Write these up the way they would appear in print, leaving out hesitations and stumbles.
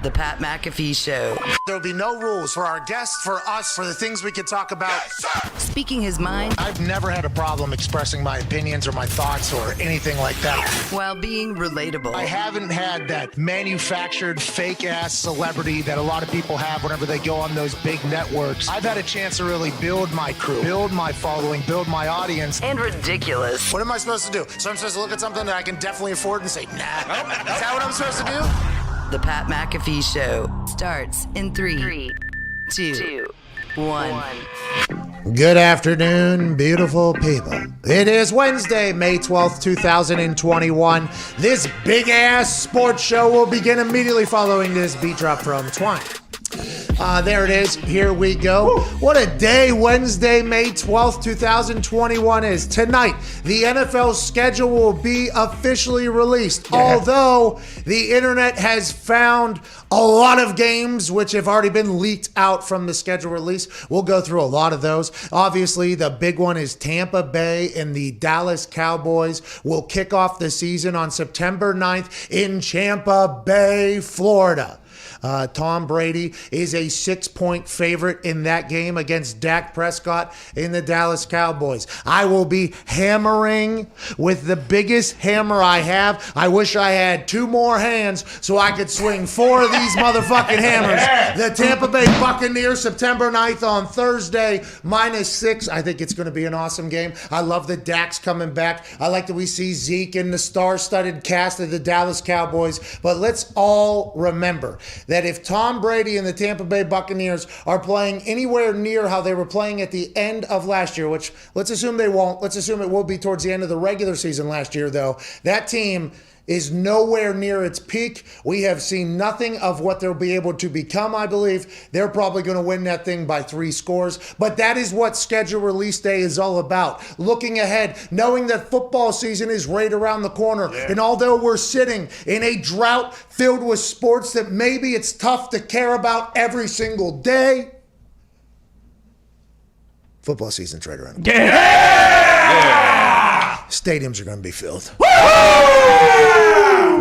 The Pat McAfee Show. There'll be no rules for our guests, for us, for the things we can talk about. Yes, speaking his mind. I've never had a problem expressing my opinions or my thoughts or anything like that. While being relatable. I haven't had that manufactured fake-ass celebrity that a lot of people have whenever they go on those big networks. I've had a chance to really build my crew, build my following, build my audience. And ridiculous. What am I supposed to do? So I'm supposed to look at something that I can definitely afford and say, nah. Is that what I'm supposed to do? The Pat McAfee Show starts in 3, 2, 1. Good afternoon, beautiful people. It is Wednesday, May 12th, 2021. This big-ass sports show will begin immediately following this beat drop from Twine. There it is. Here we go. Woo. What a day Wednesday, May 12th, 2021 is. Tonight, the NFL schedule will be officially released. Yeah. Although the internet has found a lot of games which have already been leaked out from the schedule release. We'll go through a lot of those. Obviously, the big one is Tampa Bay and the Dallas Cowboys will kick off the season on September 9th in Tampa Bay, Florida. Tom Brady is a 6-point favorite in that game against Dak Prescott in the Dallas Cowboys. I will be hammering with the biggest hammer I have. I wish I had 2 more hands so I could swing 4 of these motherfucking hammers. The Tampa Bay Buccaneers, September 9th on Thursday, -6. I think it's going to be an awesome game. I love that Dak's coming back. I like that we see Zeke and the star-studded cast of the Dallas Cowboys. But let's all remember that if Tom Brady and the Tampa Bay Buccaneers are playing anywhere near how they were playing at the end of last year, which let's assume they won't. Let's assume it will be towards the end of the regular season last year, though. That team is nowhere near its peak. We have seen nothing of what they'll be able to become, I believe. They're probably going to win that thing by 3 scores. But that is what schedule release day is all about. Looking ahead, knowing that football season is right around the corner. Yeah. And although we're sitting in a drought filled with sports that maybe it's tough to care about every single day, football season's right around the corner. Yeah! Stadiums are going to be filled. Woo!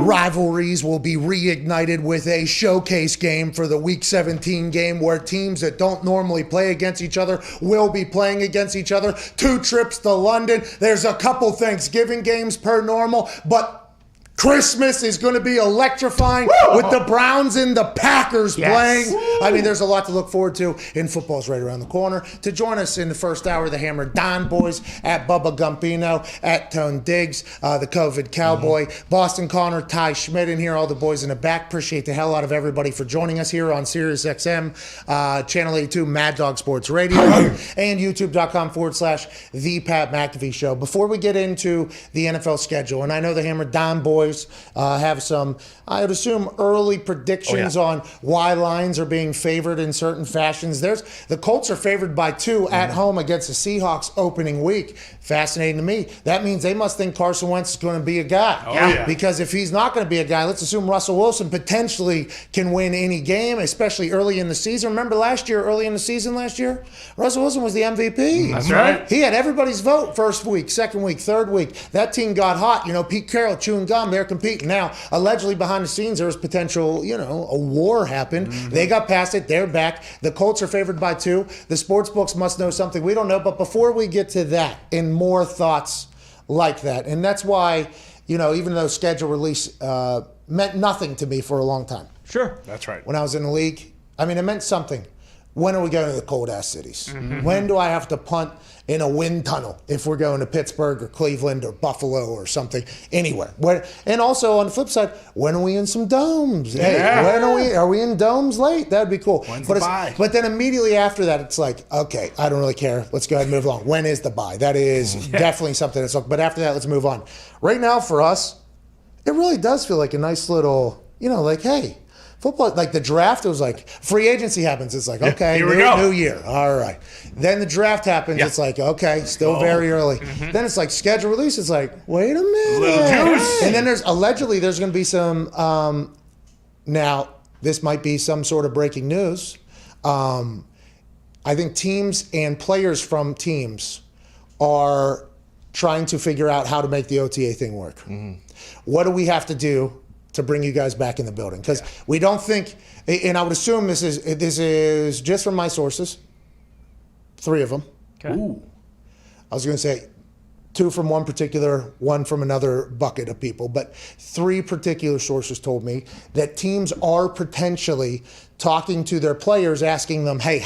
Rivalries will be reignited with a showcase game for the Week 17 game where teams that don't normally play against each other will be playing against each other. 2 trips to London. There's a couple Thanksgiving games per normal, but Christmas is going to be electrifying. Woo! With the Browns and the Packers playing. Woo! I mean, there's a lot to look forward to, and football's right around the corner. To join us in the first hour of the Hammer Don Boys, at Bubba Gumpino, at Tone Diggs, the COVID Cowboy, Boston Connor, Ty Schmidt in here, all the boys in the back. Appreciate the hell out of everybody for joining us here on Sirius XM, Channel 82, Mad Dog Sports Radio, and YouTube.com/The Pat McAfee Show. Before we get into the NFL schedule, and I know the Hammer Don Boys have some, I would assume, early predictions on why lines are being favored in certain fashions. The Colts are favored by 2 at home against the Seahawks opening week. Fascinating to me. That means they must think Carson Wentz is going to be a guy. Because if he's not going to be a guy, let's assume Russell Wilson potentially can win any game, especially early in the season. Remember early in the season last year, Russell Wilson was the MVP. That's right. He had everybody's vote first week, second week, third week. That team got hot. Pete Carroll chewing gum. They're competing. Now, allegedly behind the scenes, there was potential, a war happened. Mm-hmm. They got past it. They're back. The Colts are favored by 2. The sports books must know something we don't know. But before we get to that, and more thoughts like that, and that's why, even though schedule release meant nothing to me for a long time. Sure. That's right. When I was in the league, it meant something. When are we going to the cold-ass cities? Mm-hmm. When do I have to punt in a wind tunnel if we're going to Pittsburgh or Cleveland or Buffalo or something, anywhere? And also, on the flip side, when are we in some domes? Yeah. Hey, when are we in domes late? That'd be cool. When's the bye? But then immediately after that, it's like, okay, I don't really care. Let's go ahead and move along. When is the bye? That is definitely something that's but after that, let's move on. Right now, for us, it really does feel like a nice little, hey, football, like the draft, it was like free agency happens. It's like, okay, new year. All right. Then the draft happens. It's like, okay, still very early. Mm-hmm. Then it's like schedule release. It's like, wait a minute. Little juice. And then there's going to be some, now this might be some sort of breaking news. I think teams and players from teams are trying to figure out how to make the OTA thing work. Mm-hmm. What do we have to do to bring you guys back in the building because we don't think, and I would assume this is just from my sources, 3 of them. Okay. Ooh. I was going to say 2 from one particular, 1 from another bucket of people, but 3 particular sources told me that teams are potentially talking to their players, asking them, hey,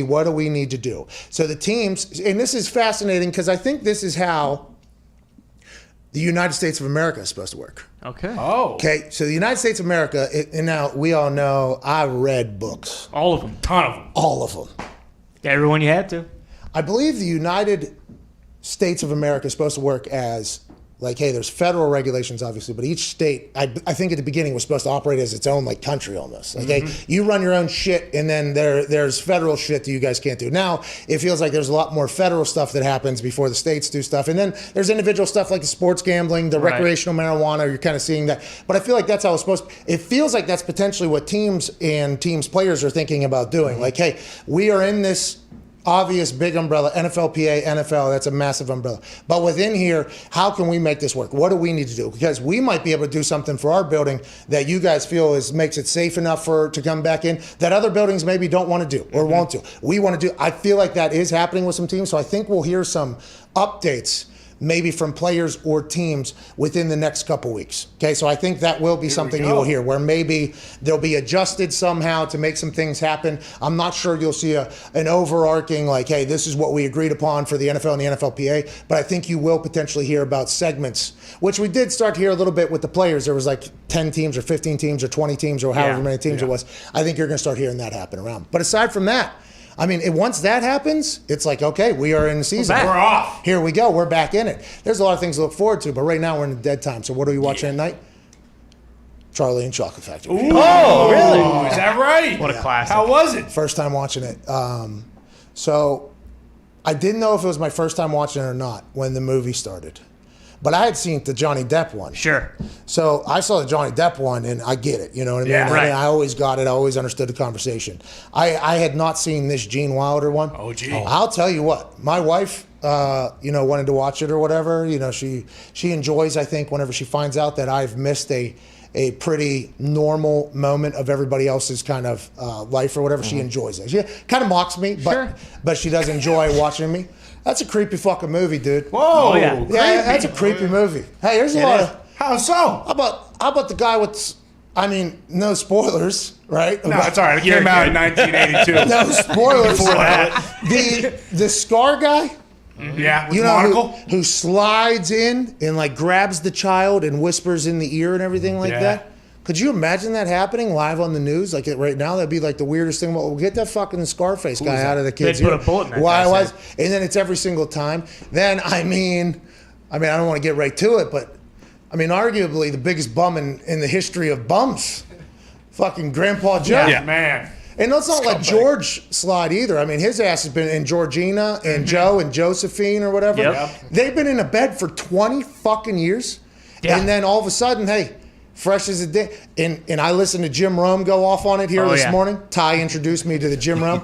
what do we need to do? So the teams, and this is fascinating because I think this is how the United States of America is supposed to work. Okay. Oh. Okay, so the United States of America, and now we all know I read books. All of them. Ton of them. All of them. Everyone you had to. I believe the United States of America is supposed to work as, like, hey, there's federal regulations, obviously, but each state, I think at the beginning was supposed to operate as its own, like, country almost. Like, hey, you run your own shit, and then there's federal shit that you guys can't do. Now, it feels like there's a lot more federal stuff that happens before the states do stuff. And then there's individual stuff like the sports gambling, the recreational marijuana, you're kind of seeing that. But I feel like that's how it's supposed to, it feels like that's potentially what teams and teams players are thinking about doing. Like, hey, we are in this obvious big umbrella, NFLPA, NFL, that's a massive umbrella. But within here, how can we make this work? What do we need to do? Because we might be able to do something for our building that you guys feel makes it safe enough to come back in that other buildings maybe don't want to do or won't do. We want to do. I feel like that is happening with some teams, so I think we'll hear some updates maybe from players or teams within the next couple weeks. Okay, so I think that will be something you will hear, where maybe they'll be adjusted somehow to make some things happen. I'm not sure you'll see an overarching, like, hey, this is what we agreed upon for the NFL and the NFLPA, but I think you will potentially hear about segments, which we did start to hear a little bit with the players. There was like 10 teams or 15 teams or 20 teams or however many teams it was. I think you're going to start hearing that happen around. But aside from that, I mean, once that happens, it's like, okay, we are in the season. We're off. Here we go. We're back in it. There's a lot of things to look forward to, but right now we're in the dead time. So what are we watching at night? Charlie and Chocolate Factory. Ooh. Oh, really? Is that right? What a classic. How was it? First time watching it. So I didn't know if it was my first time watching it or not when the movie started. But I had seen the Johnny Depp one. Sure. So I saw the Johnny Depp one, and I get it. You know what I mean? Yeah, I right. mean, I always got it. I always understood the conversation. I had not seen this Gene Wilder one. Oh, gee. I'll tell you what. My wife, wanted to watch it or whatever. You know, she enjoys, I think, whenever she finds out that I've missed a pretty normal moment of everybody else's kind of life or whatever. She enjoys it. She kind of mocks me, but she does enjoy watching me. That's a creepy fucking movie, dude. Whoa. Oh, yeah. Yeah, that's a creepy movie. Hey, there's a lot of. How so? How about the guy with? I mean, no spoilers, right? No, it's all right. It came out in 1982. No spoilers. Before that. The Scar guy, Yeah, with you the know, monocle. who slides in and like grabs the child and whispers in the ear and everything like that. Could you imagine that happening live on the news? Like right now, that'd be like the weirdest thing. Well, get that fucking Scarface guy out of the kid's They'd put ear. a bullet in that Why guy's was? head. And then it's every single time. Then I mean, I don't want to get right to it, but I mean, arguably the biggest bum in the history of bums, fucking Grandpa Joe. Yeah, man. And let's not let George slide either. I mean, his ass has been in Georgina and Joe and Josephine or whatever. Yep. They've been in a bed for 20 fucking years. Yeah. And then all of a sudden, hey, fresh as a day. And I listened to Jim Rome go off on it here this morning. Ty introduced me to the Jim Rome.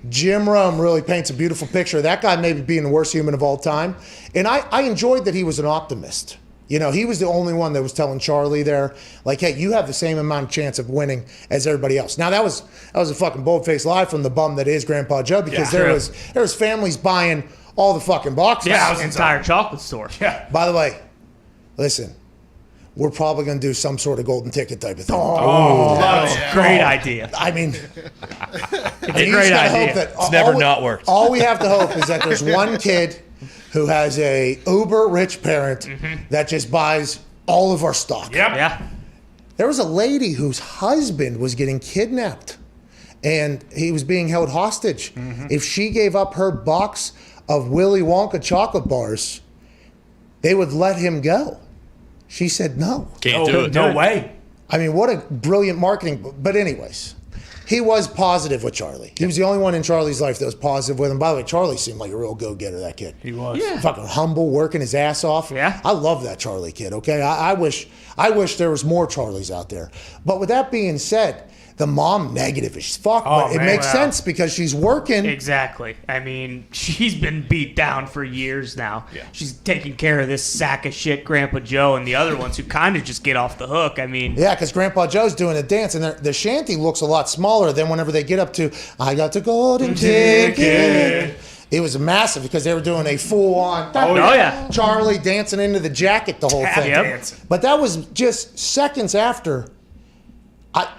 Jim Rome really paints a beautiful picture of that guy maybe being the worst human of all time. And I enjoyed that he was an optimist. You know, he was the only one that was telling Charlie there, like, hey, you have the same amount of chance of winning as everybody else. Now, that was a fucking bold-faced lie from the bum that is Grandpa Joe, because there was families buying all the fucking boxes. Yeah, it was an entire chocolate store. Yeah. By the way, listen, we're probably going to do some sort of golden ticket type of thing. Great idea. I mean, It's a you great just gotta idea. hope that It's never not worked. All we have to hope is that there's one kid who has a uber rich parent that just buys all of our stock. Yep. Yeah. There was a lady whose husband was getting kidnapped and he was being held hostage. If she gave up her box of Willy Wonka chocolate bars, they would let him go. She said no. Can't do it. No way. I mean, what a brilliant marketing. But anyways, He was positive with Charlie. He was the only one in Charlie's life that was positive with him. By the way, Charlie seemed like a real go-getter, that kid. He was. Yeah. Fucking humble, working his ass off. Yeah. I love that Charlie kid, okay? I wish there was more Charlies out there. But with that being said, the mom negative as fuck, but it makes sense because she's working. Exactly. I mean, she's been beat down for years now. Yeah. She's taking care of this sack of shit Grandpa Joe and the other ones who kind of just get off the hook. I mean, Yeah, because Grandpa Joe's doing a dance, and the shanty looks a lot smaller than whenever they get up to, I got the golden ticket. It was massive because they were doing a full-on yeah. Charlie dancing into the jacket, the whole thing. Yep. Dancing. But that was just seconds after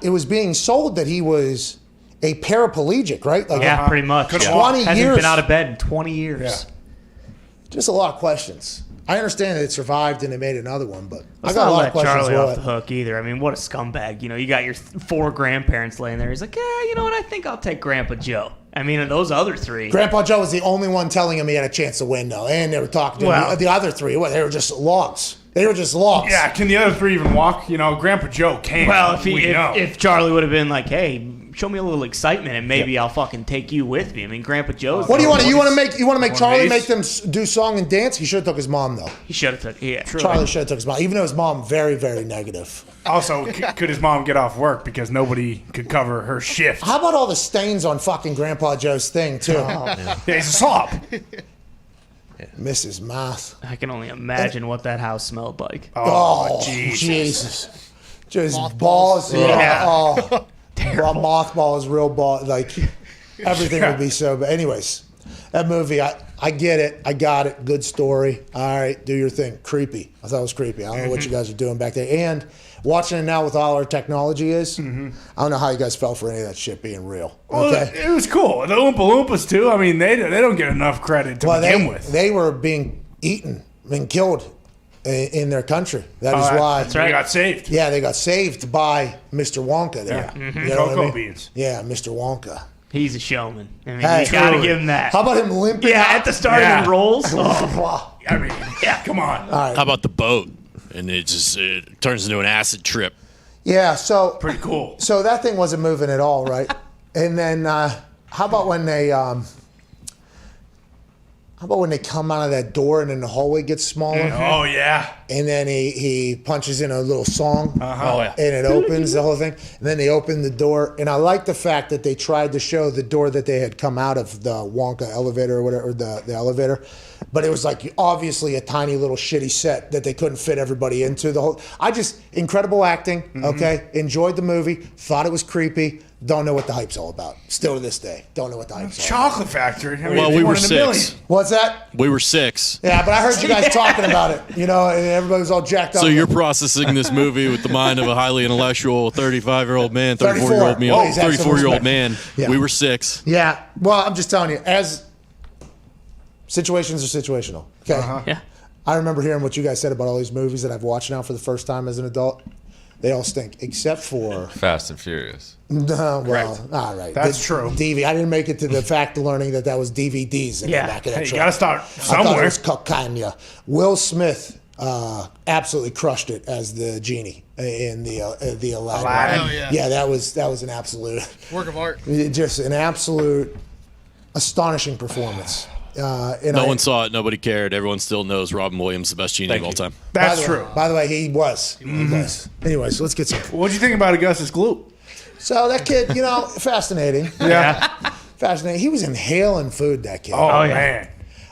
it was being sold that he was a paraplegic, right? Like yeah, pretty much. 20 Hasn't years. been out of bed in 20 years. Yeah. Just a lot of questions. I understand that it survived and they made another one, but Let's I got a not lot let of questions. Charlie about off the hook either. I mean, what a scumbag. You know, you got your 4 grandparents laying there. He's like, yeah, you know what? I think I'll take Grandpa Joe. I mean, those other 3. Grandpa Joe was the only one telling him he had a chance to win, though. And they were talking to him. The other 3, they were just logs. They were just logs. Yeah, can the other 3 even walk? You know, Grandpa Joe can't. Well, know. if Charlie would have been like, hey, show me a little excitement and maybe I'll fucking take you with me. I mean, Grandpa Joe's. What do you want? You want to make Charlie these? make them do song and dance? He should have took his mom though. He should have took. Yeah, Charlie should have took his mom, even though his mom very, very negative. Also, could his mom get off work because nobody could cover her shift? How about all the stains on fucking Grandpa Joe's thing too? Yeah, he's a slob. Mrs. Mouth. I can only imagine what that house smelled like. Oh, Jesus. Jesus. Just balls. Yeah. Oh, mothballs, real ball. Like everything would be so. But anyways, that movie, I get it. I got it. Good story. All right, do your thing. Creepy. I thought it was creepy. I don't know what you guys are doing back there. And watching it now with all our technology I don't know how you guys felt for any of that shit being real. Okay. Well, it was cool. The Oompa Loompas, too. I mean, they don't get enough credit to begin with. They were being eaten, being killed in their country. That is why. That's right. They got saved. Yeah, they got saved by Mr. Wonka there. Yeah. You know what I Cocoa mean? beans. Yeah, Mr. Wonka. He's a showman. I mean, Hey, you gotta truly. give him that. How about him limping? Yeah, out? at the start Yeah. of the rolls. Oh, Wow. I mean, come on. How about the boat? And it turns into an acid trip. Yeah, so Pretty cool. so that thing wasn't moving at all, right? And then how about when they come out of that door and then the hallway gets smaller? Oh, yeah. And then he punches in a little song, Oh, yeah. and it opens the whole thing. And then they open the door, and I like the fact that they tried to show the door that they had come out of, the Wonka elevator or whatever, or the elevator. But it was like obviously a tiny little shitty set that they couldn't fit everybody into. Incredible acting. Okay, enjoyed the movie. Thought it was creepy. Don't know what the hype's all about. Still to this day, don't know what the hype's all about. Chocolate Factory. I mean, Well, they we were weren't in a million. 6. What's that? We were 6. Yeah, but I heard you guys talking about it. You know, and everybody was all jacked up. So you're processing this movie with the mind of a highly intellectual 35-year-old man, 34-year-old 34. Please have some 34-year-old respect. man. Yeah. We were 6. Yeah. Well, I'm just telling you, as situations are situational. Okay. yeah. I remember hearing what you guys said about all these movies that I've watched now for the first time as an adult. They all stink, except for Fast and Furious. no. Well, all right, That's true. DV. I didn't make it to the fact of learning that was DVDs in Yeah. the back of that Hey, you truck. got to start I thought it somewhere. was cocaine. Will Smith absolutely crushed it as the genie in the Aladdin. Aladdin. Oh, yeah. Yeah, that was an absolute, Work of art. just an absolute astonishing performance. And No one saw it. Nobody cared. Everyone still knows Robin Williams, the best genie of all time. That's true. By the way, he was. He was. Anyway, so let's get some. What'd you think about Augustus Gloop? So that kid, fascinating. Yeah. Fascinating. He was inhaling food, that kid. Oh, yeah. man.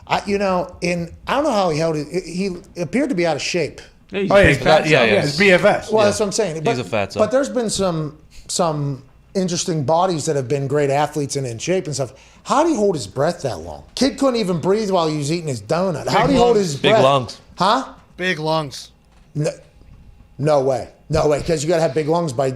I don't know how he held it. He appeared to be out of shape. Oh, yeah, he's fat. Yeah, Yeah, yeah. his BFS. Well, that's what I'm saying. He's a fat son. But there's been some interesting bodies that have been great athletes and in shape and stuff. How do you hold his breath that long? Kid couldn't even breathe while he was eating his donut. How do you hold his Big breath? lungs. Huh? Big lungs. No way. No way. Because you got to have big lungs by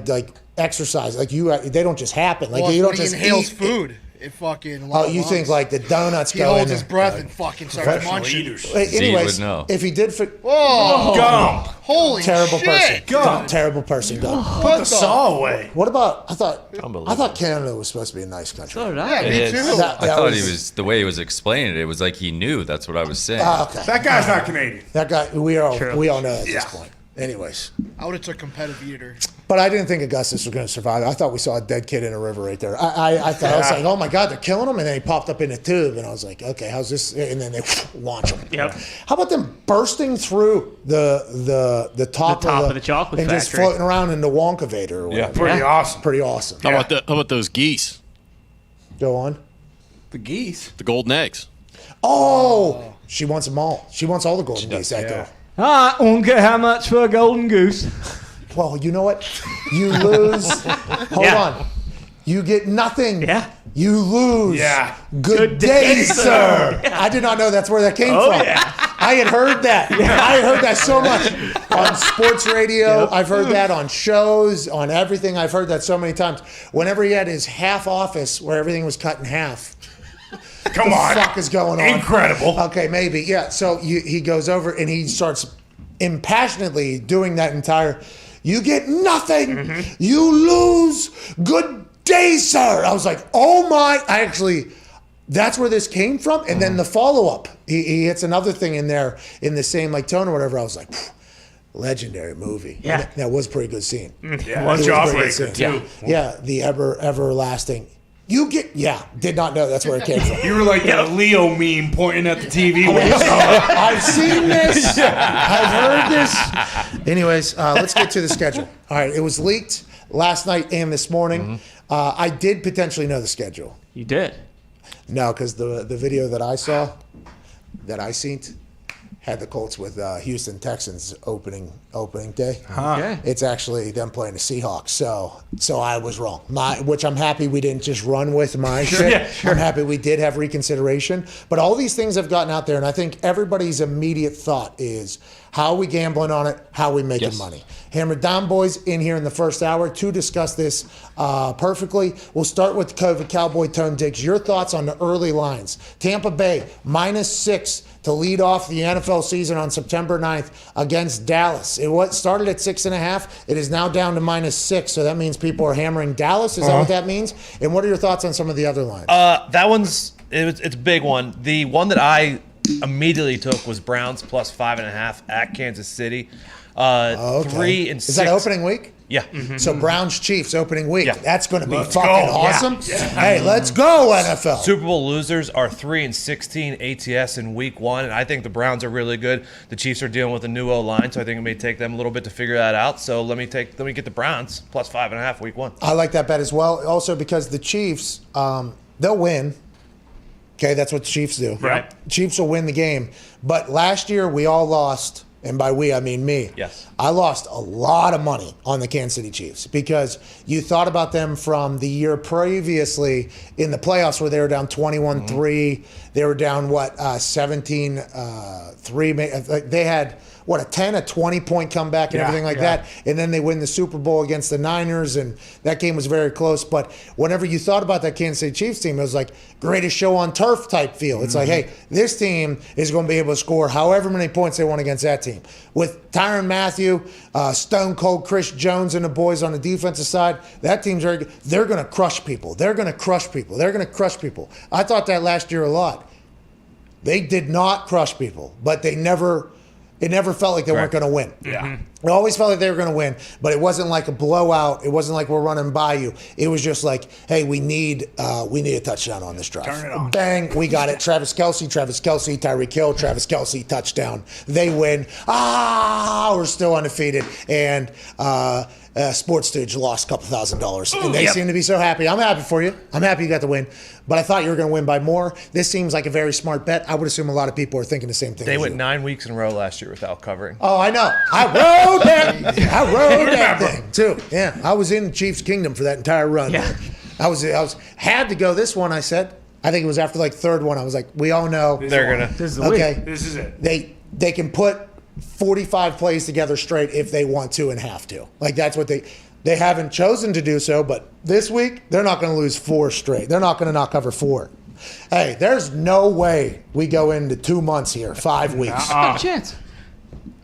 exercise. They don't just happen. Well, You don't when he just inhales eat. food, it fucking. Oh, you think like the donuts he go in holds his there. breath and fucking starts Professional munching. eaters. Anyways, would know. if he did, Oh, Gum. holy terrible shit. person. Gum. Terrible person. Gum. Put the saw away. What about? I Unbelievable. thought Canada was supposed to be a nice country. So did Yeah, I. me It too. is. That I thought was- he was, the way he was explaining it, it was like he knew. That's what I was saying. Okay. That guy's not Canadian. That guy. We all True. know at Yeah. this point. Anyways, I would have took competitive eater. But I didn't think Augustus was going to survive. I thought we saw a dead kid in a river right there. I thought, I was like, oh my God, they're killing him. And then he popped up in a tube. And I was like, okay, how's this? And then they launch him. Yep. How about them bursting through the top of the chocolate and just factory. floating around in the Wonkavator or whatever. Pretty awesome. Pretty awesome. How about those geese? Go on. The geese. The golden eggs. Oh, she wants them all. She wants all the golden geese, that girl. I won't get how much for a golden goose. Well, you know what? You lose. Hold on. You get nothing. Yeah. You lose. Yeah. Good day, sir. I did not know that's where that came from. Yeah. I had heard that. I had heard that so much on sports radio. I've heard that on shows, on everything. I've heard that so many times. Whenever he had his half office where everything was cut in half. Come on. What the fuck is going on? Incredible. Okay, maybe. Yeah. So he goes over and he starts impassionately doing that entire, you get nothing. Mm-hmm. You lose. Good day, sir. I was like, oh my. That's where this came from. And then the follow-up, he hits another thing in there in the same like tone or whatever. I was like, legendary movie. Yeah. That was a pretty good scene. Yeah. It was a pretty good Jawbreaker, scene. too. Yeah. The everlasting. Did not know that's where it came from. You were like that Leo meme pointing at the TV when you saw it. I've seen this. I've heard this. Anyways, let's get to the schedule. All right, it was leaked last night and this morning. I did potentially know the schedule. You did. No, because the video that I saw, that I seen, had the Colts with Houston Texans opening day. Okay. It's actually them playing the Seahawks. So I was wrong. Which I'm happy we didn't just run with my shit. Yeah, sure. I'm happy we did have reconsideration. But all these things have gotten out there, and I think everybody's immediate thought is, how are we gambling on it? How are we making money? Hammer Down Boys in here in the first hour to discuss this perfectly. We'll start with COVID Cowboy Tone Diggs. Your thoughts on the early lines. Tampa Bay, -6 to lead off the NFL season on September 9th against Dallas. It started at 6.5. It is now down to -6. So that means people are hammering Dallas. Is that what that means? And what are your thoughts on some of the other lines? That one's it's a big one. The one that I immediately took was Browns +5.5 at Kansas City. 3 and 6. Is that opening week? Yeah. So Browns Chiefs opening week. Yeah. That's going to be Let's fucking go. awesome. Yeah. Hey, let's go NFL. Super Bowl losers are 3 and 16 ATS in week 1, and I think the Browns are really good. The Chiefs are dealing with a new O-line, so I think it may take them a little bit to figure that out. So let me get the Browns +5.5 week 1. I like that bet as well. Also because the Chiefs, they'll win. Okay, that's what the Chiefs do. Right. Chiefs will win the game. But last year we all lost, and by we I mean me. Yes. I lost a lot of money on the Kansas City Chiefs because you thought about them from the year previously in the playoffs where they were down 21-3. They were down 17-3. They had a 10, a 20-point comeback and everything like that. And then they win the Super Bowl against the Niners, and that game was very close. But whenever you thought about that Kansas City Chiefs team, it was like greatest show on turf type feel. It's like, hey, this team is going to be able to score however many points they want against that team. With Tyrann Mathieu, Stone Cold Chris Jones and the boys on the defensive side, that team's very good. They're going to crush people. They're going to crush people. They're going to crush people. I thought that last year a lot. They did not crush people, but it never felt like they weren't going to win. Yeah. It always felt like they were going to win, but it wasn't like a blowout. It wasn't like we're running by you. It was just like, hey, we need a touchdown on this drive. Turn it on. Bang, we got it. Travis Kelce, Tyreek Hill, Travis Kelce, touchdown. They win. We're still undefeated. And Sports Stooge lost a couple $1,000. And they seem to be so happy. I'm happy for you. I'm happy you got the win. But I thought you were going to win by more. This seems like a very smart bet. I would assume a lot of people are thinking the same thing. They as went you. 9 weeks in a row last year without covering. Oh, I know. I rode that thing too. Yeah, I was in Chiefs Kingdom for that entire run. Yeah. I was had to go this one. I said. I think it was after like third one. I was like, we all know They're gonna. This is the okay. week. This is it. They can put 45 plays together straight if they want to and have to. Like that's what they haven't chosen to do so. But this week they're not going to lose 4 straight. They're not going to not cover 4. Hey, there's no way we go into 2 months here, 5 weeks. Good chance.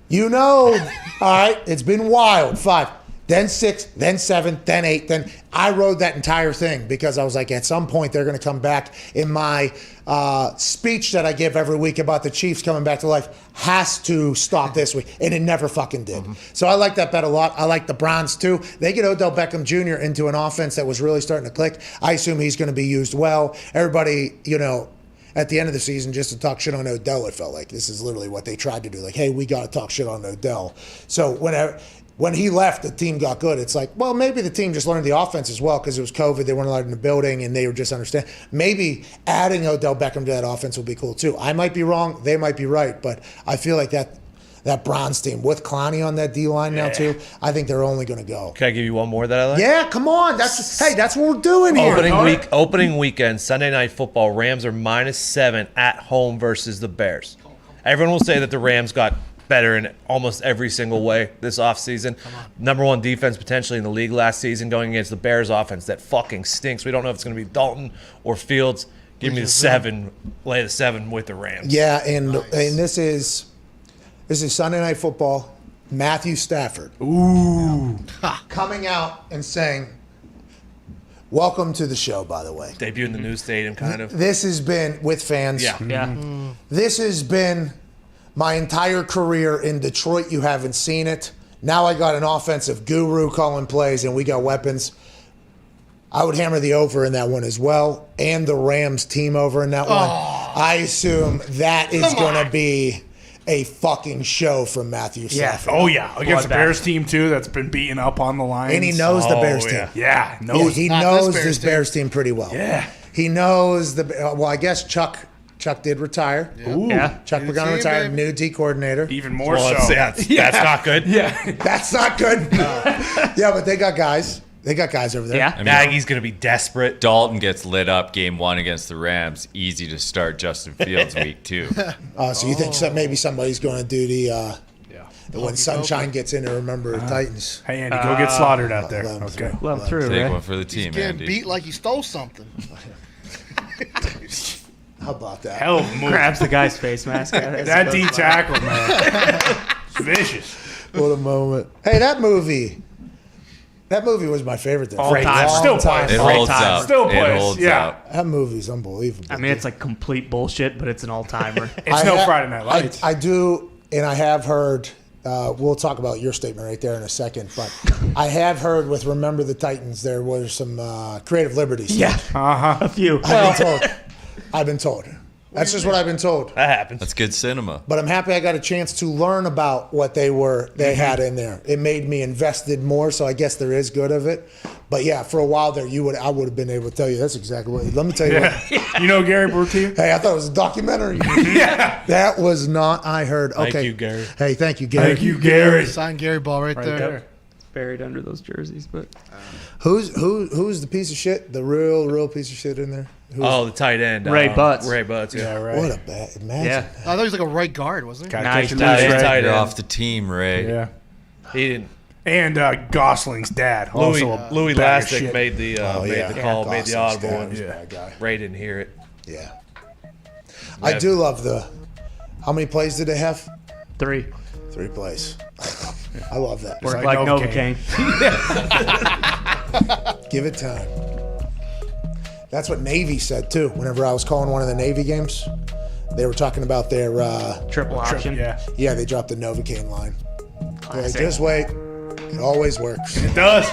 You know, all right, it's been wild. 5. then 6, then 7, then 8. Then I rode that entire thing because I was like, at some point they're going to come back. In my speech that I give every week about the Chiefs coming back to life has to stop this week, and it never fucking did. So I like that bet a lot. I like the Browns too. They get Odell Beckham Jr. into an offense that was really starting to click. I assume he's going to be used well. Everybody, at the end of the season, just to talk shit on Odell, it felt like this is literally what they tried to do. Like, hey, we got to talk shit on Odell. So when he left, the team got good. It's like, well, maybe the team just learned the offense as well because it was COVID. They weren't allowed in the building, and they were just understanding. Maybe adding Odell Beckham to that offense will be cool too. I might be wrong. They might be right. But I feel like that Browns team with Clowney on that D-line now too, I think they're only going to go. Can I give you one more that I like? Yeah, come on. That's what we're doing here. Opening weekend, Sunday Night Football. Rams are -7 at home versus the Bears. Everyone will say that the Rams got better in almost every single way this offseason. Number 1 defense potentially in the league last season going against the Bears offense that fucking stinks. We don't know if it's going to be Dalton or Fields. Give me the 7. Lay the 7 with the Rams. Yeah, and this is Sunday Night Football. Matthew Stafford. Ooh. Coming out and saying, welcome to the show, by the way. Debut in the new stadium, kind of. This has been with fans. Yeah. This has been my entire career in Detroit. You haven't seen it. Now I got an offensive guru calling plays, and we got weapons. I would hammer the over in that one as well, and the Rams team over in that one. I assume that is going to be a fucking show from Matthew Stafford. Oh, yeah. Against the Bears team, too, that's been beaten up on the Lions. And he knows the Bears team. Yeah. He knows this Bears team pretty well. Yeah. He knows I guess Chuck did retire. Ooh. Yeah. Chuck Pagano retired, new D coordinator. Even more so. That's not good. Yeah. That's not good. Yeah, but they got guys. They got guys over there. Yeah. I mean, Nagy's going to be desperate. Dalton gets lit up game 1 against the Rams. Easy to start Justin Fields week 2. So you think maybe somebody's going to do the when Sunshine gets in to remember the Titans. Hey, Andy, go get slaughtered out there. Let him Okay. Love through, Take right? one for the team, Getting Andy. beat like he stole something. How about that? Hell of a move. Grabs the guy's face mask. That D tackle, man. It's vicious. What a moment. Hey, that movie was my favorite. All time. Still plays. It All holds time. up. Still It plays. holds Yeah. up. That movie's unbelievable. I mean, it's like complete bullshit, but it's an all-timer. It's no Friday Night Lights. I do, and I have heard. We'll talk about your statement right there in a second, but I have heard with Remember the Titans there were some creative liberties. Yeah. A few. I've been told. That's just what I've been told. That happens. That's good cinema. But I'm happy I got a chance to learn about what they had in there. It made me invested more, so I guess there is good of it. But yeah, for a while there, I would have been able to tell you that's exactly what. Let me tell you what. You know Gary Bertier? Hey, I thought it was a documentary. Yeah. That was not. I heard. Okay. Thank you, Gary. Hey, thank you, Gary. Thank you, Gary. Sign Gary Ball right there. Buried under those jerseys, but Who's the piece of shit? The real piece of shit in there? The tight end. Ray Butts. Ray Butts, yeah. Yeah, right. What a bad. Imagine. yeah. that. I thought he was like a right guard, wasn't he? Gotta Nice catch tight loose, end. right? Tight You're end. off the team, Ray. Yeah. He didn't. And Gosling's dad. Louis Also a Louis bag of Lastic shit. made the call, made the Gosling's audible, dad and was a bad guy. Ray didn't hear it. Yeah. I do love how many plays did they have? 3. 3 plays. I love that. Work like like Novocaine. Novocaine. Give it time. That's what Navy said too. Whenever I was calling one of the Navy games, they were talking about their Triple option. Yeah. they dropped the Novocaine line. They're like, Classic. just wait. It always works. It does.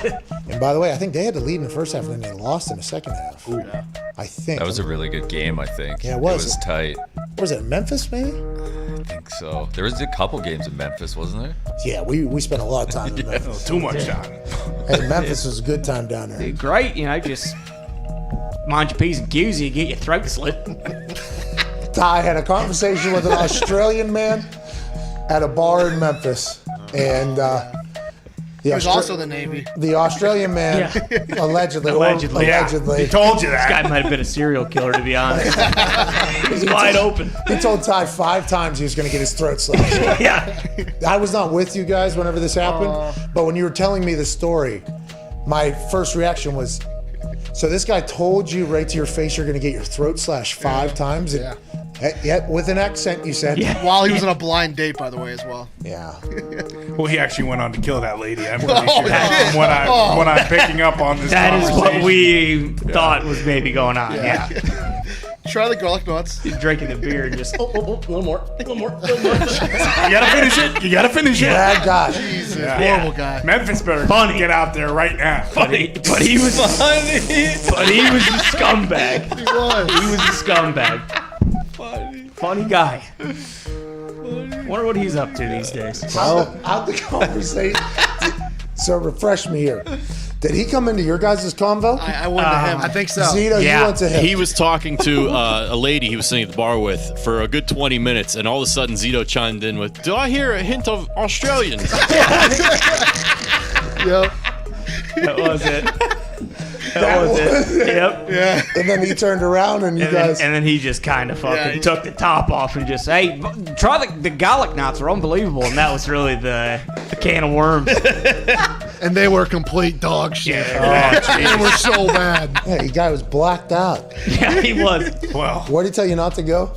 And by the way, I think they had the lead in the first half and then they lost in the second half. Ooh. I think. That was a really good game, I think. Yeah, it was. It was tight. Was it Memphis maybe? I think so. There was a couple games in Memphis, wasn't there? Yeah, we spent a lot of time in Memphis. Too much time. Hey, Memphis was a good time down there. Great, just mind your P's and Q's, you get your throat slit. Ty had a conversation with an Australian man at a bar in Memphis, and He was also the Navy. the Australian man allegedly. He told you that. Guy might have been a serial killer, to be honest. He's wide open. He told Ty 5 times he was going to get his throat slashed. Yeah. I was not with you guys whenever this happened, but when you were telling me the story, my first reaction was, so this guy told you right to your face you're going to get your throat slashed 5 times? Yeah. Yeah, with an accent, you said. Yeah. While he was on a blind date, by the way, as well. Yeah. Well, he actually went on to kill that lady. I'm pretty sure. From what I'm picking up on this That is conversation. what we thought was maybe going on. Yeah. Try the garlic nuts. He's drinking the beer and just, A little more. You gotta finish it. You gotta finish it. Bad guy. Jesus, Yeah. horrible guy. Memphis better Funny. get out there right now. but he was Funny. But he was a scumbag. He was. He was a scumbag. Funny guy. Wonder what he's up to these days. How'd the conversation? So refresh me here. Did he come into your guys' convo? I went to him. I think so. Zito, yeah. you went to him. He was talking to a lady he was sitting at the bar with for a good 20 minutes, and all of a sudden Zito chimed in with, "Do I hear a hint of Australians?" Yep. That was it. That was it. Yep. Yeah. And then he turned around and you guys. And then he just kind of fucking took the top off and just, hey, try the garlic knots are unbelievable. And that was really the can of worms. And they were complete dog shit. Yeah. They were so bad. Yeah, the guy was blacked out. Yeah, he was. Well, Where did he tell you not to go?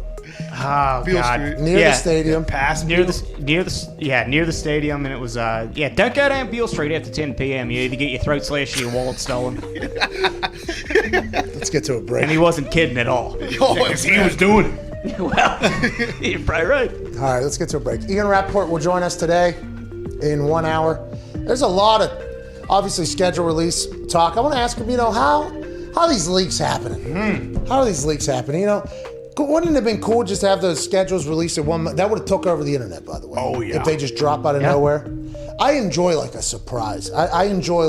Oh, Beale God. Street. Near Yeah. the stadium. Near the stadium, and it was don't go down Beale Street after 10 p.m. You either get your throat slashed or your wallet stolen. Let's get to a break. And he wasn't kidding at all. because he was doing it. Well, you're probably right. All right, let's get to a break. Ian Rappaport will join us today in 1 hour. There's a lot of, obviously, schedule release talk. I want to ask him, how are these leaks happening? How are these leaks happening? Wouldn't it have been cool just to have those schedules released at one month? That would have took over the internet, by the way. Oh, yeah. If they just drop out of nowhere. I enjoy like a surprise. I enjoy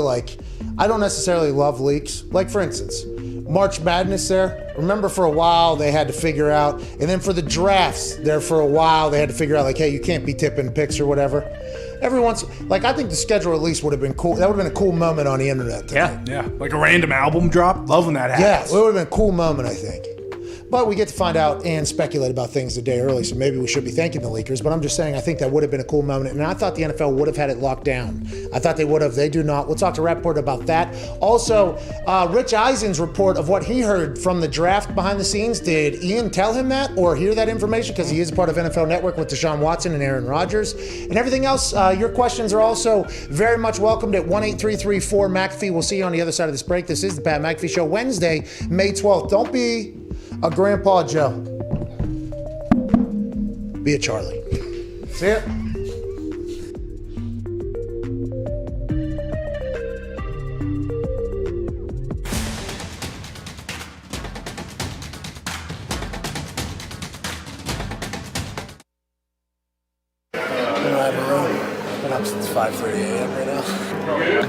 I don't necessarily love leaks. Like for instance, March Madness there. Remember for a while they had to figure out, and then for the drafts there for a while they had to figure out hey, you can't be tipping picks or whatever. Every once, I think the schedule release would have been cool. That would have been a cool moment on the internet today. Yeah, like a random album drop. Loving that Yeah, happens. it would have been a cool moment, I think. But we get to find out and speculate about things a day early, so maybe we should be thanking the leakers. But I'm just saying, I think that would have been a cool moment. And I thought the NFL would have had it locked down. I thought they would have. They do not. We'll talk to Rappaport about that. Also, Rich Eisen's report of what he heard from the draft behind the scenes. Did Ian tell him that or hear that information? Because he is a part of NFL Network with Deshaun Watson and Aaron Rodgers. And everything else, your questions are also very much welcomed at 1-833-4-McAfee. We'll see you on the other side of this break. This is the Pat McAfee Show, Wednesday, May 12th. Don't be a Grandpa Joe. Be a Charlie. See ya. I have a room. Been up since 5:30 a.m. right now.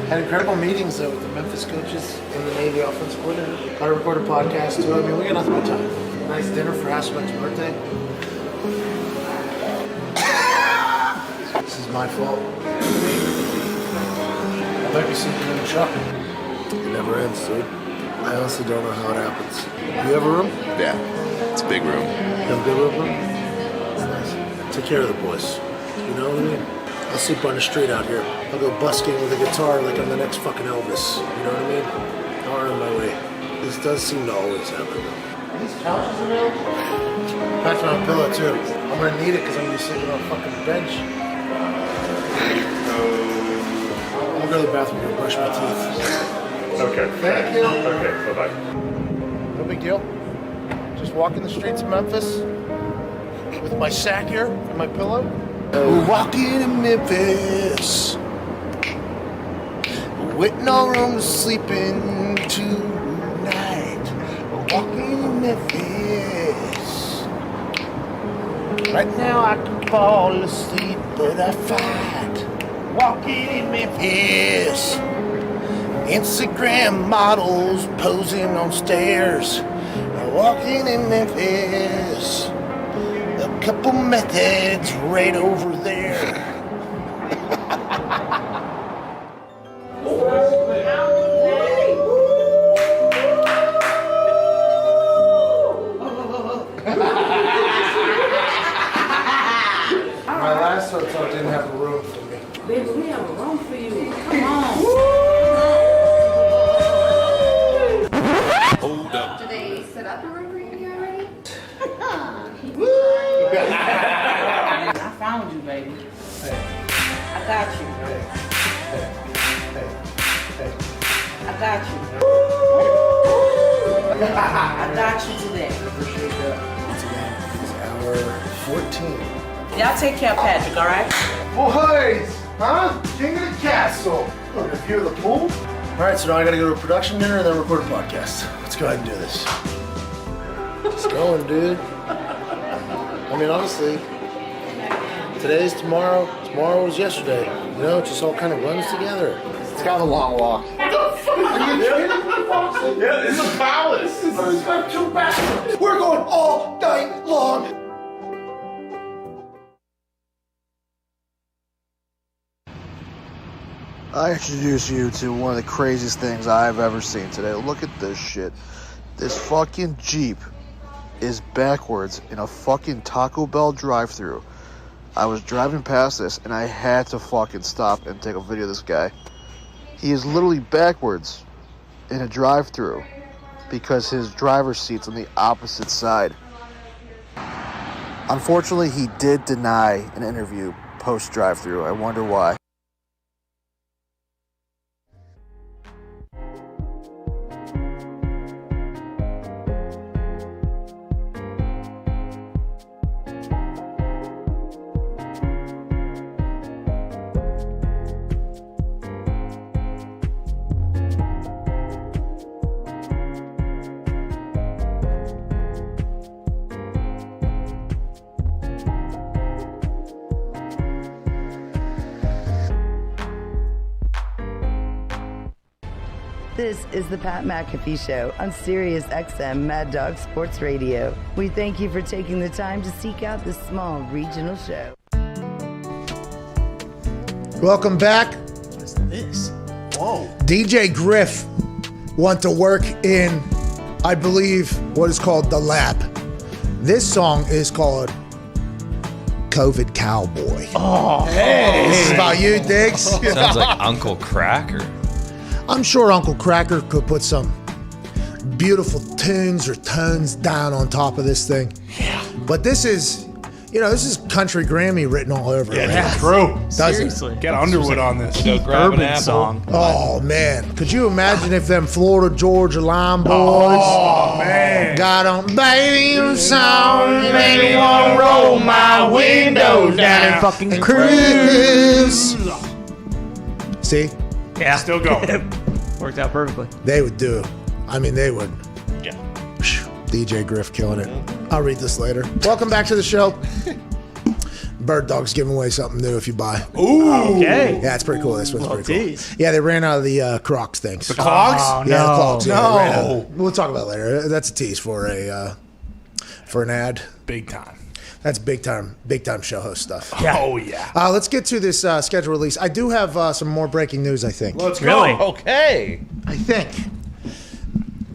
Had incredible meetings though with the Memphis coaches and the Navy offensive coordinator. Got to record a podcast too. I mean, we got nothing but time. Nice dinner for Hasselbeck's birthday. This is my fault. I might be sleeping in the truck. It never ends, dude. I honestly don't know how it happens. You have a room? Yeah, it's a big room. You have a good room? It's nice. Take care of the boys. You know what I mean? I'll sleep on the street out here. I'll go busking with a guitar like I'm the next fucking Elvis. You know what I mean? I'll earn my way. This does seem to always happen. Are these couches available? That's my pillow too. I'm gonna need it because I'm gonna be sleeping on a fucking bench. I'll go to the bathroom and brush my teeth. Okay. Thank you. Okay, bye-bye. No big deal. Just walking the streets of Memphis with my sack here and my pillow. Walking in Memphis with no room to sleep in tonight. Walking in Memphis. Right now I can fall asleep, but I fight. Walking in Memphis. Instagram models posing on stairs. Walking in Memphis. A couple methods right over there. My last hotel didn't have a room for me. Baby, we have a room for you. Come on. Hold up. Do they set up a room for you here already? I found you, baby. I I got you. I got you. I got you today. Appreciate that. Once again, it's hour 14. Y'all take care of Patrick, all right? Boys, huh? King of the castle. Look, if you're the pool. All right, so now I gotta go to a production dinner and then record a podcast. Let's go ahead and do this. Just going, dude. I mean, honestly, today's tomorrow. Tomorrow was yesterday. You know, it just all kind of runs together. It's kind of a long walk. What the fuck? Are you kidding? Yeah, it's a palace. It's got 2 bathrooms. We're going all night long. I introduce you to one of the craziest things I've ever seen today. Look at this shit. This fucking Jeep is backwards in a fucking Taco Bell drive-thru. I was driving past this and I had to fucking stop and take a video of this guy. He is literally backwards in a drive-thru because his driver's seat's on the opposite side. Unfortunately, he did deny an interview post-drive-thru. I wonder why. This is the Pat McAfee Show on Sirius XM Mad Dog Sports Radio. We thank you for taking the time to seek out this small regional show. Welcome back. What's this? Whoa. DJ Griff want to work in, I believe, what is called the lab. This song is called COVID Cowboy. Oh, hey. This is about you, Diggs. Sounds like Uncle Cracker. I'm sure Uncle Cracker could put some beautiful tunes or tones down on top of this thing. Yeah. But this is, this is country Grammy written all over it. Yeah, true. Doesn't it? Get Underwood on this. Keith Urban song. Oh, man. Could you imagine if them Florida Georgia Line boys got on, baby, you song, baby, won't roll my windows down and fucking cruise. See? Yeah. Still going. Worked out perfectly. They would do. I mean, they would. Yeah. DJ Griff killing it. I'll read this later. Welcome back to the show. Bird Dog's giving away something new if you buy. Ooh. Okay. Yeah, it's pretty cool. This one's pretty cool. Tease. Yeah, they ran out of the Crocs things. The clogs? Oh, Yeah, the no. clogs. Yeah, No. they ran out. We'll talk about it later. That's a tease for an ad. Big time. That's big time show host stuff. Yeah. Oh, yeah. Let's get to this schedule release. I do have some more breaking news, I think. Let's go. Really? Okay. I think.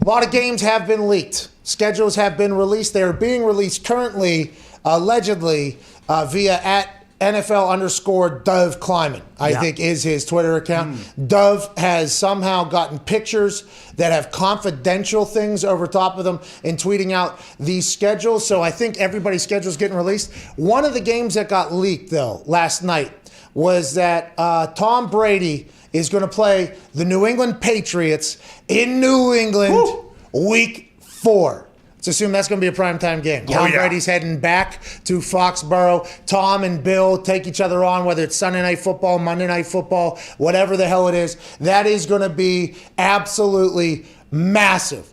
A lot of games have been leaked. Schedules have been released. They are being released currently, allegedly, via at NFL_Dove Kleiman, I think is his Twitter account. Dove has somehow gotten pictures that have confidential things over top of them and tweeting out these schedules. So I think everybody's schedule is getting released. One of the games that got leaked, though, last night was that Tom Brady is going to play the New England Patriots in New England week 4. Let's assume that's going to be a primetime game. Tom Brady's heading back to Foxborough. Tom and Bill take each other on, whether it's Sunday Night Football, Monday Night Football, whatever the hell it is. That is going to be absolutely massive.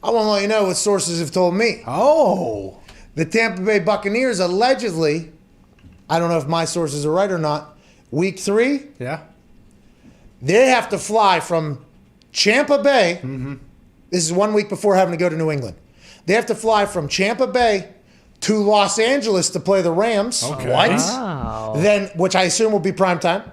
I want to let you know what sources have told me. Oh. The Tampa Bay Buccaneers allegedly, I don't know if my sources are right or not, week 3, Yeah. they have to fly from Tampa Bay. This is 1 week before having to go to New England. They have to fly from Tampa Bay to Los Angeles to play the Rams. Okay. What? Wow. Then, which I assume will be primetime.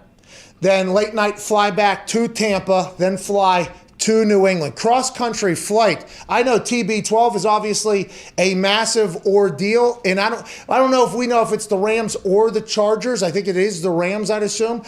Then late night fly back to Tampa. Then fly to New England. Cross-country flight. I know TB12 is obviously a massive ordeal, and I don't know if it's the Rams or the Chargers. I think it is the Rams, I'd assume,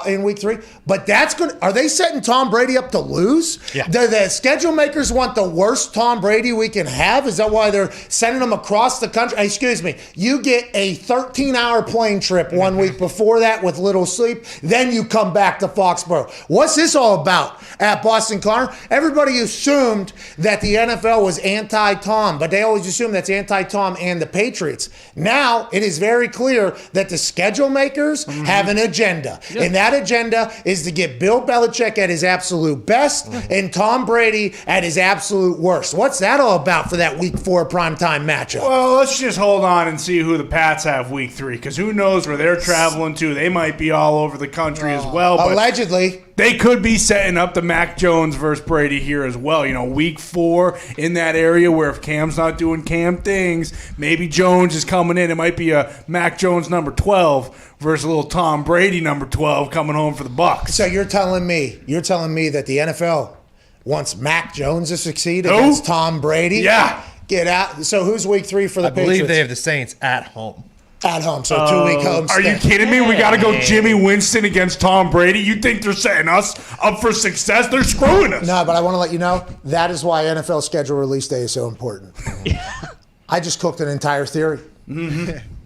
in week 3. But that's good. Are they setting Tom Brady up to lose? Yeah. The schedule makers want the worst Tom Brady we can have? Is that why they're sending him across the country? Excuse me. You get a 13-hour plane trip 1 week before that with little sleep. Then you come back to Foxborough. What's this all about at Boston Connor? Everybody assumed that the NFL was anti-Tom, but they always assume that's anti-Tom and the Patriots. Now, it is very clear that the schedule makers have an agenda. Yep. And that agenda is to get Bill Belichick at his absolute best and Tom Brady at his absolute worst. What's that all about for that week 4 primetime matchup? Well, let's just hold on and see who the Pats have week 3, because who knows where they're traveling to. They might be all over the country as well. But allegedly. They could be setting up the Mac Jones versus Brady here as well. You know, week 4 in that area where if Cam's not doing Cam things, maybe Jones is coming in. It might be a Mac Jones number 12 versus a little Tom Brady number 12 coming home for the Bucs. So you're telling me that the NFL wants Mac Jones to succeed against Tom Brady? Yeah. Get out. So who's week 3 for the Patriots? I believe they have the Saints at home. At home, so 2-week home Are you kidding me? We got to go Jimmy Winston against Tom Brady? You think they're setting us up for success? They're screwing us. No, but I want to let you know, that is why NFL schedule release day is so important. I just cooked an entire theory.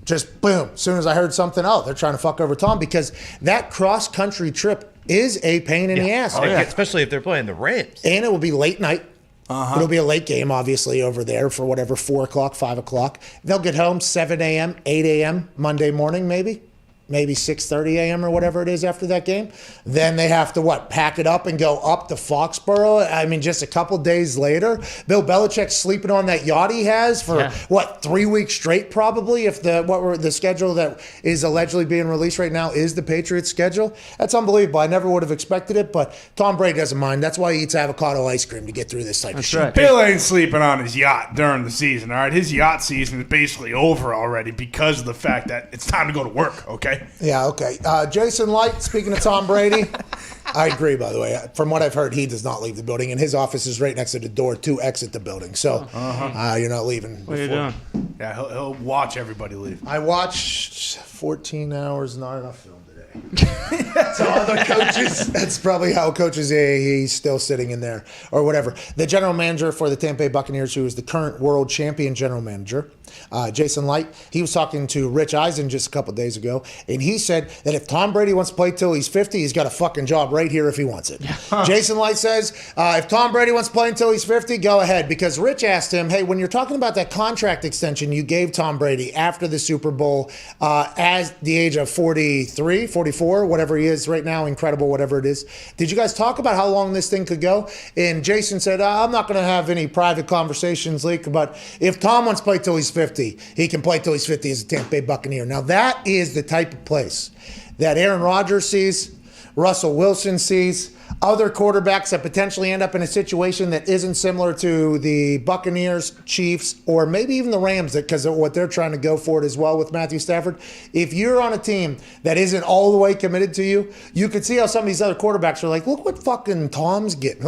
Just boom. As soon as I heard something, they're trying to fuck over Tom, because that cross-country trip is a pain in the ass. Especially if they're playing the Rams. And it will be late night. It'll be a late game, obviously, over there for whatever, 4 o'clock, 5 o'clock. They'll get home 7 a.m., 8 a.m. Monday morning, maybe 6:30 a.m. or whatever it is after that game. Then they have to, pack it up and go up to Foxborough? I mean, just a couple days later. Bill Belichick's sleeping on that yacht he has for, 3 weeks straight probably, if the schedule that is allegedly being released right now is the Patriots schedule. That's unbelievable. I never would have expected it, but Tom Brady doesn't mind. That's why he eats avocado ice cream to get through this type of shit. Right. Bill ain't sleeping on his yacht during the season, all right? His yacht season is basically over already because of the fact that it's time to go to work, okay? Yeah, okay. Jason Light, speaking of Tom Brady, I agree, by the way. From what I've heard, he does not leave the building, and his office is right next to the door to exit the building. So you're not leaving. What are you doing? Yeah, he'll watch everybody leave. I watched 14 hours, not enough film today. So other coaches, that's probably how coaches, he's still sitting in there or whatever. The general manager for the Tampa Bay Buccaneers, who is the current world champion general manager, Jason Light, he was talking to Rich Eisen just a couple days ago, and he said that if Tom Brady wants to play till he's 50, he's got a fucking job right here if he wants it. Jason Light says, if Tom Brady wants to play until he's 50, go ahead. Because Rich asked him, hey, when you're talking about that contract extension you gave Tom Brady after the Super Bowl at the age of 43, 44, whatever he is right now, incredible, whatever it is, did you guys talk about how long this thing could go? And Jason said, I'm not going to have any private conversations, Leak, but if Tom wants to play till he's 50, he can play till he's 50 as a Tampa Bay Buccaneer. Now, that is the type of place that Aaron Rodgers sees, Russell Wilson sees, other quarterbacks that potentially end up in a situation that isn't similar to the Buccaneers, Chiefs, or maybe even the Rams, because of what they're trying to go for it as well with Matthew Stafford. If you're on a team that isn't all the way committed to you, you could see how some of these other quarterbacks are like, look what fucking Tom's getting.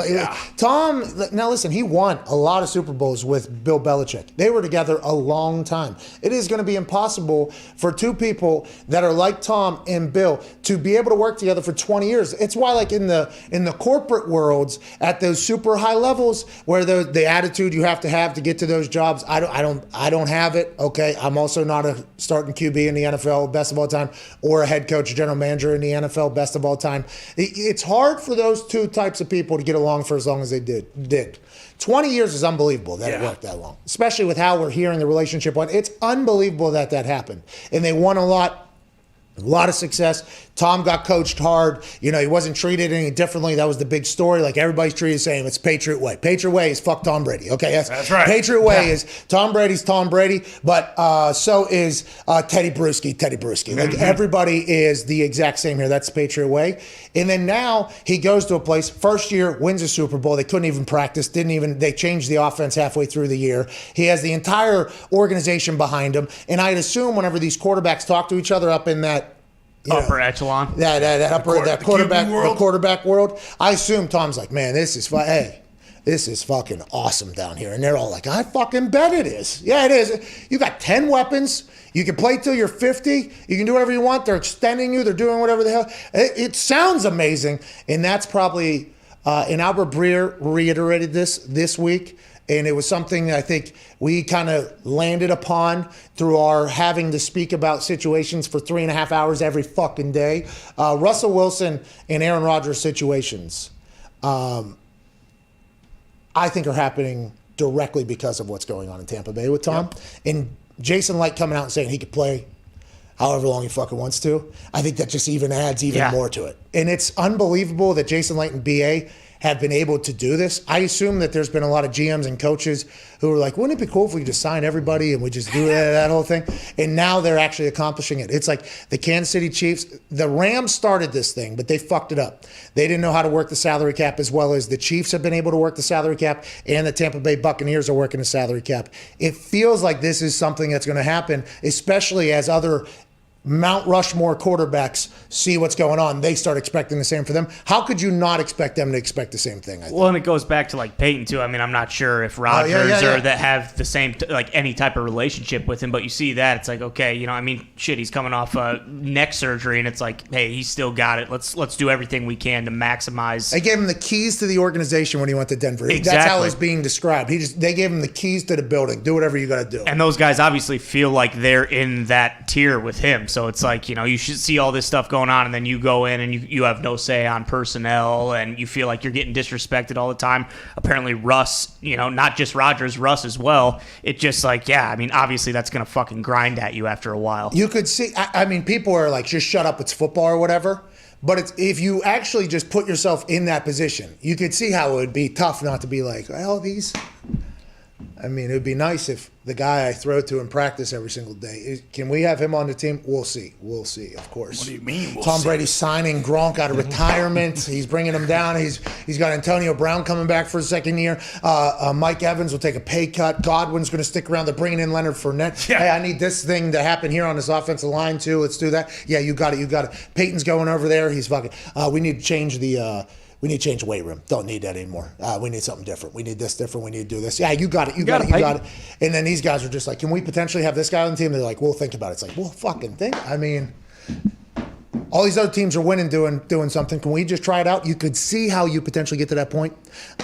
Tom, now listen, he won a lot of Super Bowls with Bill Belichick. They were together a long time. It is going to be impossible for two people that are like Tom and Bill to be able to work together for 20 years. It's why, like in the corporate worlds, at those super high levels, where the attitude you have to get to those jobs, I don't have it. Okay, I'm also not a starting QB in the NFL, best of all time, or a head coach, general manager in the NFL, best of all time. It's hard for those two types of people to get along for as long as they did. 20 years is unbelievable that it worked that long, especially with how we're hearing the relationship went. It's unbelievable that happened, and they won a lot of success. Tom got coached hard. You know, he wasn't treated any differently. That was the big story. Like, everybody's treated the same. It's Patriot way. Patriot way is fuck Tom Brady. Okay, that's right. Patriot way is Tom Brady's Tom Brady, but so is Teddy Bruschi. Like, everybody is the exact same here. That's the Patriot way. And then now he goes to a place, first year, wins a Super Bowl. They couldn't even practice, they changed the offense halfway through the year. He has the entire organization behind him. And I'd assume whenever these quarterbacks talk to each other up in that Upper echelon. That quarterback, world. the quarterback world. I assume Tom's like, man, this is fucking awesome down here. And they're all like, I fucking bet it is. Yeah, it is. You got 10 weapons. You can play till you're 50. You can do whatever you want. They're extending you. They're doing whatever the hell. It sounds amazing. And that's probably, and Albert Breer reiterated this week. And it was something I think we kind of landed upon through our having to speak about situations for 3.5 hours every fucking day. Russell Wilson and Aaron Rodgers situations, I think are happening directly because of what's going on in Tampa Bay with Tom. Yep. And Jason Light coming out and saying he could play however long he fucking wants to. I think that just even adds more to it. And it's unbelievable that Jason Light and BA have been able to do this. I assume that there's been a lot of GMs and coaches who are like, wouldn't it be cool if we could just sign everybody and we just do that whole thing? And now they're actually accomplishing it. It's like the Kansas City Chiefs, the Rams started this thing, but they fucked it up. They didn't know how to work the salary cap as well as the Chiefs have been able to work the salary cap, and the Tampa Bay Buccaneers are working the salary cap. It feels like this is something that's going to happen, especially as other Mount Rushmore quarterbacks see what's going on. They start expecting the same for them. How could you not expect them to expect the same thing? I think? Well, and it goes back to like Peyton too. I mean, I'm not sure if Rodgers or that have the same like any type of relationship with him, but you see that it's like, okay, you know, I mean, shit, he's coming off neck surgery, and it's like, hey, he's still got it. Let's do everything we can to maximize. They gave him the keys to the organization when he went to Denver. Exactly. That's how it's being described. They gave him the keys to the building. Do whatever you got to do. And those guys obviously feel like they're in that tier with him. So it's like, you know, you should see all this stuff going on, and then you go in and you have no say on personnel, and you feel like you're getting disrespected all the time. Apparently Russ, you know, not just Rodgers, Russ as well. It just like, yeah, I mean, obviously that's going to fucking grind at you after a while. You could see, I mean, people are like, just shut up, it's football or whatever. But if you actually just put yourself in that position, you could see how it would be tough not to be like, well, I mean, it would be nice if the guy I throw to in practice every single day, can we have him on the team? We'll see, of course. What do you mean? Tom Brady's signing Gronk out of retirement. He's bringing him down. He's got Antonio Brown coming back for a second year. Mike Evans will take a pay cut. Godwin's going to stick around. They're bringing in Leonard Fournette. Yeah. Hey, I need this thing to happen here on this offensive line too. Let's do that. Yeah, you got it. Peyton's going over there. He's fucking. We need to change the. We need to change the weight room. Don't need that anymore. We need something different. We need this different. We need to do this. Yeah, you got it. You got it. And then these guys are just like, can we potentially have this guy on the team? They're like, we'll think about it. It's like, well, fucking think. I mean, all these other teams are winning, doing something. Can we just try it out? You could see how you potentially get to that point.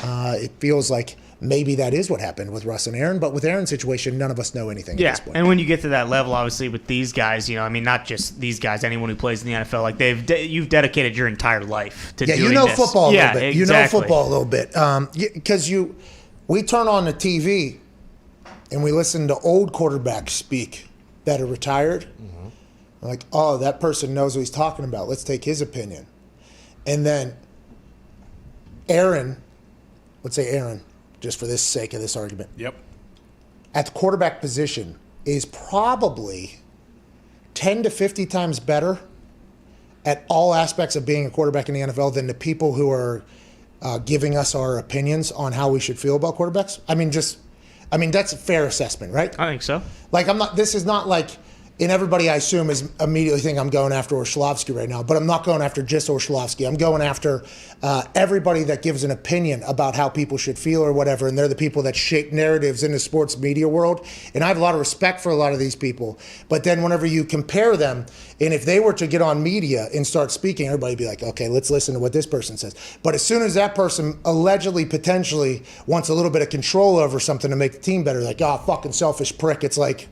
It feels like maybe that is what happened with Russ and Aaron, but with Aaron's situation, none of us know anything at this point. And when you get to that level, obviously with these guys, you know, I mean, not just these guys, anyone who plays in the NFL, like you've dedicated your entire life to doing this. You know football a little bit. Exactly. You know football a little bit. Because we turn on the TV and we listen to old quarterbacks speak that are retired. Mm-hmm. Like, oh, that person knows what he's talking about. Let's take his opinion. And then Aaron, let's say Aaron, just for the sake of this argument. Yep. At the quarterback position is probably 10 to 50 times better at all aspects of being a quarterback in the NFL than the people who are giving us our opinions on how we should feel about quarterbacks. I mean, that's a fair assessment, right? I think so. Like, this is not like, and everybody I assume is immediately think I'm going after Orshlovsky right now, but I'm not going after just Orshlovsky. I'm going after everybody that gives an opinion about how people should feel or whatever, and they're the people that shape narratives in the sports media world. And I have a lot of respect for a lot of these people. But then whenever you compare them, and if they were to get on media and start speaking, everybody would be like, okay, let's listen to what this person says. But as soon as that person allegedly, potentially wants a little bit of control over something to make the team better, like, oh, fucking selfish prick, it's like,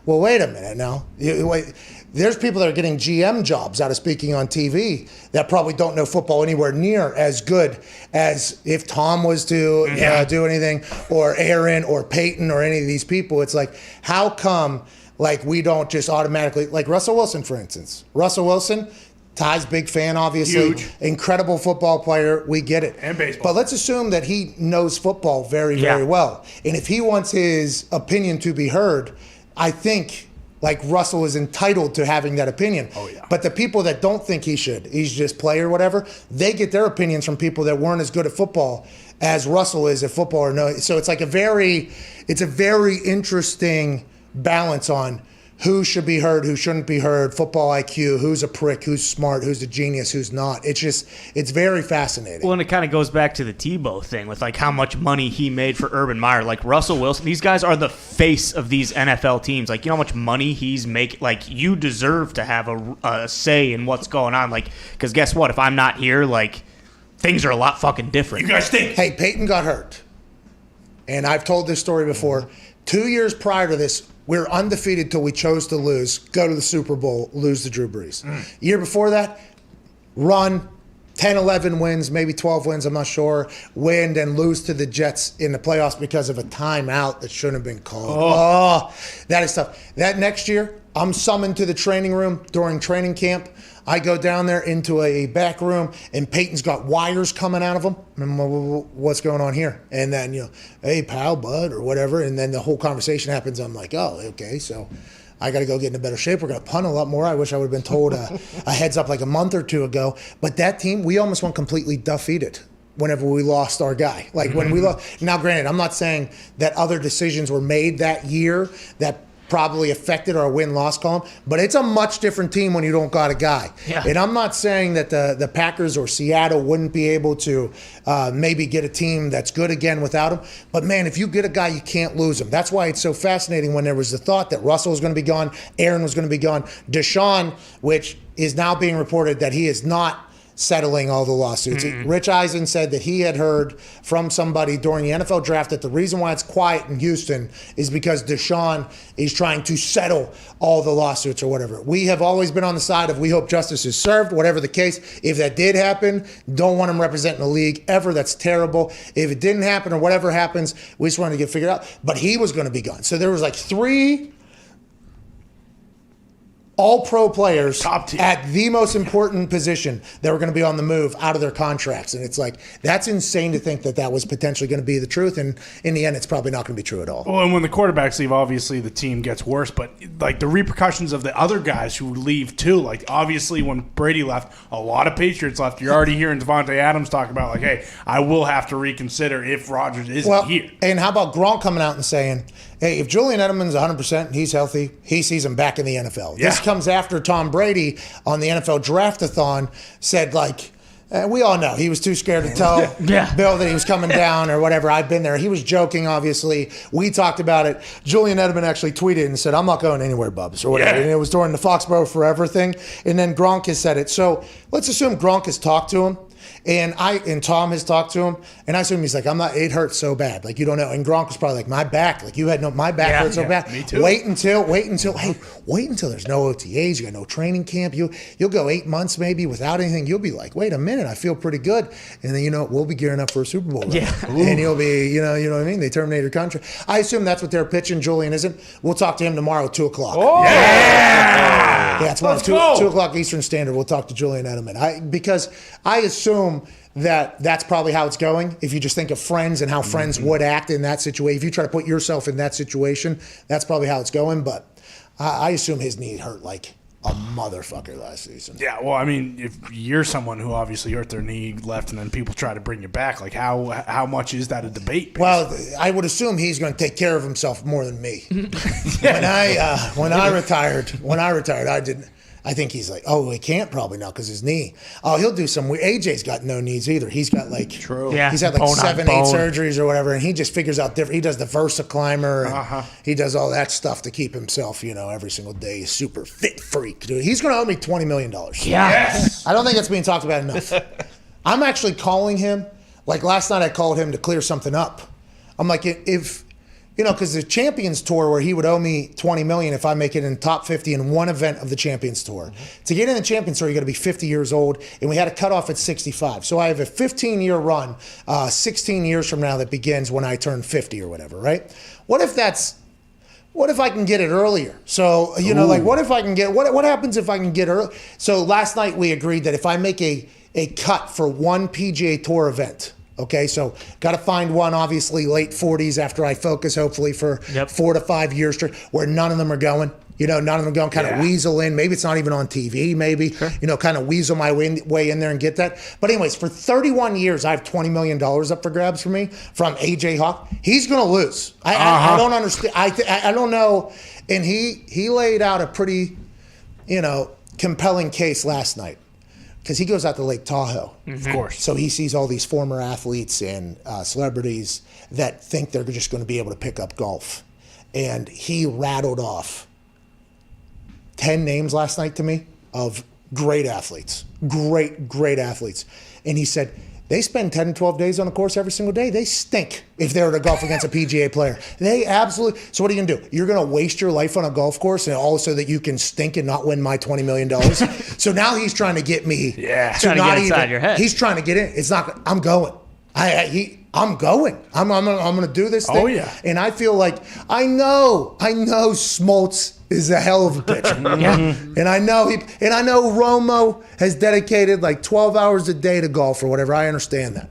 well, wait a minute now. There's people that are getting GM jobs out of speaking on TV that probably don't know football anywhere near as good as if Tom was to do anything, or Aaron or Peyton or any of these people. It's like, how come like we don't just automatically, like Russell Wilson, for instance. Russell Wilson, Ty's big fan, obviously. Huge. Incredible football player. We get it. And baseball. But let's assume that he knows football very, very well. And if he wants his opinion to be heard, I think like Russell is entitled to having that opinion. Oh, yeah. But the people that don't think he should, he's just play or whatever, they get their opinions from people that weren't as good at football as Russell is at football or no. So it's like it's a very interesting balance on who should be heard, who shouldn't be heard, football IQ, who's a prick, who's smart, who's a genius, who's not. It's very fascinating. Well, and it kind of goes back to the Tebow thing with like how much money he made for Urban Meyer. Like Russell Wilson, these guys are the face of these NFL teams. Like, you know how much money he's making? Like, you deserve to have a say in what's going on. Like, because guess what? If I'm not here, like, things are a lot fucking different. You guys stink. Hey, Peyton got hurt. And I've told this story before. 2 years prior to this, we were undefeated till we chose to lose, go to the Super Bowl, lose to Drew Brees. Year before that, run, 10, 11 wins, maybe 12 wins, I'm not sure, win and lose to the Jets in the playoffs because of a timeout that shouldn't have been called. Oh, that is tough. That next year, I'm summoned to the training room during training camp. I go down there into a back room, and Peyton's got wires coming out of him. What's going on here? And then, hey, pal, bud, or whatever. And then the whole conversation happens. I'm like, oh, okay, so I got to go get into better shape. We're going to punt a lot more. I wish I would have been told a heads up like a month or two ago. But that team, we almost went completely defeated whenever we lost our guy. Like when we lost. Now, granted, I'm not saying that other decisions were made that year that probably affected our win-loss column, but it's a much different team when you don't got a guy. Yeah. And I'm not saying that the Packers or Seattle wouldn't be able to maybe get a team that's good again without him, but man, if you get a guy, you can't lose him. That's why it's so fascinating when there was the thought that Russell was going to be gone, Aaron was going to be gone, Deshaun, which is now being reported that he is not settling all the lawsuits. Rich Eisen said that he had heard from somebody during the NFL draft that the reason why it's quiet in Houston is because Deshaun is trying to settle all the lawsuits or whatever. We have always been on the side of we hope justice is served, whatever the case. If that did happen, don't want him representing the league ever. That's terrible. If it didn't happen or whatever happens, we just wanted to get figured out. But he was going to be gone. So there was like 3 all-pro players at the most important position that were going to be on the move out of their contracts. And it's like, that's insane to think that that was potentially going to be the truth. And in the end, it's probably not going to be true at all. Well, and when the quarterbacks leave, obviously the team gets worse. But like the repercussions of the other guys who leave too, like obviously when Brady left, a lot of Patriots left. You're already hearing Devontae Adams talk about like, hey, I will have to reconsider if Rodgers isn't here. And how about Gronk coming out and saying, hey, if Julian Edelman's 100% and he's healthy, he sees him back in the NFL. Yeah. This comes after Tom Brady on the NFL Draft-a-thon said, like, we all know he was too scared to tell Bill that he was coming down or whatever. I've been there. He was joking, obviously. We talked about it. Julian Edelman actually tweeted and said, I'm not going anywhere, Bubs, or whatever. Yeah. And it was during the Foxborough Forever thing. And then Gronk has said it. So let's assume Gronk has talked to him. And Tom has talked to him, and I assume he's like, it hurts so bad, like you don't know. And Gronk was probably like, my back, like my back hurts so bad. Me too. Wait until there's no OTAs, you got no training camp. You'll go 8 months maybe without anything. You'll be like, wait a minute, I feel pretty good, and then we'll be gearing up for a Super Bowl. Yeah, and you'll be, you know what I mean. They terminate your contract. I assume that's what they're pitching. Julian isn't. We'll talk to him tomorrow at 2:00. Oh, Yeah, tomorrow, Let's go. 2:00 Eastern Standard. We'll talk to Julian Edelman. Because I assume that's probably how it's going. If you just think of friends and how friends would act in that situation, if you try to put yourself in that situation, that's probably how it's going. But I assume his knee hurt like a motherfucker last season. Yeah, well, I mean, if you're someone who obviously hurt their knee left and then people try to bring you back, like how much is that a debate? Basically? Well, I would assume he's going to take care of himself more than me. When I retired, I think he's like, he can't probably now because his knee. Oh, he'll do some weird. AJ's got no knees either. He's got like, he's had like 7-8 surgeries or whatever, and he just figures out different. He does the Versa climber, and he does all that stuff to keep himself, every single day. He's super fit freak, dude. He's going to owe me $20 million. Yes. I don't think that's being talked about enough. I'm actually calling him. Like last night, I called him to clear something up. I'm like, if. Because the Champions Tour, where he would owe me $20 million if I make it in top 50 in one event of the Champions Tour. To get in the Champions Tour, you got to be 50 years old, and we had a cutoff at 65. So I have a 15-year run, 16 years from now that begins when I turn 50 or whatever, right? What if I can get it earlier? So, what if I can get, what happens if I can get early? So last night we agreed that if I make a cut for one PGA Tour event, okay, so got to find one, obviously, late 40s after I focus, hopefully, for 4 to 5 years where none of them are going. none of them going kind of weasel in. Maybe it's not even on TV, maybe, kind of weasel my way in there and get that. But anyways, for 31 years, I have $20 million up for grabs for me from AJ Hawk. He's going to lose. I don't understand. I don't know. And he laid out a pretty, compelling case last night. Because he goes out to Lake Tahoe. Of course. So he sees all these former athletes and celebrities that think they're just going to be able to pick up golf. And he rattled off 10 names last night to me of great athletes. Great athletes. And he said, they spend 10 to 12 days on a course every single day. They stink if they were to golf against a PGA player. They absolutely. So what are you going to do? You're going to waste your life on a golf course and also that you can stink and not win my $20 million? So now he's trying to get me. Yeah. Trying to get inside your head. He's trying to get in. It's not. I'm going. I'm going. I'm going to do this thing. Oh, yeah. And I feel like I know Smoltz is a hell of a pitcher. And I know Romo has dedicated like 12 hours a day to golf or whatever. I understand that.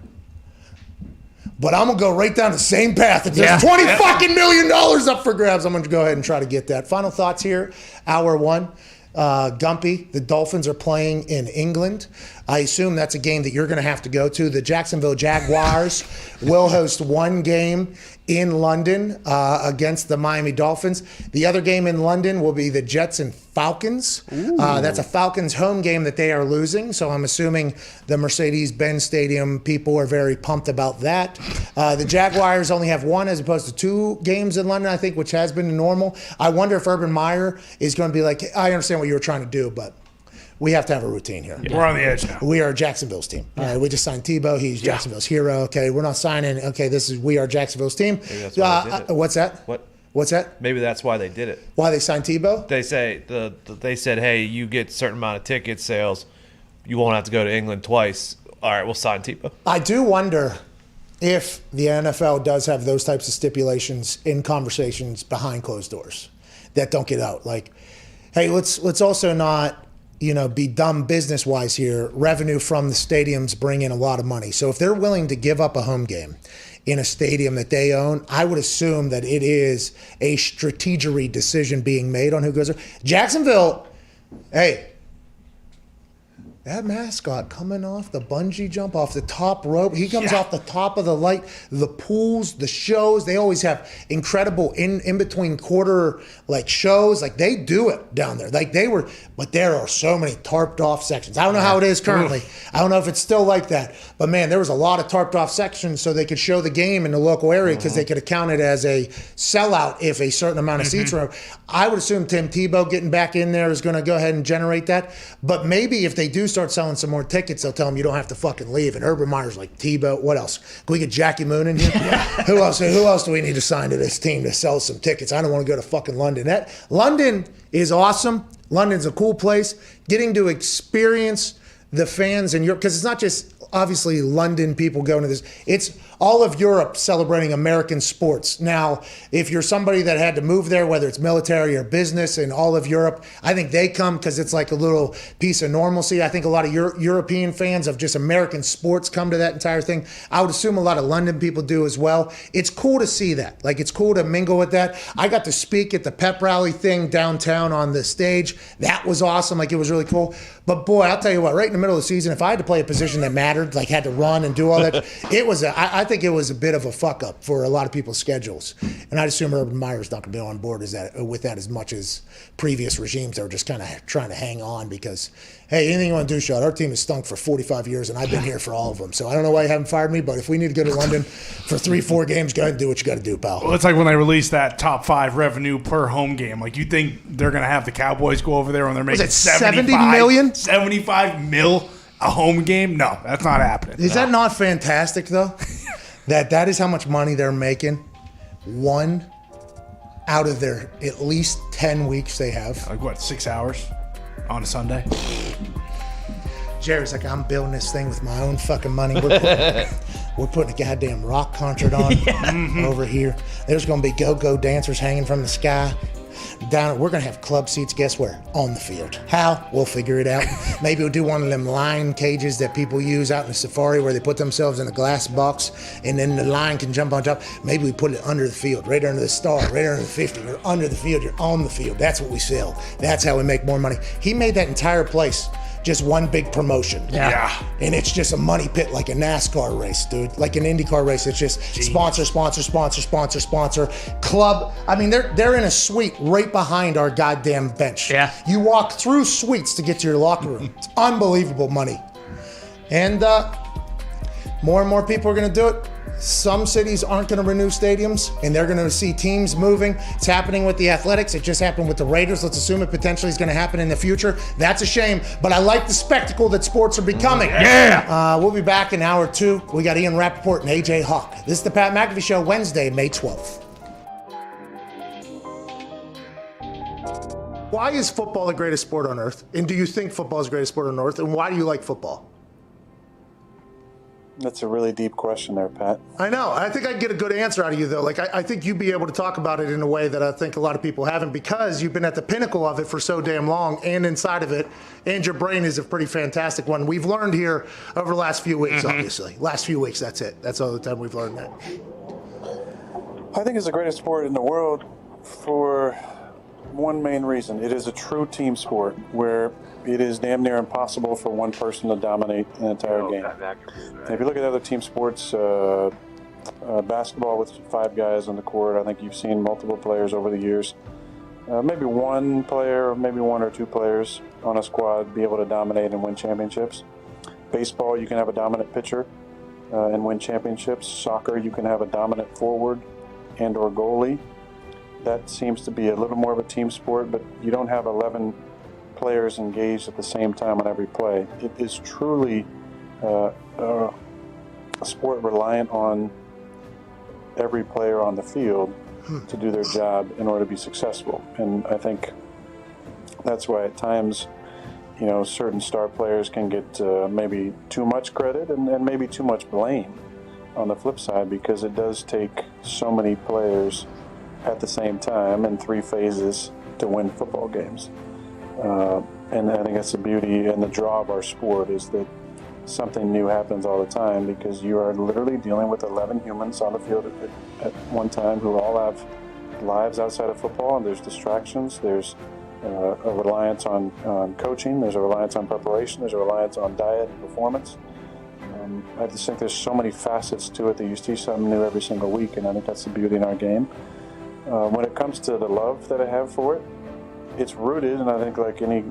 But I'm going to go right down the same path. If there's $20 fucking million up for grabs, I'm going to go ahead and try to get that. Final thoughts here. Hour one. Gumpy, the Dolphins are playing in England. I assume that's a game that you're going to have to go to. The Jacksonville Jaguars will host one game in London against the Miami Dolphins. The other game in London will be the Jets and Falcons. That's a Falcons home game that they are losing, so I'm assuming the Mercedes-Benz Stadium people are very pumped about that. The Jaguars only have one as opposed to two games in London, I think, which has been normal. I wonder if Urban Meyer is going to be like, I understand what you were trying to do, but we have to have a routine here. We're on the edge now. We are Jacksonville's team. All right, we just signed Tebow. He's Jacksonville's hero. Okay, we're not signing. Okay, we are Jacksonville's team. Maybe that's why they did it. What's that? What's that? Maybe that's why they did it. Why they signed Tebow? They say they said, hey, you get a certain amount of ticket sales, you won't have to go to England twice. All right, we'll sign Tebow. I do wonder if the NFL does have those types of stipulations in conversations behind closed doors that don't get out. Like, hey, let's also not be dumb business-wise here. Revenue from the stadiums bring in a lot of money. So if they're willing to give up a home game in a stadium that they own, I would assume that it is a strategery decision being made on who goes there. Jacksonville, hey, that mascot coming off the bungee jump, off the top rope. He comes off the top of the light, the pools, the shows. They always have incredible in between quarter shows. Like they do it down there. But there are so many tarped off sections. I don't know how it is currently. I don't know if it's still like that. But man, there was a lot of tarped off sections so they could show the game in the local area because they could account it as a sellout if a certain amount of seats were. I would assume Tim Tebow getting back in there is going to go ahead and generate that. But maybe if they do start selling some more tickets, they'll tell them you don't have to fucking leave. And Urban Meyer's like, Tebow, what else? Can we get Jackie Moon in here? Who else do we need to sign to this team to sell some tickets? I don't want to go to fucking London. London is awesome. London's a cool place. Getting to experience the fans in Europe, because it's not just obviously London people going to this. It's all of Europe celebrating American sports. Now, if you're somebody that had to move there, whether it's military or business in all of Europe, I think they come because it's like a little piece of normalcy. I think a lot of European fans of just American sports come to that entire thing. I would assume a lot of London people do as well. It's cool to see that. Like, it's cool to mingle with that. I got to speak at the pep rally thing downtown on the stage. That was awesome. Like, it was really cool. But boy, I'll tell you what, right in the middle of the season, if I had to play a position that mattered, like had to run and do all that, I think it was a bit of a fuck up for a lot of people's schedules. And I'd assume Urban Meyer's not going to be on board with that as much as previous regimes that were just kind of trying to hang on because, hey, anything you want to do, Shot, our team has stunk for 45 years and I've been here for all of them. So I don't know why you haven't fired me, but if we need to go to London for 3-4 games, go ahead and do what you got to do, pal. Well, it's like when they released that top 5 revenue per home game. Like, you think they're going to have the Cowboys go over there when they're making $75 million a home game? No, that's not happening. Is that not fantastic, though? that is how much money they're making. One out of their at least 10 weeks they have. Like what, 6 hours on a Sunday? Jerry's like, I'm building this thing with my own fucking money. We're putting a goddamn rock concert on over here. There's going to be go-go dancers hanging from the sky. We're going to have club seats, guess where? On the field. How? We'll figure it out. Maybe we'll do one of them lion cages that people use out in the safari where they put themselves in a glass box and then the lion can jump on top. Maybe we put it under the field, right under the star, right under the 50. You're under the field, you're on the field. That's what we sell. That's how we make more money. He made that entire place just one big promotion. Yeah. And it's just a money pit like a NASCAR race, dude. Like an IndyCar race. It's just sponsor. Club. I mean, they're in a suite right behind our goddamn bench. Yeah. You walk through suites to get to your locker room. It's unbelievable money. And more and more people are going to do it. Some cities aren't going to renew stadiums, and they're going to see teams moving. It's happening with the Athletics. It just happened with the Raiders. Let's assume it potentially is going to happen in the future. That's a shame, but I like the spectacle that sports are becoming. Yeah! We'll be back in hour 2. We got Ian Rappaport and AJ Hawk. This is the Pat McAfee Show, Wednesday, May 12th. Why is football the greatest sport on earth? And do you think football is the greatest sport on earth? And why do you like football? That's a really deep question there, Pat. I know. I think I'd get a good answer out of you, though. Like, I think you'd be able to talk about it in a way that I think a lot of people haven't because you've been at the pinnacle of it for so damn long and inside of it, and your brain is a pretty fantastic one. We've learned here over the last few weeks, obviously. Last few weeks, that's it. That's all the time we've learned that. I think it's the greatest sport in the world for one main reason. It is a true team sport where it is damn near impossible for one person to dominate an entire game. And if you look at other team sports, basketball with 5 guys on the court, I think you've seen multiple players over the years. Maybe one player, maybe 1 or 2 players on a squad be able to dominate and win championships. Baseball, you can have a dominant pitcher and win championships. Soccer, you can have a dominant forward and or goalie. That seems to be a little more of a team sport, but you don't have 11 players engaged at the same time on every play. It is truly a sport reliant on every player on the field to do their job in order to be successful. And I think that's why at times, you know, certain star players can get maybe too much credit and maybe too much blame on the flip side, because it does take so many players at the same time in 3 phases to win football games. And I think that's the beauty and the draw of our sport, is that something new happens all the time, because you are literally dealing with 11 humans on the field at one time who all have lives outside of football, and there's distractions, there's a reliance on coaching, there's a reliance on preparation, there's a reliance on diet and performance. I just think there's so many facets to it that you see something new every single week, and I think that's the beauty in our game. When it comes to the love that I have for it, it's rooted, and I think like any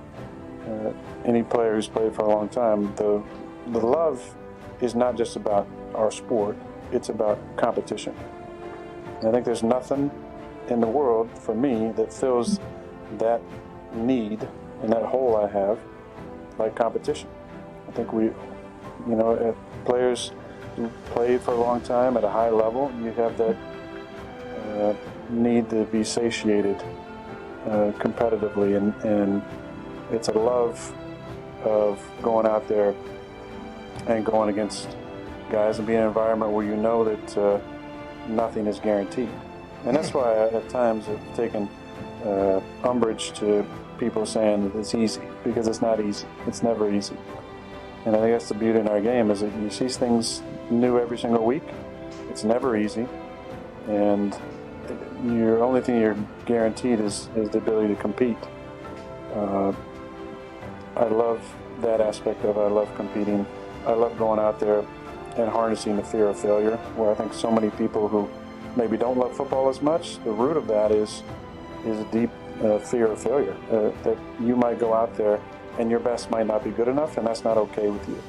player who's played for a long time, the love is not just about our sport, it's about competition. And I think there's nothing in the world for me that fills that need and that hole I have like competition. I think players who played for a long time at a high level, you have that need to be satiated competitively, and it's a love of going out there and going against guys and being in an environment where you know that nothing is guaranteed. And that's why I, at times, I've taken umbrage to people saying that it's easy, because it's not easy. It's never easy. And I think that's the beauty in our game, is that you see things new every single week. It's never easy. And your only thing you're guaranteed is the ability to compete. I love that aspect of it. I love competing. I love going out there and harnessing the fear of failure, where I think so many people who maybe don't love football as much, the root of that is a deep fear of failure, that you might go out there and your best might not be good enough, and that's not okay with you.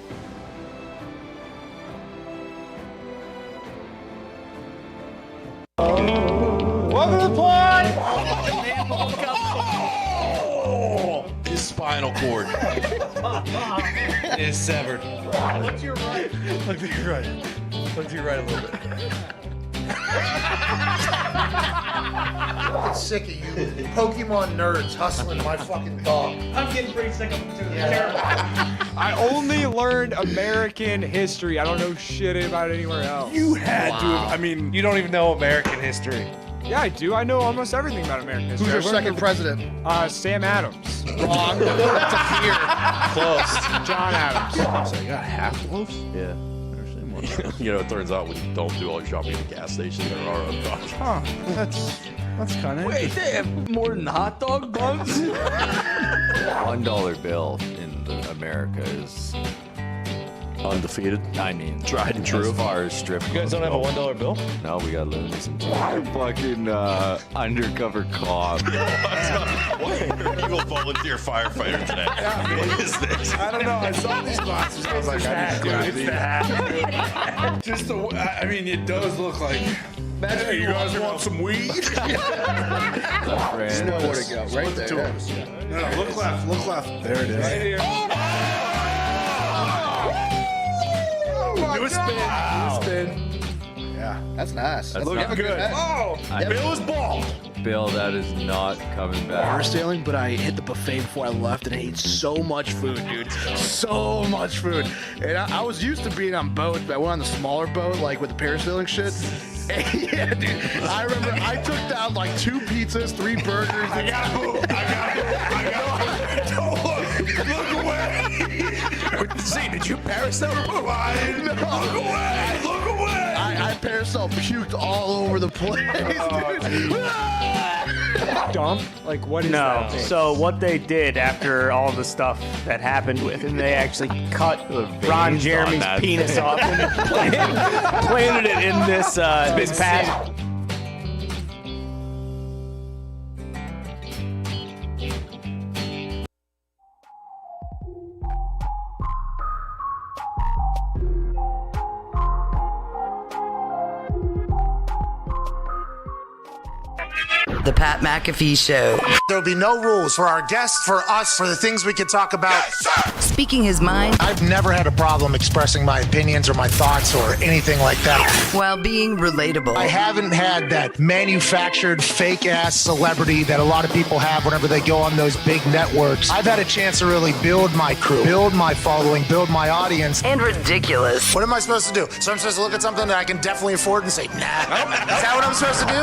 Welcome to the pod! His spinal cord is severed. Look to your right. Look to your right. Look to your right a little bit. I'm sick of you Pokemon nerds hustling my fucking dog. I'm getting pretty sick of them too. I only learned American history. I don't know shit about it anywhere else. You had to have, I mean, You don't even know American history. Yeah, I do. I know almost everything about American history. Who's our second president? Sam Adams. Wrong. That's a fear. Close. John Adams. So you got half loaf? Yeah. You know, it turns out when you don't do all your shopping at the gas station, there are other options. Huh. That's kind of Wait, they have more than hot dog buns? $1 bill in America is Undefeated. I mean, Tried and true. As far as strip You guys don't have a $1 bill? No, we got loonies and fucking undercover cop. You a volunteer firefighter today. What is this? I don't know. I saw these glasses. I was like, I need to do these. Just the, I mean, it does look like. Hey, you guys want some weed? You know where to go, right there. No, look left. Look left. There it is. Right here. Do a spin. Wow. Do a spin. Yeah, that's nice. That's Look not good. Oh, Bill is bald. Bill, that is not coming back. Bar sailing, but I hit the buffet before I left and I ate so much food, dude. So much food. And I was used to being on boats, but I went on the smaller boat, like with the parasailing shit. And yeah, dude. I remember I took down like 2 pizzas, 3 burgers. I got Don't look away. See, did you parasail? Look away. Look away. I parasail puked all over the place, dude. Dump? Like, what is that thing? So what they did after all the stuff that happened with him, they actually cut Ron Jeremy's penis off and planted it in this pad. The Pat McAfee Show. There'll be no rules for our guests, for us, for the things we can talk about. Speaking his mind I've never had a problem expressing my opinions or my thoughts or anything like that. while being relatable. I haven't had that manufactured fake-ass celebrity that a lot of people have whenever they go on those big networks. I've had a chance to really build my crew, build my following, build my audience. And ridiculous. What am I supposed to do? So I'm supposed to look at something that I can definitely afford and say, nah. Is that what I'm supposed to do?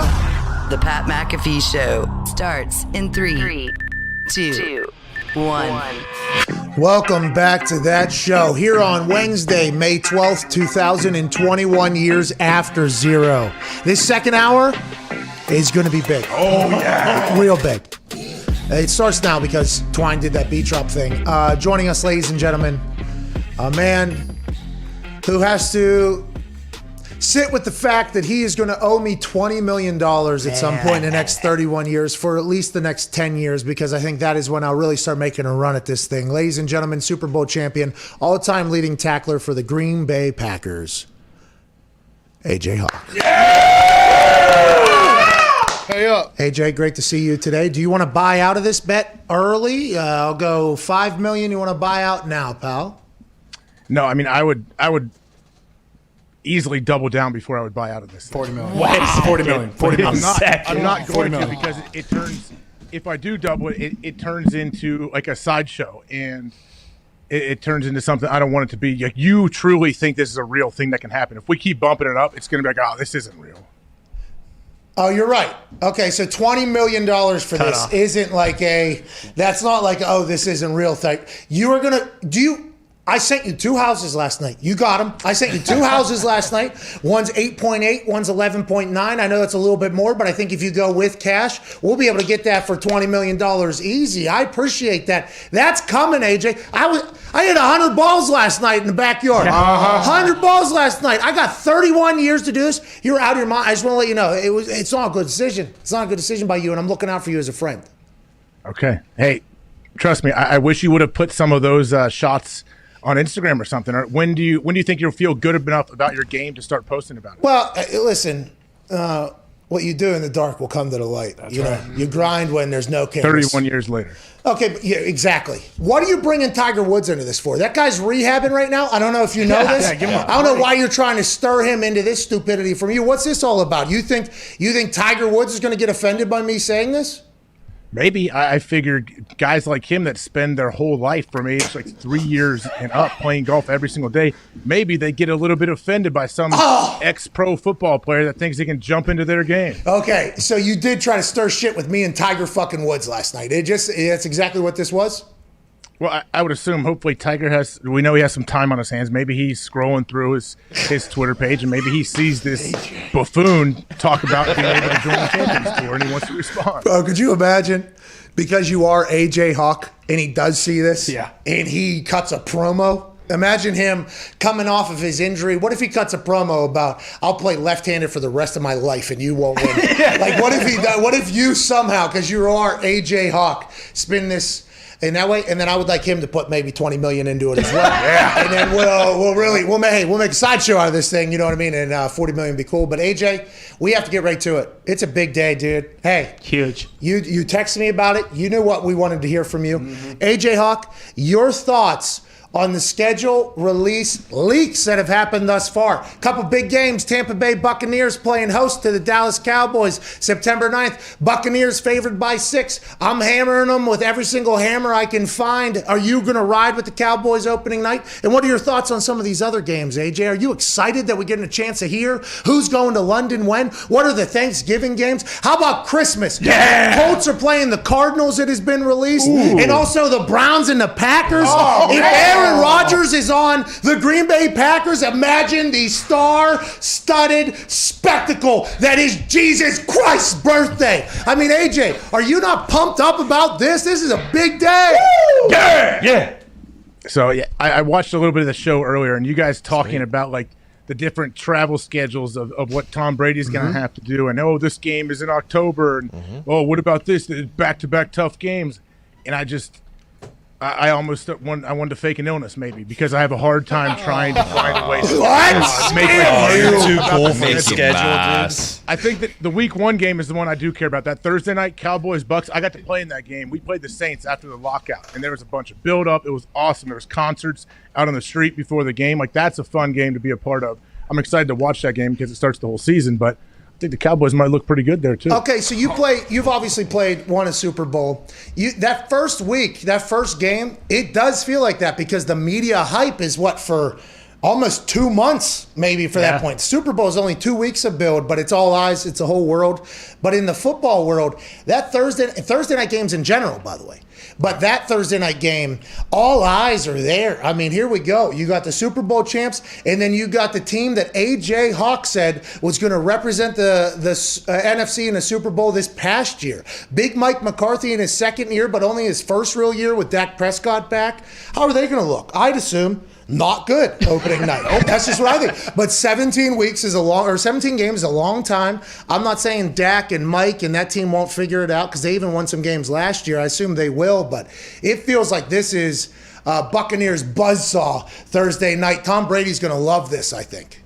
The Pat McAfee Show starts in 3, 2, 1. Welcome back to that show here on Wednesday, May 12th, 2021, years after zero. This second hour is going to be big. Oh, yeah. Real big. It starts now because Twine did that beat drop thing. Joining us, ladies and gentlemen, a man who has to sit with the fact that he is going to owe me $20 million at some point in the next 31 years for at least the next 10 years, because I think that is when I'll really start making a run at this thing. Ladies and gentlemen, Super Bowl champion, all-time leading tackler for the Green Bay Packers, AJ Hawk. Hey up. AJ, great to see you today. Do you want to buy out of this bet early? I'll go $5 million. You want to buy out now, pal? No, I mean, I would easily double down before I would buy out of this. 40 million. Wow. 40 million. 40 million. I'm not going to, because it turns, if I do double it, it turns into like a sideshow, and it turns into something I don't want it to be. Like, you truly think this is a real thing that can happen. If we keep bumping it up, it's going to be like, oh, this isn't real. Oh, you're right. Okay, so $20 million for this isn't like that's not like, oh, this isn't real thing. You are going to, I sent you 2 houses last night. You got them. I sent you 2 houses last night. One's 8.8, one's 11.9. I know that's a little bit more, but I think if you go with cash, we'll be able to get that for $20 million easy. I appreciate that. That's coming, AJ. I hit 100 balls last night in the backyard. 100 balls last night. I got 31 years to do this. You're out of your mind. I just want to let you know, it's not a good decision. It's not a good decision by you, and I'm looking out for you as a friend. Okay. Hey, trust me, I wish you would have put some of those shots on Instagram or something. Or when do you think you'll feel good enough about your game to start posting about it? Well, listen, what you do in the dark will come to the light. That's right. You grind when there's no cameras. 31 years later. Okay, but yeah, exactly. What are you bringing Tiger Woods into this for? That guy's rehabbing right now. I don't know if you know this. Give him I don't know why you're trying to stir him into this stupidity from you. What's this all about? You think Tiger Woods is going to get offended by me saying this? Maybe. I figured guys like him that spend their whole life from age like 3 years and up playing golf every single day, maybe they get a little bit offended by some ex-pro football player that thinks they can jump into their game. Okay, so you did try to stir shit with me and Tiger fucking Woods last night. That's exactly what this was? Well, I would assume hopefully Tiger we know he has some time on his hands. Maybe he's scrolling through his Twitter page and maybe he sees this buffoon talk about being able to join the Champions Tour and he wants to respond. Bro, could you imagine? Because you are AJ Hawk and he does see this and he cuts a promo. Imagine him coming off of his injury. What if he cuts a promo about, I'll play left-handed for the rest of my life and you won't win? Like, what if you somehow, because you are AJ Hawk, spin this in that way, and then I would like him to put maybe $20 million into it as well. And then we'll make a sideshow out of this thing, you know what I mean? And $40 million would be cool. But AJ, we have to get right to it. It's a big day, dude. Hey, huge. You texted me about it. You knew what we wanted to hear from you. AJ Hawk, your thoughts on the schedule release leaks that have happened thus far. Couple big games. Tampa Bay Buccaneers playing host to the Dallas Cowboys September 9th. Buccaneers favored by 6. I'm hammering them with every single hammer I can find. Are you going to ride with the Cowboys opening night? And what are your thoughts on some of these other games, AJ? Are you excited that we're getting a chance to hear who's going to London when? What are the Thanksgiving games? How about Christmas? Yeah! Colts are playing the Cardinals, it has been released. Ooh. And also the Browns and the Packers. Oh, if Aaron Rodgers is on the Green Bay Packers, imagine the star-studded spectacle that is Jesus Christ's birthday. I mean, AJ, are you not pumped up about this? This is a big day. Woo! Yeah. So, yeah, I watched a little bit of the show earlier, and you guys talking about, like, the different travel schedules of what Tom Brady's going to have to do. And, this game is in October. And, what about this? Back-to-back tough games. And I wanted to fake an illness maybe because I have a hard time trying to find a way to make it too cool for the schedule, dude. I think that the week 1 game is the one I do care about. That Thursday night Cowboys Bucks, I got to play in that game. We played the Saints after the lockout, and there was a bunch of build up. It was awesome. There was concerts out on the street before the game. Like, that's a fun game to be a part of. I'm excited to watch that game because it starts the whole season, but I think the Cowboys might look pretty good there too. Okay, so you've obviously won a Super Bowl. That first week, that first game, it does feel like that because the media hype is for almost 2 months maybe for that point. Super Bowl is only 2 weeks of build, but it's all eyes, it's the whole world. But in the football world, that Thursday night games in general, by the way, but that Thursday night game, all eyes are there. I mean, here we go. You got the Super Bowl champs, and then you got the team that AJ Hawk said was going to represent the NFC in the Super Bowl this past year. Big Mike McCarthy in his second year, but only his first real year with Dak Prescott back. How are they going to look? I'd assume not good opening night. That's just what I think. But 17 games is a long time. I'm not saying Dak and Mike and that team won't figure it out because they even won some games last year. I assume they will, but it feels like this is Buccaneers buzzsaw Thursday night. Tom Brady's going to love this, I think.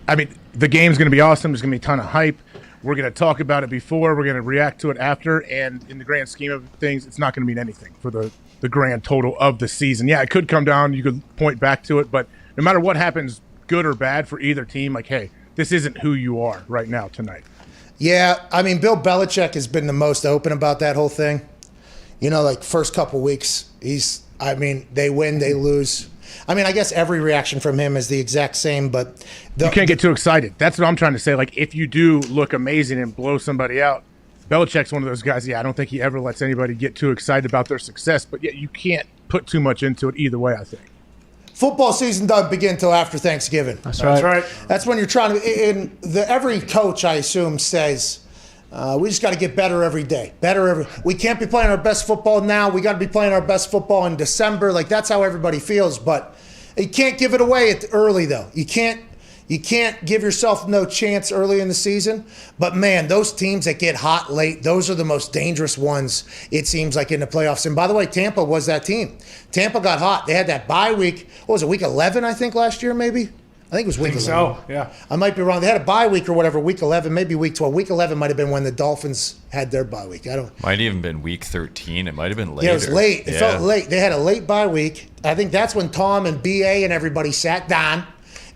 I mean, the game's going to be awesome. There's going to be a ton of hype. We're going to talk about it before. We're going to react to it after. And in the grand scheme of things, it's not going to mean anything for the grand total of the season. Yeah, it could come down. You could point back to it. But no matter what happens, good or bad for either team, like, hey, this isn't who you are right now tonight. Yeah, I mean, Bill Belichick has been the most open about that whole thing. Like first couple weeks, they win, they lose. I mean, I guess every reaction from him is the exact same, but you can't get too excited. That's what I'm trying to say. Like, if you do look amazing and blow somebody out, Belichick's one of those guys, I don't think he ever lets anybody get too excited about their success, but you can't put too much into it either way, I think. Football season doesn't begin until after Thanksgiving. That's right. That's when you're trying to, every coach, I assume, says, we just got to get better every day. We can't be playing our best football now. We got to be playing our best football in December. Like, that's how everybody feels, but you can't give it away early, though. You can't give yourself no chance early in the season. But, man, those teams that get hot late, those are the most dangerous ones, it seems like, in the playoffs. And, by the way, Tampa was that team. Tampa got hot. They had that bye week. What was it, week 11, I think, last year, maybe? I think it was week 11. So, yeah. I might be wrong. They had a bye week or whatever, week 11, maybe week 12. Week 11 might have been when the Dolphins had their bye week. Might even been week 13. It might have been later. Yeah, it was late. It felt late. They had a late bye week. I think that's when Tom and BA and everybody sat down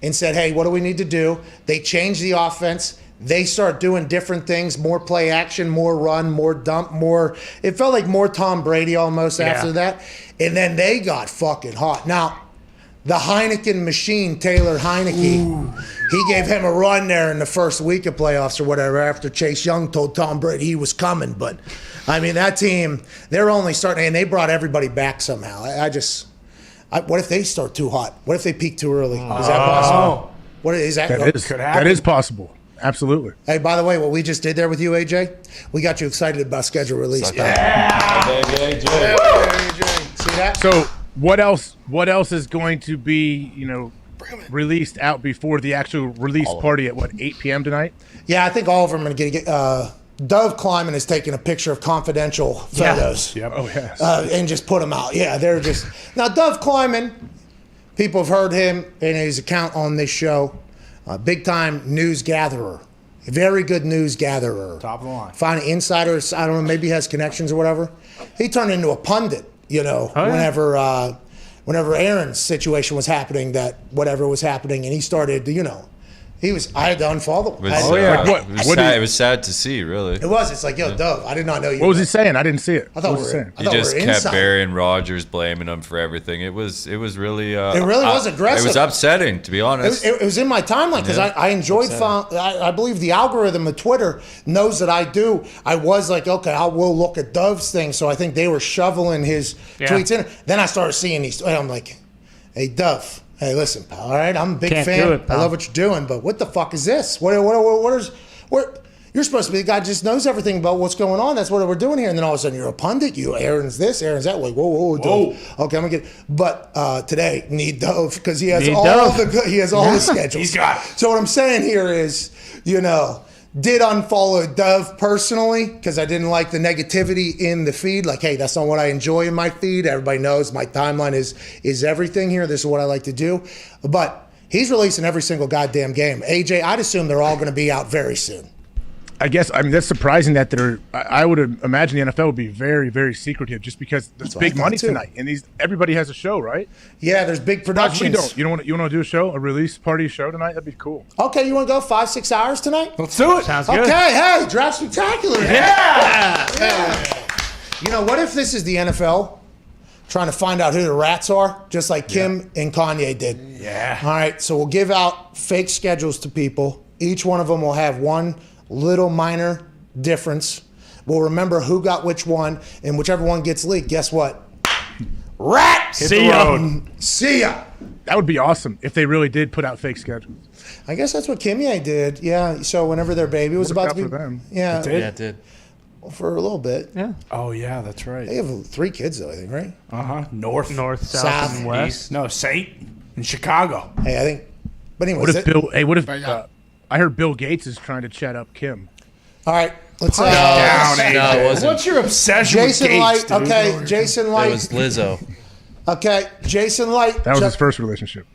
and said, hey, what do we need to do? They changed the offense. they start doing different things, more play action, more run, more dump, more. It felt like more Tom Brady almost after that. And then they got fucking hot. Now, the Heineken machine, Taylor Heineke, he gave him a run there in the first week of playoffs or whatever after Chase Young told Tom Brady he was coming. But, I mean, that team, they're only starting, and they brought everybody back somehow. What if they start too hot? What if they peak too early? Is that possible? What is that? That is possible. Absolutely. Hey, by the way, what we just did there with you, AJ, we got you excited about schedule release. Baby AJ. See that? So what else is going to be, released out before the actual release party at 8 p.m. tonight? Yeah, I think all of them are going to get. Dove Kleiman is taking a picture of confidential photos. Yep. Oh, yes. And just put them out. Yeah, they're just. Now, Dove Kleiman, people have heard him in his account on this show. Big time news gatherer. A very good news gatherer. Top of the line. Find insiders, I don't know, maybe he has connections or whatever. He turned into a pundit, whenever Aaron's situation was happening, that whatever was happening, and he started, I had to unfollow him. It was sad to see, really. It was. It's like, yo, Dove, I did not know you. What was he saying? I didn't see it. I thought He just kept burying Rodgers, blaming him for everything. It was really. It really was aggressive. It was upsetting, to be honest. It was in my timeline because I enjoyed. I believe the algorithm of Twitter knows that I do. I was like, okay, I will look at Dove's thing. So I think they were shoveling his tweets in. Then I started seeing these. And I'm like, hey, Dove. Hey, listen, pal. All right, I'm a big fan. I love what you're doing, but what the fuck is this? What is? You're supposed to be the guy who just knows everything about what's going on. That's what we're doing here. And then all of a sudden, you're a pundit. Aaron's this, Aaron's that. Like, whoa. Okay, I'm gonna get. But today, need Dove because he has all the schedules. He's got it. So what I'm saying here is, did unfollow Dove personally because I didn't like the negativity in the feed. Like, hey, that's not what I enjoy in my feed. Everybody knows my timeline is everything here. This is what I like to do. But he's releasing every single goddamn game. AJ, I'd assume they're all going to be out very soon. I guess, that's surprising that I would imagine the NFL would be very, very secretive just because there's big money tonight. And everybody has a show, right? Yeah, there's big productions. You want to do a show, a release party show tonight? That'd be cool. Okay, you want to go 5-6 hours tonight? Let's do it. Sounds good. Okay, hey, Draft Spectacular. Yeah. What if this is the NFL trying to find out who the rats are, just like Kim and Kanye did? Yeah. All right, so we'll give out fake schedules to people. Each one of them will have one little minor difference. We'll remember who got which one, and whichever one gets leaked, guess what? Rat! See ya. See ya. That would be awesome if they really did put out fake schedules. I guess that's what Kimye did. Yeah, so whenever their baby was about to be... for them. Yeah. It did. Well, for a little bit. Yeah. Oh, yeah, that's right. They have 3 kids, though, I think, right? Uh-huh. North, south, South, and west. No, Saint in Chicago. Hey, I think... But anyways... What if I heard Bill Gates is trying to chat up Kim. All right, let's... down, AJ. No, it wasn't. What's your obsession Jason with Gates, Light, dude? okay, Jason Light. It was Lizzo. Okay, Jason Light. That was his first relationship.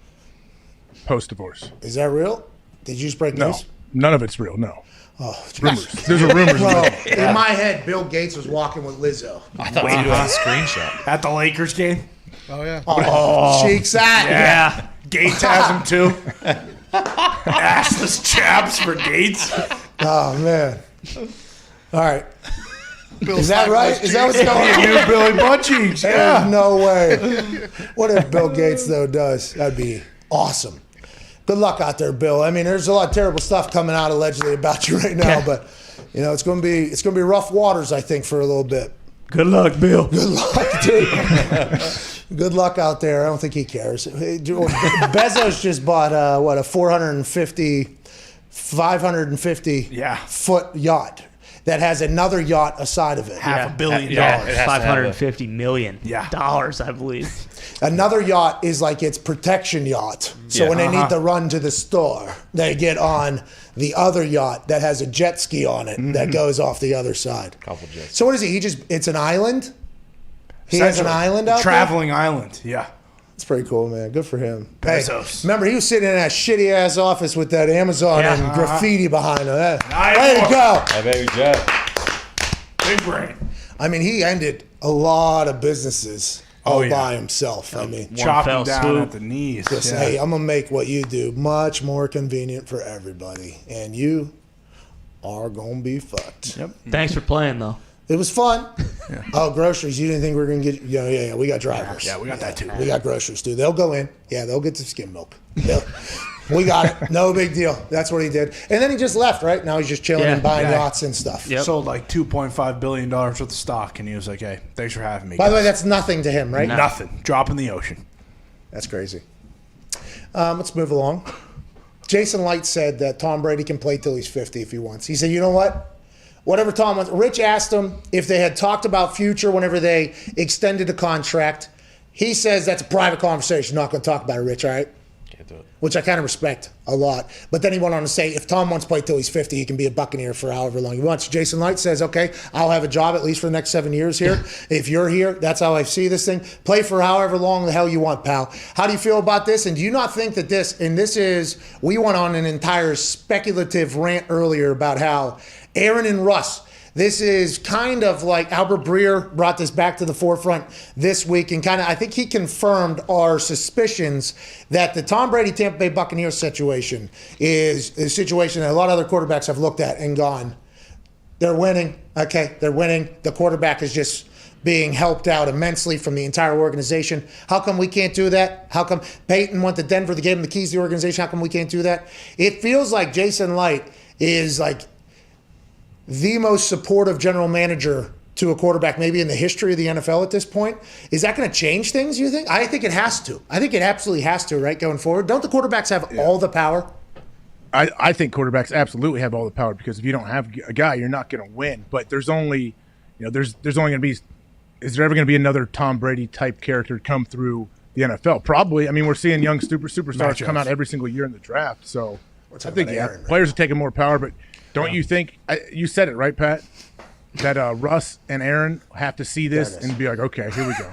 Post-divorce. Is that real? Did you just break No. news? None of it's real, no. Oh, Rumors. There's a rumors. Well, in my head, Bill Gates was walking with Lizzo. I thought you had a screenshot. At the Lakers game? Oh, yeah. Oh, Cheeks at. Yeah. Gates has him, too. Assless chaps for Gates. Oh, man. All right. Is that right? Is that what's going on? New Billy Butt Cheeks. There's no way. What if Bill Gates, though, does? That'd be awesome. Good luck out there, Bill. I mean, there's a lot of terrible stuff coming out allegedly about you right now, but it's going to be rough waters, I think, for a little bit. Good luck, Bill. Good luck, dude. Good luck out there. I don't think he cares. Bezos just bought a 550 foot yacht that has another yacht aside of it. $500 million. $550 million. Dollars, I believe. Another yacht is like its protection yacht. So when they need to run to the store, they get on the other yacht that has a jet ski on it that goes off the other side. Couple jets. So what is he? It's an island? He has an island out traveling island, yeah. It's pretty cool, man. Good for him. Bezos. Hey, remember, he was sitting in that shitty-ass office with that Amazon and graffiti behind him. Way to go. Hey, baby Jet. Big brain. I mean, he ended a lot of businesses by himself. I mean, chopping down at the knees. Just, hey, I'm going to make what you do much more convenient for everybody. And you are going to be fucked. Yep. Thanks for playing, though. It was fun. Yeah. Oh, groceries. You didn't think we were going to get... Yeah, we got drivers. Yeah, we got that too. We got groceries, too. They'll go in. Yeah, they'll get some skim milk. We got it. No big deal. That's what he did. And then he just left, right? Now he's just chilling and buying yachts and stuff. Yep. Sold like $2.5 billion worth of stock, and he was like, hey, thanks for having me. By the way, that's nothing to him, right? No. Nothing. Drop in the ocean. That's crazy. Let's move along. Jason Light said that Tom Brady can play till he's 50 if he wants. He said, you know what? Whatever Tom wants. Rich asked him if they had talked about future whenever they extended the contract. He says that's a private conversation. Not going to talk about it, Rich, all right? Can't do it. Which I kind of respect a lot. But then he went on to say if Tom wants to play till he's 50, he can be a Buccaneer for however long he wants. Jason Light says, okay, I'll have a job at least for the next 7 years here. If you're here, that's how I see this thing. Play for however long the hell you want, pal. How do you feel about this? And do you not think that we went on an entire speculative rant earlier about how Aaron and Russ, this is kind of like Albert Breer brought this back to the forefront this week, and I think he confirmed our suspicions that the Tom Brady Tampa Bay Buccaneers situation is a situation that a lot of other quarterbacks have looked at and gone, they're winning. Okay, they're winning. The quarterback is just being helped out immensely from the entire organization. How come we can't do that? How come Peyton went to Denver to give him the keys to the organization? How come we can't do that? It feels like Jason Light is like the most supportive general manager to a quarterback maybe in the history of the NFL at this point. Is that going to change things, you think? I think it has to. I think it absolutely has to, right, going forward. Don't the quarterbacks have all the power? I think quarterbacks absolutely have all the power, because if you don't have a guy, you're not going to win. But there's only, there's only going to be, is there ever going to be another Tom Brady type character come through the NFL? Probably. I mean, we're seeing young superstars come out every single year in the draft. So I think players are taking more power, but don't you think, you said it, right, Pat, that Russ and Aaron have to see this and be like, okay, here we go.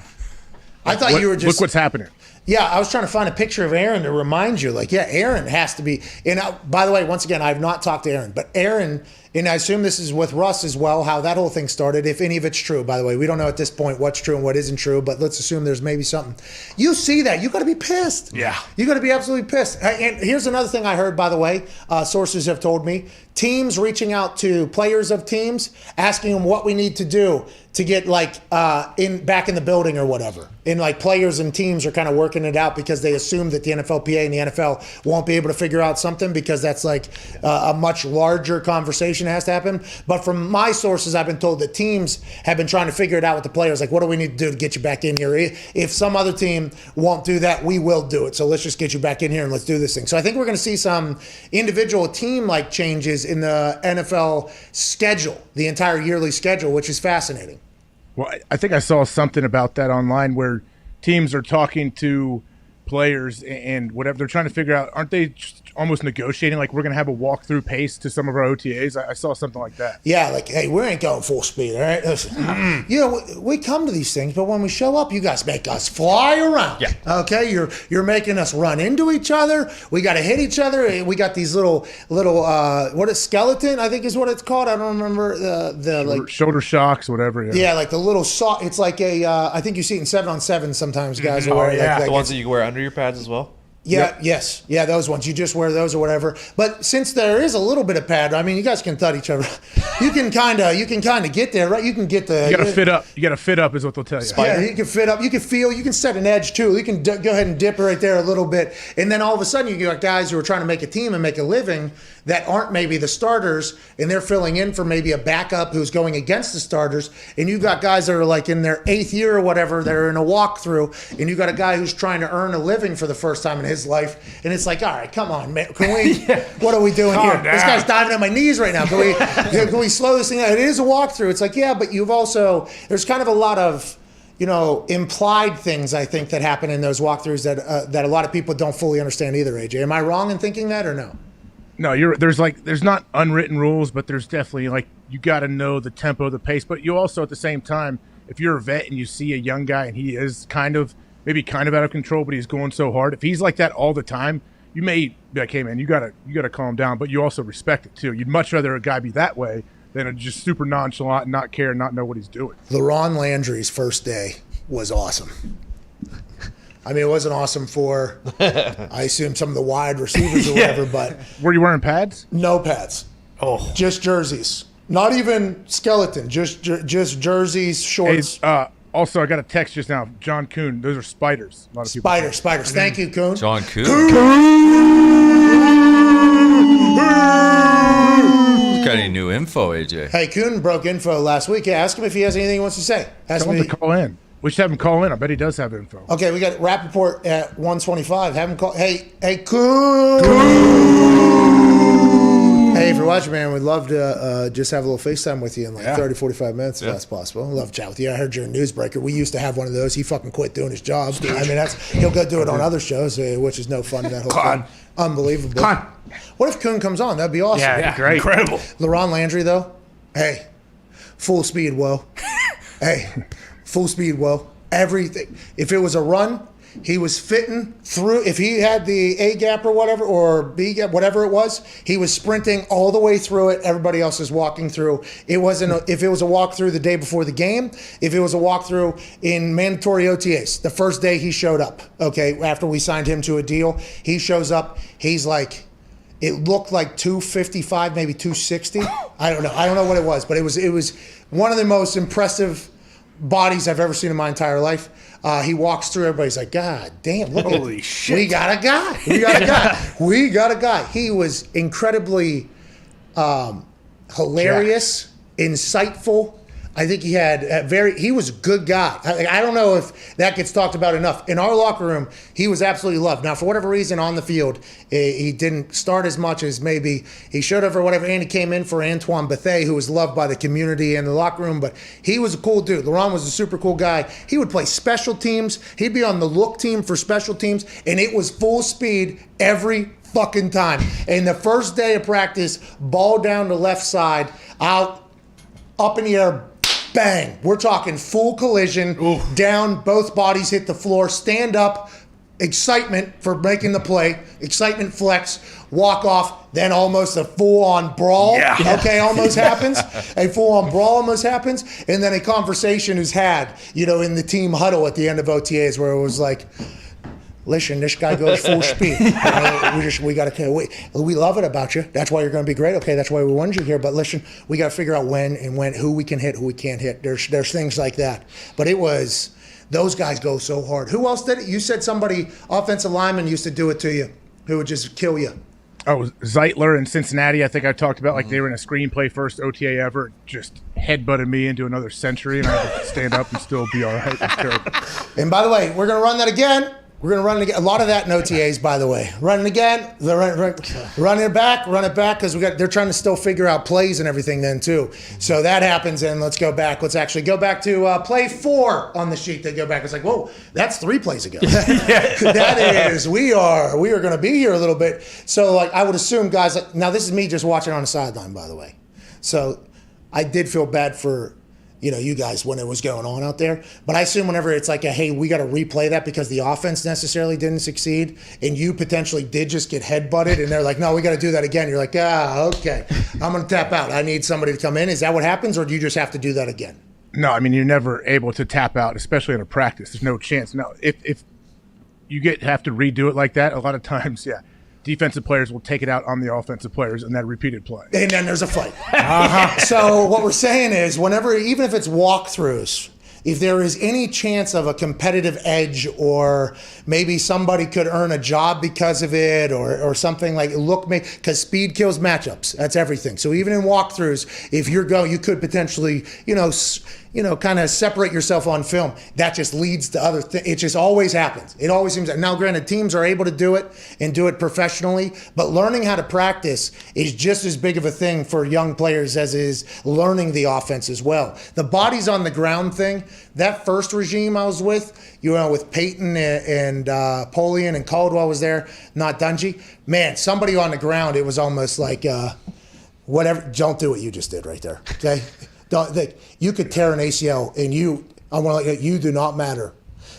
I thought you were just... Look what's happening. Yeah, I was trying to find a picture of Aaron to remind you. Like, yeah, Aaron has to be... And by the way, once again, I have not talked to Aaron, but Aaron, and I assume this is with Russ as well, how that whole thing started, if any of it's true, by the way. We don't know at this point what's true and what isn't true, but let's assume there's maybe something. You see that, you got to be pissed. Yeah. You got to be absolutely pissed. And here's another thing I heard, by the way, sources have told me. Teams reaching out to players of teams, asking them what we need to do to get back in the building or whatever. And players and teams are kind of working it out because they assume that the NFLPA and the NFL won't be able to figure out something, because that's a much larger conversation that has to happen. But from my sources, I've been told that teams have been trying to figure it out with the players. Like, what do we need to do to get you back in here? If some other team won't do that, we will do it. So let's just get you back in here and let's do this thing. So I think we're going to see some individual team changes in the NFL schedule, the entire yearly schedule, which is fascinating. Well, I think I saw something about that online where teams are talking to players and whatever. They're trying to figure out, aren't they just almost negotiating, we're going to have a walkthrough pace to some of our OTAs? I saw something like that. Yeah, hey, we ain't going full speed, all right? Listen, we come to these things, but when we show up, you guys make us fly around. Yeah. Okay, you're making us run into each other. We got to hit each other. We got these little what is skeleton? I think is what it's called. I don't remember the shoulder shocks, whatever. Yeah, the little sock. It's like I think you see it in 7-on-7 sometimes. Guys are wearing the ones that you wear under your pads as well. Yeah, yes. Yeah, those ones. You just wear those or whatever. But since there is a little bit of pad, I mean, you guys can thud each other. You can kind of get there, right? You can get the... You got to fit up. You got to fit up is what they'll tell you. Yeah, you can fit up. You can feel. You can set an edge, too. You can go ahead and dip right there a little bit. And then all of a sudden, you got guys who are trying to make a team and make a living that aren't maybe the starters, and they're filling in for maybe a backup who's going against the starters. And you got guys that are in their 8th year or whatever, that are in a walkthrough, and you got a guy who's trying to earn a living for the first time in his life. And it's all right, come on, man. Can we? What are we doing here? Down. This guy's diving at my knees right now. Can we slow this thing down? It is a walkthrough. It's but you've also, there's kind of a lot of, implied things, I think, that happen in those walkthroughs that a lot of people don't fully understand either, AJ. Am I wrong in thinking that or no? No, there's not unwritten rules, but there's definitely you got to know the tempo, the pace. But you also, at the same time, if you're a vet and you see a young guy and he is maybe kind of out of control, but he's going so hard, if he's like that all the time, you may be like, hey man, you gotta calm down, but you also respect it too. You'd much rather a guy be that way than just super nonchalant and not care and not know what he's doing. LaRon Landry's first day was awesome. I mean, it wasn't awesome for, I assume, some of the wide receivers or whatever, but... Were you wearing pads? No pads. Oh. Just jerseys. Not even skeleton. Just jerseys, shorts. Hey, also, I got a text just now. John Kuhn. Those are spiders. A lot of people Spiders. Thank you, Kuhn. John Kuhn. Got any new info, AJ? Hey, Kuhn broke info last week. Yeah, ask him if he has anything he wants to say. Tell him to call in. We should have him call in. I bet he does have info. Okay, we got Rappaport at 125. Have him call. Hey, Kuhn. Hey, if you're watching, man, we'd love to just have a little FaceTime with you in like 30, 45 minutes if that's possible. Love to chat with you. I heard you're a newsbreaker. We used to have one of those. He fucking quit doing his job. I mean, he'll go do it on other shows, which is no fun in that whole thing. Unbelievable. What if Kuhn comes on? That'd be awesome. Yeah, great. Incredible. LaRon Landry, though, hey, full speed, whoa. Hey, full speed, whoa. Everything. If it was a run, he was fitting through. If he had the A gap or whatever, or B gap, whatever it was, he was sprinting all the way through it. Everybody else is walking through. It wasn't. If it was a walkthrough the day before the game, if it was a walkthrough in mandatory OTAs, the first day he showed up. Okay, after we signed him to a deal, he shows up. He's like, it looked like 255, maybe 260. I don't know. I don't know what it was, but it was one of the most impressive bodies I've ever seen in my entire life. He walks through, everybody's like, God damn, look Holy shit. We got a guy. We got a guy. He was incredibly hilarious, insightful. I think he had he was a good guy. I don't know if that gets talked about enough. In our locker room, he was absolutely loved. Now, for whatever reason on the field, he didn't start as much as maybe he should have or whatever, and he came in for Antoine Bethea, who was loved by the community and the locker room, but he was a cool dude. LaRon was a super cool guy. He would play special teams. He'd be on the look team for special teams, and it was full speed every fucking time. And the first day of practice, ball down the left side, out, up in the air, bang. We're talking full collision, down, both bodies hit the floor, stand up, excitement for making the play, excitement flex, walk off, then almost a full-on brawl. Okay, almost happens. A full-on brawl almost happens. And then a conversation is had, in the team huddle at the end of OTAs where it was like, listen, this guy goes full speed. We love it about you. That's why you're going to be great. Okay, that's why we wanted you here. But listen, we got to figure out when, who we can hit, who we can't hit. There's things like that. But it was, those guys go so hard. Who else did it? You said somebody, offensive lineman, used to do it to you, who would just kill you. Oh, Zeitler in Cincinnati. I think I talked about they were in a screenplay first OTA ever. Just headbutted me into another century, and I had to stand up and still be all right. It was terrible. And by the way, we're going to run that again. We're going to run it again. A lot of that in OTAs, by the way. Run it again. Run it back because they're trying to still figure out plays and everything then too. So that happens, and let's go back. Let's actually go back to play 4 on the sheet. They go back. It's like, whoa, that's 3 plays ago. That is, we are going to be here a little bit. So I would assume guys, now this is me just watching on the sideline, by the way. So I did feel bad for you guys when it was going on out there. But I assume whenever it's like, hey, we got to replay that because the offense necessarily didn't succeed and you potentially did just get headbutted and they're like, no, we got to do that again. You're like, okay, I'm going to tap out. I need somebody to come in. Is that what happens or do you just have to do that again? No, I mean, you're never able to tap out, especially in a practice. There's no chance. No, if you have to redo it like that, a lot of times, defensive players will take it out on the offensive players in that repeated play. And then there's a fight. So what we're saying is even if it's walkthroughs, if there is any chance of a competitive edge or maybe somebody could earn a job because of it or something because speed kills matchups. That's everything. So even in walkthroughs, if you could potentially, kind of separate yourself on film. That just leads to other things. It just always happens. It always seems that. Now, granted, teams are able to do it and do it professionally, but learning how to practice is just as big of a thing for young players as is learning the offense as well. The bodies on the ground thing, that first regime I was with, with Peyton and Polian and Caldwell was there, not Dungy. Man, somebody on the ground, it was almost like, whatever, don't do what you just did right there, okay? You could tear an ACL, and you do not matter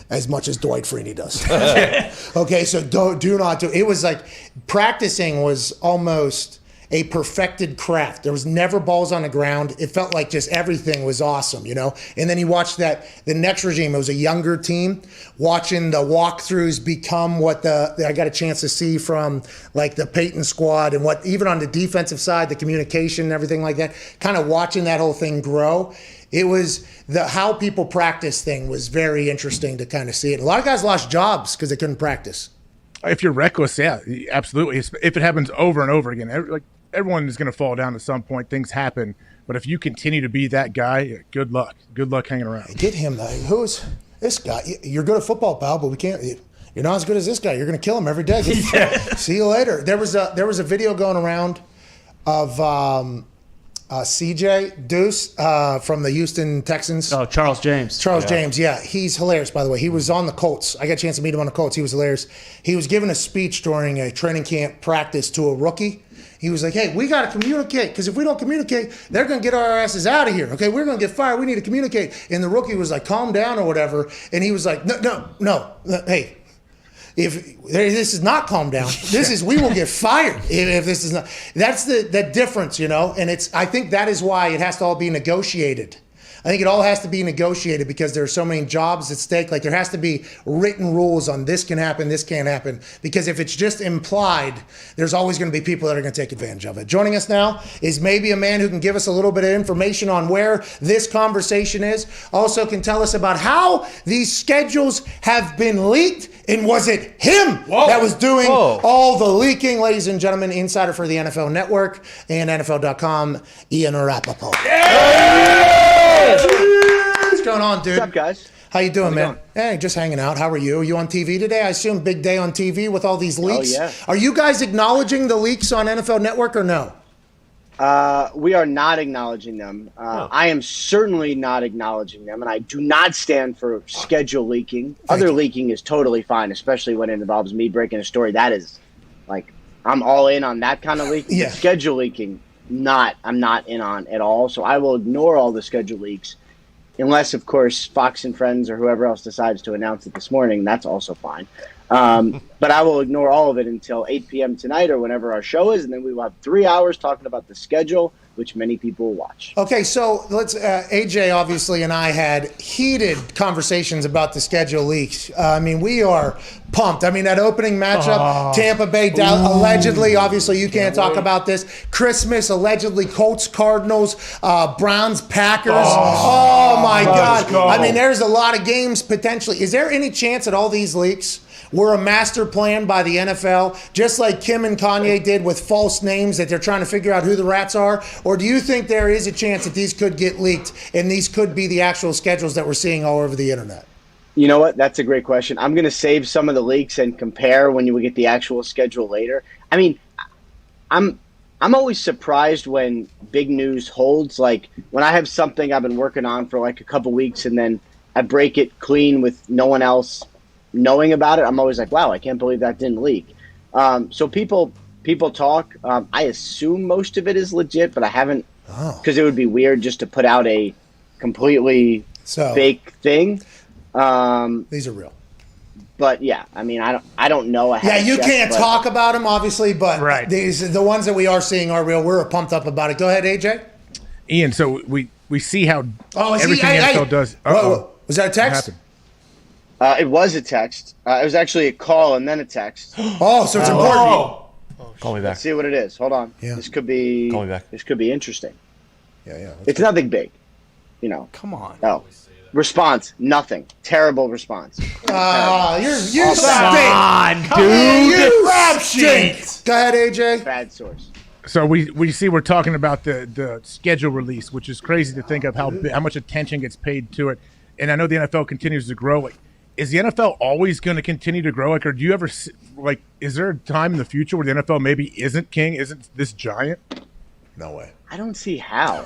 as much as Dwight Freeney does. Okay, so do not do. It was like practicing was almost. a perfected craft. There was never balls on the ground. It felt like just everything was awesome, you know? And then you watch the next regime, it was a younger team, watching the walkthroughs become what I got a chance to see from like the Peyton squad and what, even on the defensive side, the communication and everything like that, kind of watching that whole thing grow. It was how people practice thing was very interesting to kind of see it. A lot of guys lost jobs because they couldn't practice. If you're reckless, yeah, absolutely. If it happens over and over again, everyone is going to fall down at some point. Things happen. But if you continue to be that guy, good luck. Good luck hanging around. Get him. Who's this guy? You're good at football, pal, but we can't. You're not as good as this guy. You're going to kill him every day. See you later. There was a video going around of CJ Deuce from the Houston Texans. Oh, Charles James. James, yeah. He's hilarious, by the way. He was on the Colts. I got a chance to meet him on the Colts. He was hilarious. He was giving a speech during a training camp practice to a rookie. He was like, hey, we got to communicate, because if we don't communicate, they're going to get our asses out of here. Okay, we're going to get fired. We need to communicate. And the rookie was like, calm down or whatever. And he was like, no, hey. If this is not calm down, we will get fired if this is not. That's the difference, you know. And I think that is why it has to all be negotiated. I think it all has to be negotiated because there are so many jobs at stake. Like there has to be written rules on this can happen, this can't happen. Because if it's just implied, there's always going to be people that are going to take advantage of it. Joining us now is maybe a man who can give us a little bit of information on where this conversation is. Also can tell us about how these schedules have been leaked. And was it him that was doing all the leaking? Ladies and gentlemen, insider for the NFL Network and NFL.com, Ian Rapoport. What's going on, dude? What's up, guys? How you doing, man? Hey, just hanging out. How are you? Are you on TV today? I assume big day on TV with all these leaks. Oh, yeah. Are you guys acknowledging the leaks on NFL Network or no? We are not acknowledging them. I am certainly not acknowledging them, and I do not stand for schedule leaking. Other leaking is totally fine, especially when it involves me breaking a story. That is, like, I'm all in on that kind of leaking. Yeah. Schedule leaking, I'm not in on at all. So I will ignore all the schedule leaks, unless, of course, Fox and Friends or whoever else decides to announce it this morning. That's also fine. But I will ignore all of it until 8 p.m. tonight or whenever our show is, and then we will have 3 hours talking about the schedule, which many people will watch. Okay, so let's. AJ obviously and I had heated conversations about the schedule leaks. I mean, we are pumped. I mean, that opening matchup, Tampa Bay, allegedly. Obviously, you can't talk about this. Christmas, allegedly, Colts, Cardinals, Browns, Packers. Oh my God! I mean, there's a lot of games potentially. Is there any chance that all these leaks were a master plan by the NFL, just like Kim and Kanye did with false names that they're trying to figure out who the rats are? Or do you think there is a chance that these could get leaked and these could be the actual schedules that we're seeing all over the internet? You know what? That's a great question. I'm going to save some of the leaks and compare when we get the actual schedule later. I mean, I'm always surprised when big news holds. Like when I have something I've been working on for like a couple weeks and then I break it clean with no one else knowing about it, I'm always like, wow, I can't believe that didn't leak. So people talk. I assume most of it is legit, but I haven't, because it would be weird just to put out a completely fake thing. These are real. But yeah, I mean, I don't know. You can't talk about them, obviously, but the ones that we are seeing are real. We're pumped up about it. Go ahead, AJ. Ian, so we see how everything NFL does. Was that a text? It was a text. It was actually a call and then a text. So it's important. Call me back. Let's see what it is. Hold on. Yeah. This could be. Call me back. This could be interesting. Yeah. It's nothing big. You know. Come on. Oh. Response, nothing. Terrible response. You stink. Go ahead, AJ. Bad source. So we see we're talking about the schedule release, which is crazy to think of how much attention gets paid to it. And I know the NFL continues to grow. Like, is the NFL always going to continue to grow? Like, or do you ever is there a time in the future where the NFL maybe isn't king, isn't this giant? No way. I don't see how.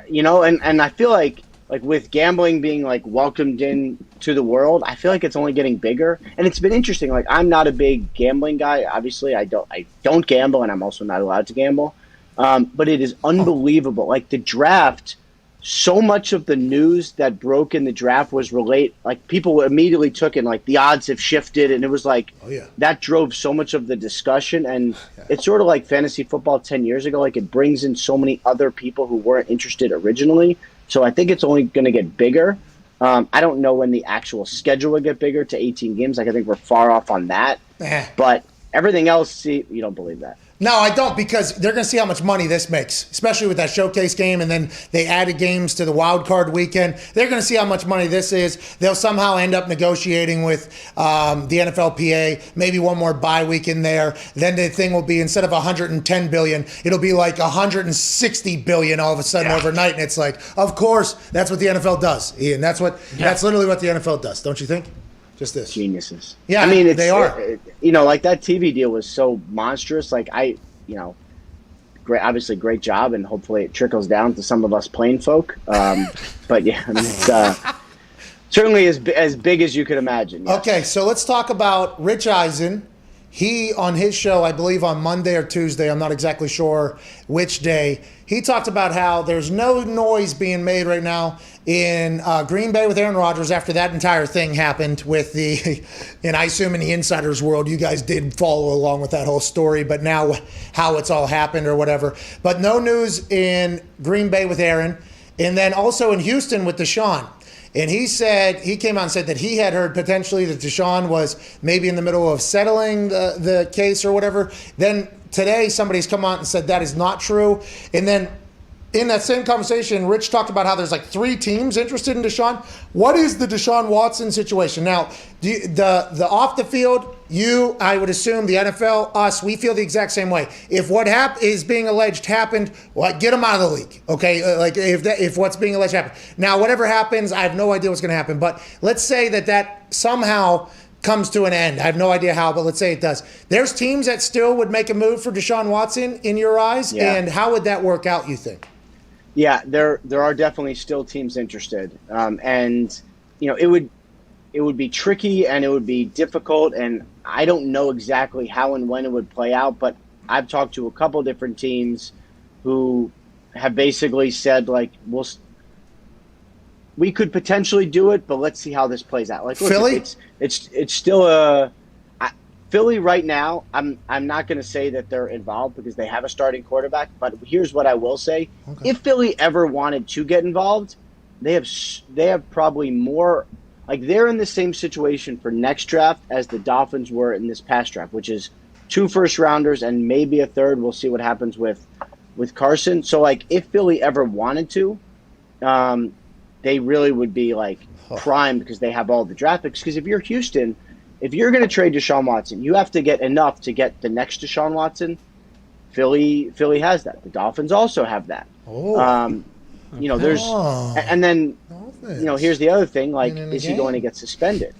You know, and I feel like with gambling being like welcomed in to the world, I feel like it's only getting bigger. And it's been interesting. Like, I'm not a big gambling guy. Obviously, I don't gamble, and I'm also not allowed to gamble. But it is unbelievable. Like, the draft so much of the news that broke in the draft was like people immediately took it like the odds have shifted, and it was like that drove so much of the discussion. And it's sort of like fantasy football 10 years ago. Like it brings in so many other people who weren't interested originally. So I think it's only going to get bigger. I don't know when the actual schedule will get bigger to 18 games. Like I think we're far off on that. But everything else, see, you don't believe that. No, I don't, because they're going to see how much money this makes, especially with that showcase game, and then they added games to the wild card weekend. They're going to see how much money this is. They'll somehow end up negotiating with the NFLPA, maybe one more bye week in there. Then the thing will be, instead of $110 billion, it'll be like $160 billion all of a sudden overnight. And it's like, of course, that's what the NFL does, Ian. That's literally what the NFL does, don't you think? Just this. Geniuses. Yeah, I mean, they are. Like that TV deal was so monstrous. Like obviously great job, and hopefully it trickles down to some of us plain folk. But yeah, I mean, it's certainly as big as you could imagine. Yes. Okay, so let's talk about Rich Eisen. He, on his show, I believe on Monday or Tuesday, I'm not exactly sure which day, he talked about how there's no noise being made right now in Green Bay with Aaron Rodgers after that entire thing happened with and I assume in the insiders world, you guys did follow along with that whole story, but now how it's all happened or whatever. But no news in Green Bay with Aaron, and then also in Houston with Deshaun. And he came out and said that he had heard potentially that Deshaun was maybe in the middle of settling the case or whatever. Then today somebody's come out and said that is not true. And then in that same conversation, Rich talked about how there's like 3 teams interested in Deshaun. What is the Deshaun Watson situation? Now, the off the field, I would assume the NFL, us, we feel the exact same way. If what is being alleged happened, get him out of the league, okay? Like if what's being alleged happened. Now, whatever happens, I have no idea what's going to happen. But let's say that somehow comes to an end. I have no idea how, but let's say it does. There's teams that still would make a move for Deshaun Watson in your eyes, and how would that work out, you think? Yeah, there are definitely still teams interested, and it would be tricky and it would be difficult, and I don't know exactly how and when it would play out. But I've talked to a couple different teams who have basically said like, we could potentially do it, but let's see how this plays out. Like Philly, it's still Philly right now, I'm not going to say that they're involved because they have a starting quarterback, but here's what I will say. Okay. If Philly ever wanted to get involved, they have probably more, like they're in the same situation for next draft as the Dolphins were in this past draft, which is 2 first-rounders and maybe a third. We'll see what happens with Carson. So like if Philly ever wanted to, they really would be like prime because they have all the draft picks. Because if you're Houston, if you're going to trade Deshaun Watson, you have to get enough to get the next Deshaun Watson. Philly has that. The Dolphins also have that. There's, and then, here's the other thing. Like, is he going to get suspended?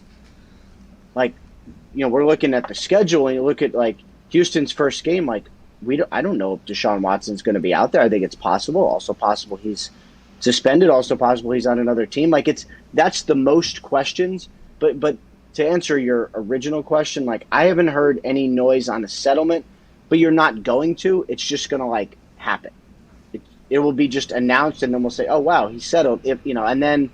Like, we're looking at the schedule, and you look at like Houston's first game. Like, I don't know if Deshaun Watson's going to be out there. I think it's possible. Also possible he's suspended. Also possible he's on another team. Like, that's the most questions. But to answer your original question, like I haven't heard any noise on a settlement, but you're not going to. It's just going to like happen. It will be just announced, and then we'll say, "Oh wow, he settled." And then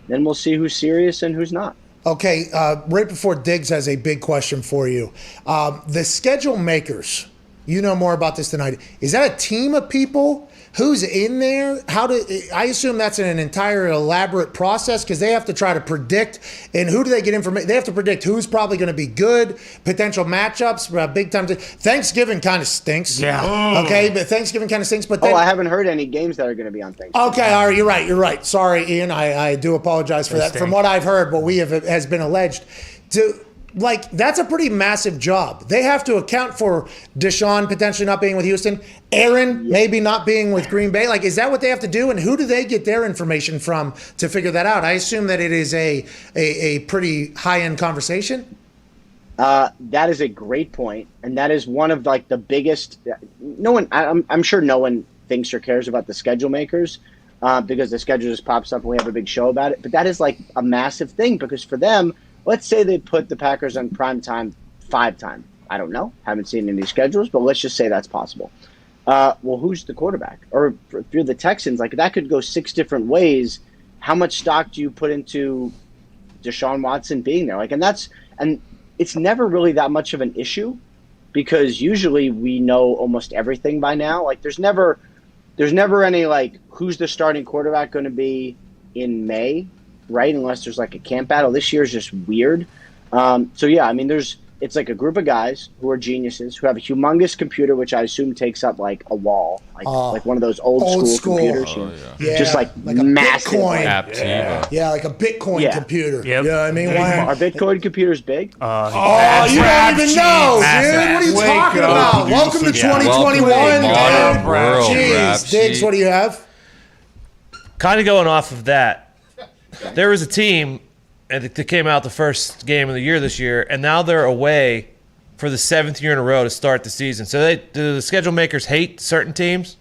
we'll see who's serious and who's not. Okay, right before Diggs has a big question for you. The schedule makers, you know more about this than I do. Is that a team of people? Who's in there? I assume that's an entire elaborate process because they have to try to predict. And who do they get information? They have to predict who's probably going to be good, potential matchups, big time. Thanksgiving kind of stinks. Yeah. Okay, but Thanksgiving kind of stinks. But then, I haven't heard any games that are going to be on Thanksgiving. Okay, all right, you're right. Sorry, Ian. I do apologize for that. From what I've heard, what has been alleged, that's a pretty massive job. They have to account for Deshaun potentially not being with Houston, Aaron maybe not being with Green Bay. Like, is that what they have to do? And who do they get their information from to figure that out? I assume that it is a pretty high-end conversation. That is a great point, and that is one of like the biggest. I'm sure no one thinks or cares about the schedule makers because the schedule just pops up and we have a big show about it. But that is like a massive thing because for them. Let's say they put the Packers on prime time 5 times. I don't know. Haven't seen any schedules, but let's just say that's possible. well, who's the quarterback? Or if you're the Texans, like that could go 6 different ways. How much stock do you put into Deshaun Watson being there? And it's never really that much of an issue because usually we know almost everything by now. Like there's never any like who's the starting quarterback going to be in May, right? Unless there's like a camp battle. This year's just weird. So yeah, I mean, it's like a group of guys who are geniuses who have a humongous computer, which I assume takes up like a wall, like one of those old school computers, just like massive. Bitcoin. Yeah, like a Bitcoin computer. Yep. You know what I mean? Are Bitcoin computers big? You don't even know, dude. What are you talking about? Welcome to 2021. Jeez, Diggs, what do you have? Kind of going off of that, there was a team that came out the first game of the year this year, and now they're away for the 7th year in a row to start the season. So do the schedule makers hate certain teams?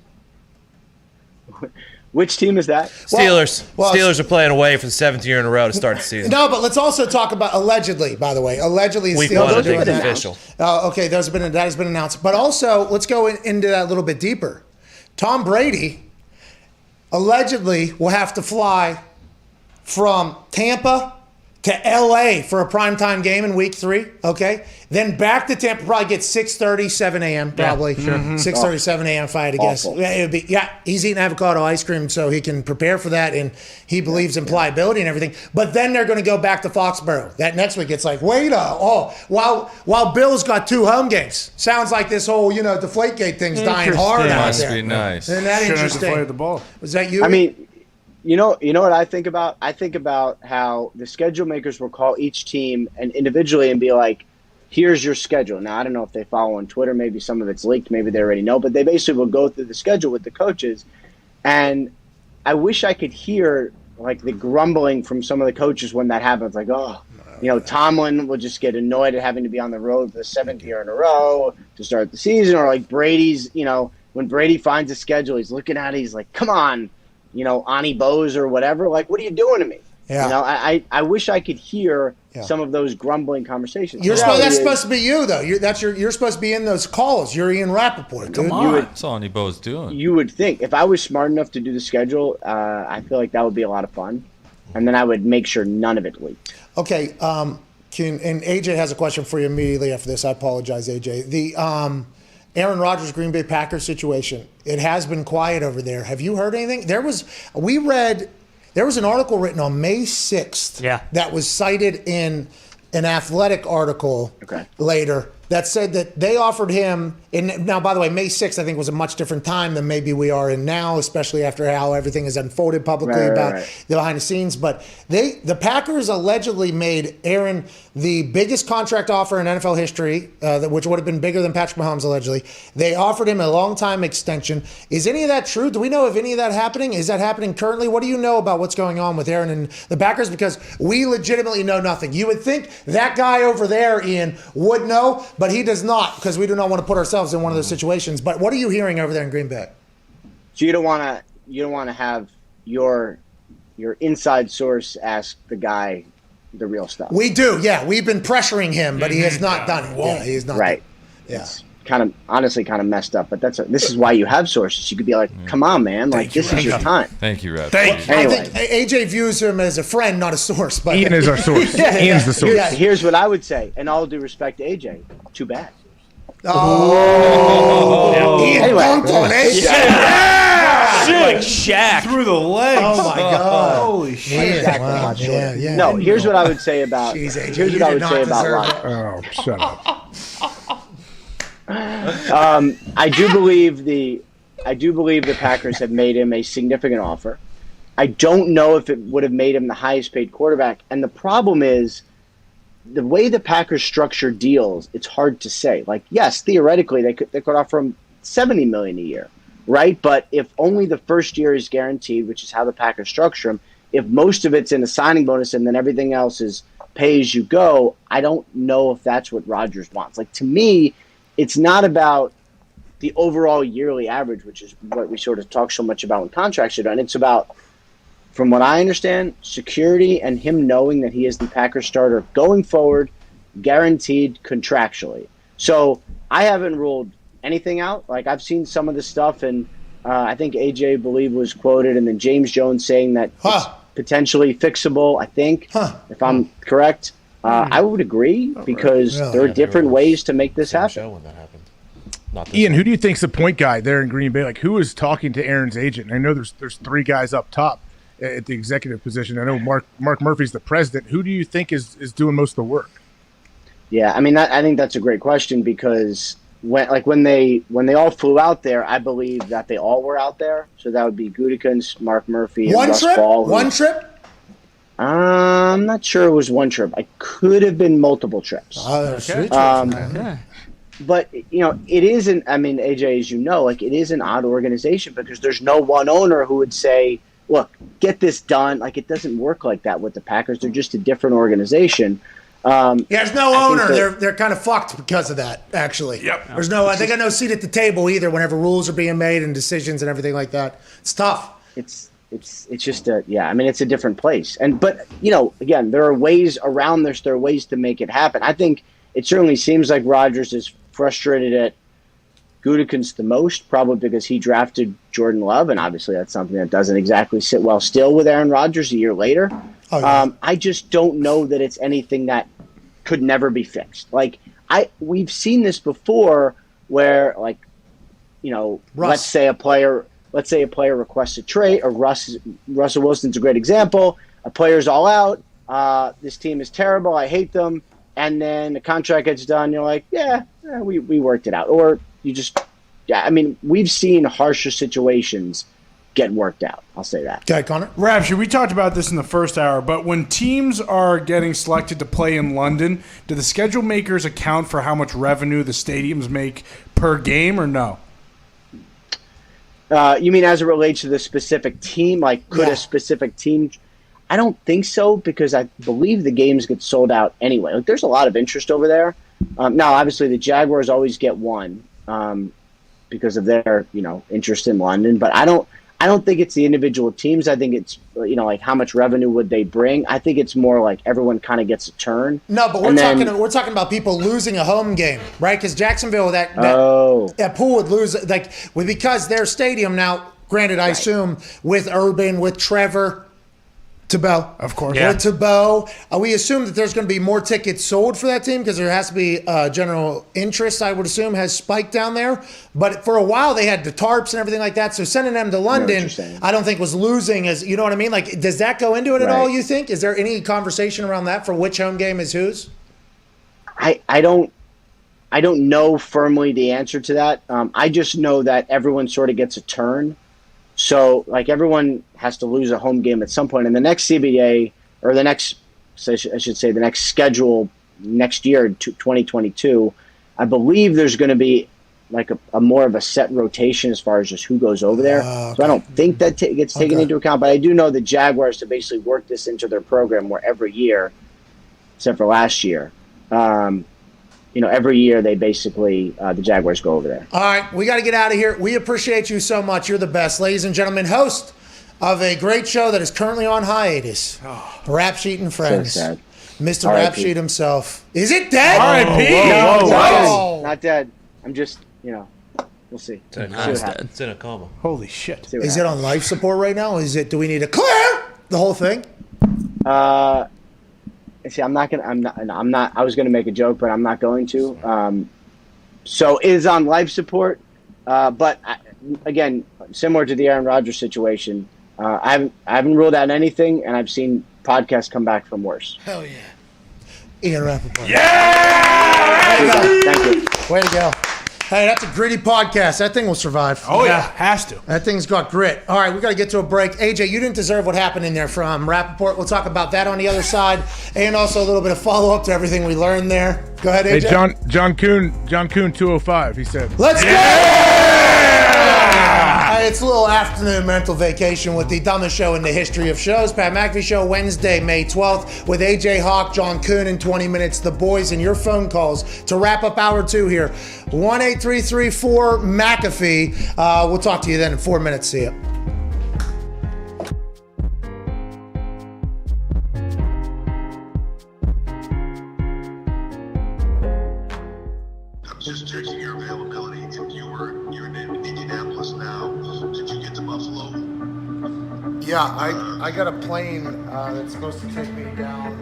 Which team is that? Steelers. Steelers are playing away for the 7th year in a row to start the season. No, but let's also talk about allegedly, by the way. Allegedly, Week Steelers 1, I are think, doing is that. official. Okay, that has been announced. But also, let's go into that a little bit deeper. Tom Brady allegedly will have to fly from Tampa to LA for a primetime game in week 3, okay? Then back to Tampa, probably get 6:30, 7 a.m. probably. Yeah, sure. 6:30, 7 a.m. if I had to guess. It would be, he's eating avocado ice cream so he can prepare for that, and he believes in pliability and everything. But then they're going to go back to Foxborough. That next week, it's like, while Bill's got 2 home games. Sounds like this whole, Deflategate thing's dying hard out Must there. be nice. Isn't that interesting? Deflated the ball. Was that you? I mean, you know what I think about? I think about how the schedule makers will call each team and individually and be like, here's your schedule. Now, I don't know if they follow on Twitter. Maybe some of it's leaked. Maybe they already know. But they basically will go through the schedule with the coaches. And I wish I could hear, like, the grumbling from some of the coaches when that happens. Like, Tomlin will just get annoyed at having to be on the road for the 7th year in a row to start the season. Or, like, Brady's, when Brady finds a schedule, he's looking at it. He's like, come on. Ani Bose or whatever, like, what are you doing to me? Yeah. I wish I could hear some of those grumbling conversations. That's supposed to be you, though. You're supposed to be in those calls. You're Ian Rappaport. Come on. That's all Ani Bose doing. You would think. If I was smart enough to do the schedule, I feel like that would be a lot of fun. And then I would make sure none of it leaked. Okay. And AJ has a question for you immediately after this. I apologize, AJ. The Aaron Rodgers, Green Bay Packers situation. It has been quiet over there. Have you heard anything? There was an article written on May 6th that was cited in an Athletic article later that said that they offered him, and now, by the way, May 6th, I think, was a much different time than maybe we are in now, especially after how everything has unfolded publicly about the behind the scenes. But the Packers allegedly made Aaron the biggest contract offer in NFL history, which would have been bigger than Patrick Mahomes, allegedly. They offered him a long-time extension. Is any of that true? Do we know of any of that happening? Is that happening currently? What do you know about what's going on with Aaron and the Packers? Because we legitimately know nothing. You would think that guy over there, Ian, would know, but he does not, because we do not want to put ourselves in one of those situations. But what are you hearing over there in Green Bay? So you don't want to have your inside source ask the guy the real stuff. We do, yeah. We've been pressuring him, but he has not done it. Yeah, he's not. Right. It's honestly kind of messed up. But this is why you have sources. You could be like, "Come on, man! Like this is your time." Thank you, Rep. Thank you. Anyway. I think AJ views him as a friend, not a source. But Ian is our source. Ian's the source. Here's what I would say, and all due respect to AJ, too bad. Ian dunked on AJ. Like Shaq through the legs. Oh my God! Holy shit! Wow. Yeah. No, here's what I would say about. Jeez, AJ, here's what I would say about Rodgers. Oh, shut up. I do believe the Packers have made him a significant offer. I don't know if it would have made him the highest paid quarterback. And the problem is the way the Packers structure deals, it's hard to say. Like, yes, theoretically they could offer him $70 million a year, right? But if only the first year is guaranteed, which is how the Packers structure him, if most of it's in a signing bonus and then everything else is pay as you go, I don't know if that's what Rodgers wants. Like, to me, it's not about the overall yearly average, which is what we sort of talk so much about when contracts are done. It's about, from what I understand, security and him knowing that he is the Packers starter going forward, guaranteed contractually. So I haven't ruled anything out. Like, I've seen some of the stuff, and I think AJ, believe, was quoted, and then James Jones saying that it's potentially fixable, I think, if I'm correct. I would agree because there are different ways to make this happen. When that happened. Ian, who do you think's the point guy there in Green Bay? Like, who is talking to Aaron's agent? I know there's 3 guys up top at the executive position. I know Mark Murphy's the president. Who do you think is doing most of the work? Yeah, I mean, I think that's a great question because when they all flew out there, I believe that they all were out there. So that would be Gutekunst, Mark Murphy, and Russ Ball. One trip? I'm not sure it was one trip. I could have been multiple trips. But, it isn't, I mean, AJ, as you know, like, it is an odd organization because there's no one owner who would say, look, get this done. Like, it doesn't work like that with the Packers. They're just a different organization. There's no owner. They're kind of fucked because of that, actually. Yep. There's they got no seat at the table either whenever rules are being made and decisions and everything like that. It's tough. It's just it's a different place. But again, there are ways around this. There are ways to make it happen. I think it certainly seems like Rodgers is frustrated at Gutekunst the most, probably because he drafted Jordan Love, and obviously that's something that doesn't exactly sit well still with Aaron Rodgers a year later. I just don't know that it's anything that could never be fixed. Like, we've seen this before where, like, let's say a player requests a trade, or Russell Wilson's a great example. A player's all out. This team is terrible. I hate them. And then the contract gets done. You're like, we worked it out. Or you just, we've seen harsher situations get worked out. I'll say that. Okay, Connor. Rapture, we talked about this in the first hour, but when teams are getting selected to play in London, do the schedule makers account for how much revenue the stadiums make per game or no? You mean as it relates to the specific team? Like, could a specific team? I don't think so because I believe the games get sold out anyway. Like, there's a lot of interest over there. Now, obviously, the Jaguars always get one because of their interest in London, but I don't think it's the individual teams. I think it's like how much revenue would they bring. I think it's more like everyone kind of gets a turn. No, but we're talking about people losing a home game, right? Because Jacksonville that pool would lose because their stadium now. Granted, I assume with Urban, with Trevor. Tebow, of course. With Tebow, we assume that there's going to be more tickets sold for that team because there has to be general interest, I would assume, has spiked down there. But for a while, they had the tarps and everything like that. So sending them to London, I don't think was losing as, you know what I mean? Like, does that go into it at all, you think? Is there any conversation around that for which home game is whose? I don't know firmly the answer to that. I just know that everyone sort of gets a turn. So, like, everyone has to lose a home game at some point. And the next CBA, or the next schedule next year, 2022, I believe there's going to be, like, a more of a set rotation as far as just who goes over there. So I don't think that gets taken into account. But I do know the Jaguars to basically work this into their program where every year, except for last year, every year they basically, the Jaguars go over there. All right, we got to get out of here. We appreciate you so much. You're the best. Ladies and gentlemen, host of a great show that is currently on hiatus, Rap Sheet and Friends. So sad. Mr. Rap Sheet himself. Is it dead? R.I.P. No, not dead. I'm just, we'll see. It's in a coma. Holy shit. Is it on life support right now? Do we need to clear the whole thing? See, I'm not. I was gonna make a joke, but I'm not going to. So it is on life support, but again, similar to the Aaron Rodgers situation, I haven't ruled out anything, and I've seen podcasts come back from worse. Hell yeah, Ian Rappaport. Yeah! Thank you. Way to go. Hey, that's a gritty podcast. That thing will survive. Oh, yeah. Has to. That thing's got grit. All right, we got to get to a break. AJ, you didn't deserve what happened in there from Rappaport. We'll talk about that on the other side, and also a little bit of follow-up to everything we learned there. Go ahead, AJ. Hey, John Kuhn 205, he said. Let's go! It's a little afternoon mental vacation with the dumbest show in the history of shows. Pat McAfee Show, Wednesday, May 12th, with AJ Hawk, John Kuhn in 20 minutes. The boys and your phone calls to wrap up hour 2 here. 1-833-4-McAfee. We'll talk to you then in 4 minutes. See ya. I'm just checking your availability. Yeah, I got a plane that's supposed to take me down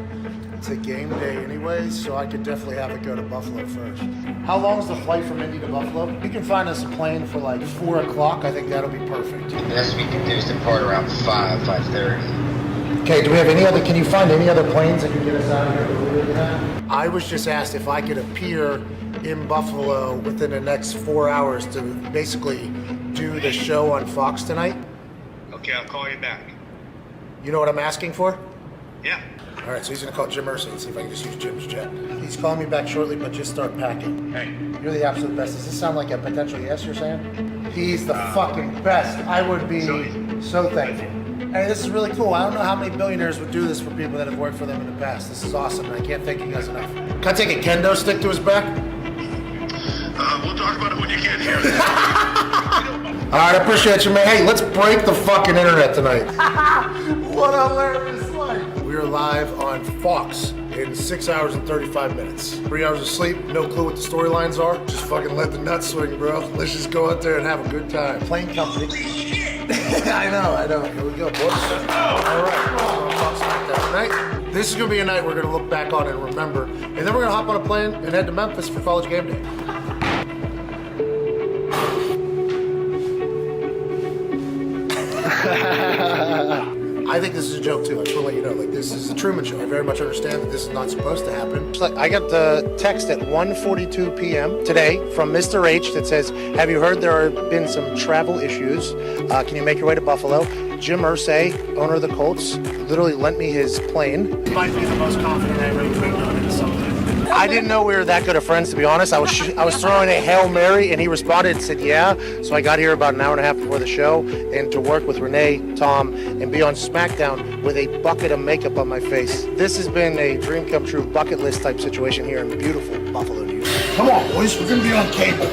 to game day anyways, so I could definitely have it go to Buffalo first. How long is the flight from Indy to Buffalo? You can find us a plane for like 4 o'clock. I think that'll be perfect. Yes, we can do is depart around 5:30. Okay, do we have any other, can you find any other planes that can get us out of here earlier than that? I was just asked if I could appear in Buffalo within the next 4 hours to basically do the show on Fox tonight. Okay, I'll call you back. You know what I'm asking for? Yeah. All right, so he's gonna call Jim Irsay and see if I can just use Jim's jet. He's calling me back shortly, but just start packing. Hey. You're the absolute best. Does this sound like a potential yes you're saying? He's the fucking best. I would be so thankful. Hey, this is really cool. I don't know how many billionaires would do this for people that have worked for them in the past. This is awesome, and I can't thank you guys enough. Can I take a kendo stick to his back? We'll talk about it when you get here. All right, I appreciate you, man. Hey, let's break the fucking internet tonight. What a hilarious life. We are live on Fox in 6 hours and 35 minutes. 3 hours of sleep, no clue what the storylines are. Just fucking let the nuts swing, bro. Let's just go out there and have a good time. Plane company. I know. Here we go, boys. All right, we'll talk SmackDown tonight. This is going to be a night we're going to look back on and remember. And then we're going to hop on a plane and head to Memphis for College Game Day. I think this is a joke too. I just want to let you know, like, this is a Truman Show. I very much understand that this is not supposed to happen. I got the text at 1:42 p.m. today from Mr. H that says, "Have you heard there have been some travel issues? Can you make your way to Buffalo?" Jim Irsay, owner of the Colts, literally lent me his plane. Might be the most confident I've ever been on in something. I didn't know we were that good of friends, to be honest. I was throwing a Hail Mary, and he responded and said, yeah. So I got here about an hour and a half before the show, and to work with Renee, Tom, and be on SmackDown with a bucket of makeup on my face. This has been a dream come true bucket list type situation here in beautiful Buffalo, New York. Come on, boys, we're going to be on cable.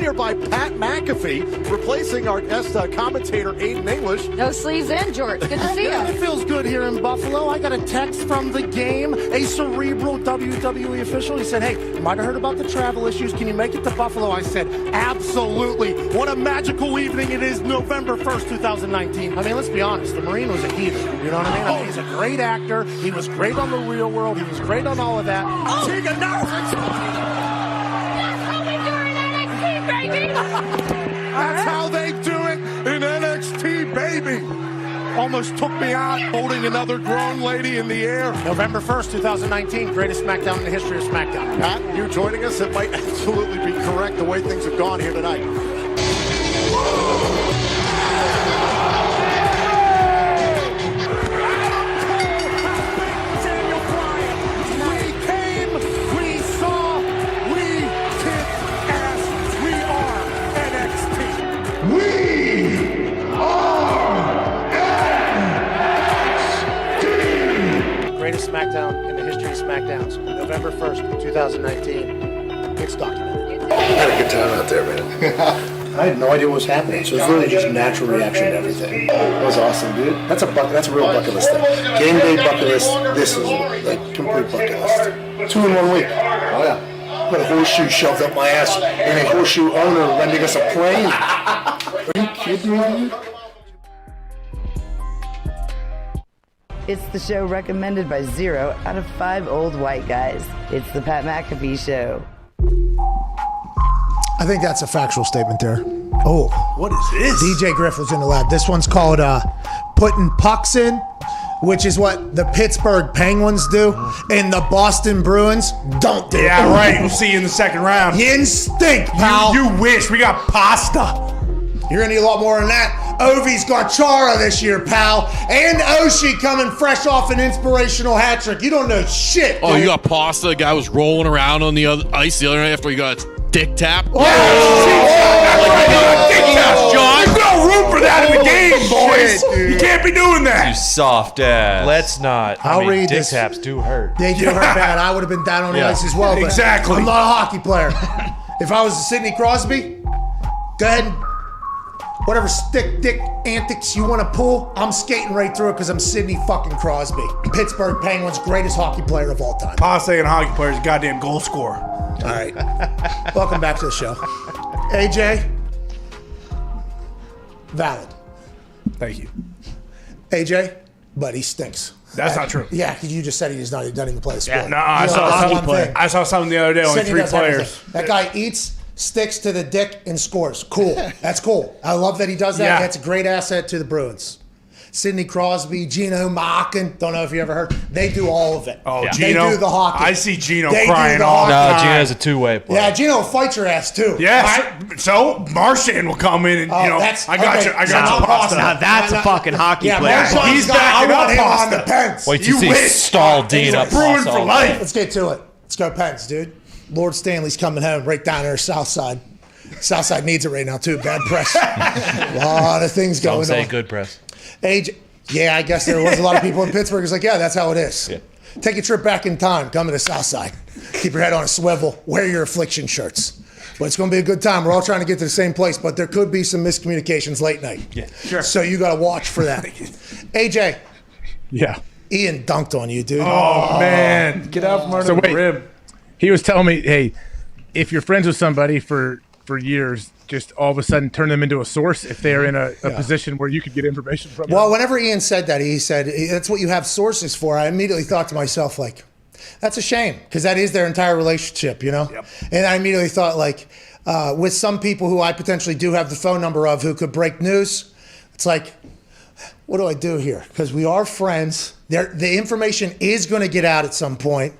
Here by Pat McAfee, replacing our guest commentator Aiden English. No sleeves in, George. Good to see you. It feels good here in Buffalo. I got a text from the game, a cerebral WWE official. He said, hey, you might have heard about the travel issues. Can you make it to Buffalo? I said, absolutely. What a magical evening it is, November 1st, 2019. I mean, let's be honest. The Marine was a heathen. You know what I mean? He's a great actor. He was great on The Real World. He was great on all of that. Tegan, That's how they do it in NXT, baby. Almost took me out holding another grown lady in the air. November 1st, 2019, greatest SmackDown in the history of SmackDown. Pat, you joining us? It might absolutely be correct the way things have gone here tonight. SmackDown in the history of SmackDowns, November 1st, 2019. It's documented. I had a good time out there, man. I had no idea what was happening, so it was really just natural reaction to everything. It was awesome, dude. That's a real bucket list thing. Game day bucket list, this is like complete bucket list. 2 in 1 week. Oh yeah. Got a horseshoe shoved up my ass and a horseshoe owner lending us a plane. Are you kidding me, dude? It's the show recommended by 0 out of 5 old white guys. It's the Pat McAfee Show. I think that's a factual statement there. Oh, what is this? DJ Griffin's in the lab. This one's called putting pucks in, which is what the Pittsburgh Penguins do, and the Boston Bruins don't do. Yeah, right. We'll see you in the second round. You stink, pal. You wish. We got pasta. You're going to need a lot more than that. Ovi's got Chara this year, pal. And Oshie coming fresh off an inspirational hat trick. You don't know shit, dude. Oh, you got pasta. The guy was rolling around on the ice the other night after he got dick tap. Oh, dick taps, John. There's no room for that in the game, boys. You can't be doing that. You soft ass. Let's not. I'll read dick this. Taps do hurt. They do hurt bad. I would have been down on the ice as well. But exactly. I'm not a hockey player. If I was Sidney Crosby, go ahead and whatever stick dick antics you want to pull, I'm skating right through it because I'm Sidney fucking Crosby. Pittsburgh Penguins' greatest hockey player of all time. Pasta and hockey player's goddamn goal scorer. All right. Welcome back to the show. AJ, valid. Thank you. AJ, but he stinks. That's not true. Yeah, because you just said he doesn't even play the sport. Yeah, no, I saw something the other day. Only Sidney 3 does players. everything. That guy eats, sticks to the dick, and scores. Cool. That's cool. I love that he does that. Yeah. That's a great asset to the Bruins. Sidney Crosby, Gino Markin. Don't know if you ever heard. They do all of it. Oh, They Gino. do the hockey. I see Gino They crying do the all the hockey. No, time. Gino's a two-way player. Yeah, Gino will fight your ass too. Yes. So Marchand will come in and I got you. I got you. Pasta. Now that's a fucking hockey Yeah, player. Marchand's He's got- backing I want up him on Pasta. the Pens. Wait till you see Stall Dean up Bruin Pasta for all life. day. Let's get to it. Let's go Pens, dude. Lord Stanley's coming home right down there, South Side. South Side needs it right now too. Bad press. A lot of things Don't going say on. good press. AJ, yeah, I guess there was a lot of people in Pittsburgh. It's like, yeah, that's how it is. Yeah. Take a trip back in time. Come to the South Side. Keep your head on a swivel. Wear your affliction shirts. But it's going to be a good time. We're all trying to get to the same place, but there could be some miscommunications late night. Yeah, sure. So you got to watch for that. AJ, Yeah. Ian dunked on you, dude. Oh, man. Get out from under So the wait. rib. He was telling me, hey, if you're friends with somebody for years, just all of a sudden turn them into a source if they're in a position where you could get information from them. Well, whenever Ian said that, he said, that's what you have sources for. I immediately thought to myself, like, that's a shame because that is their entire relationship, you know? Yep. And I immediately thought, like, with some people who I potentially do have the phone number of who could break news, it's like, what do I do here? Because we are friends. The information is going to get out at some point.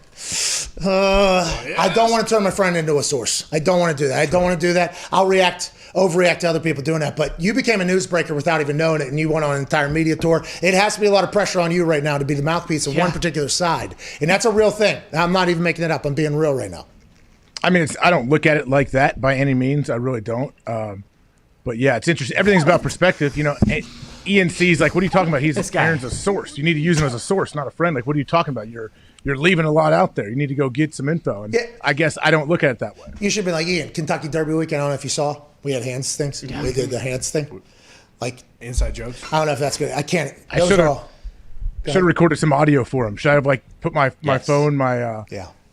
I don't want to turn my friend into a source. I don't want to do that. I don't want to do that. I'll overreact to other people doing that. But you became a newsbreaker without even knowing it, and you went on an entire media tour. It has to be a lot of pressure on you right now to be the mouthpiece of one particular side. And that's a real thing. I'm not even making it up. I'm being real right now. I mean, I don't look at it like that by any means. I really don't. But yeah, it's interesting. Everything's about perspective. You know, Ian sees, like, what are you talking about? Aaron's a source. You need to use him as a source, not a friend. Like, what are you talking about? You're leaving a lot out there. You need to go get some info. And I guess I don't look at it that way. You should be like, Ian, Kentucky Derby weekend. I don't know if you saw. We had hands things. Yeah. We did the hands thing. Like inside jokes. I don't know if that's good. I can't. I should have recorded some audio for him. Should I have like put my phone,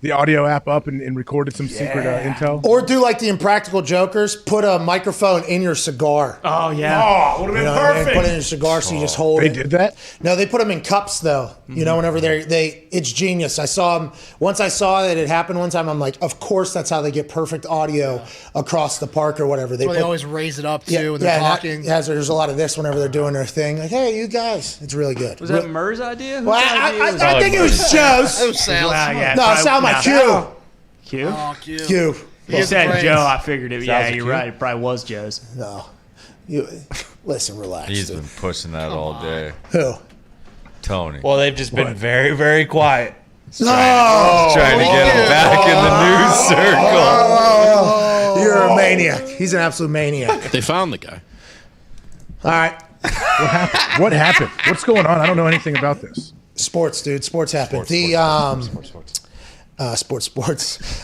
the audio app up and recorded some secret intel? Or do like the Impractical Jokers, put a microphone in your cigar. Oh, yeah. Oh, would have been perfect. Put it in your cigar so you just hold it. They did that? No, they put them in cups though. You know, whenever it's genius. I saw them, once I saw that it happened one time, I'm like, of course that's how they get perfect audio across the park or whatever. They always raise it up too when they're talking. There's a lot of this whenever they're doing their thing. Like, hey, you guys. It's really good. Was that Murr's idea? Well, I think it was Joe's. It was Sal's. No, it sounded like Q. Q? Oh, Q. Q. You said Joe, I figured it. Sounds Yeah, like you're Q. right. It probably was Joe's. No. Listen, relax. He's dude. been pushing that all day. Who? Tony. Well, they've just been very, very quiet. No! Trying to get him back in the news circle. You're a maniac. He's an absolute maniac. They found the guy. All right. What happened? What's going on? I don't know anything about this. Sports, dude. Sports happened. Sports.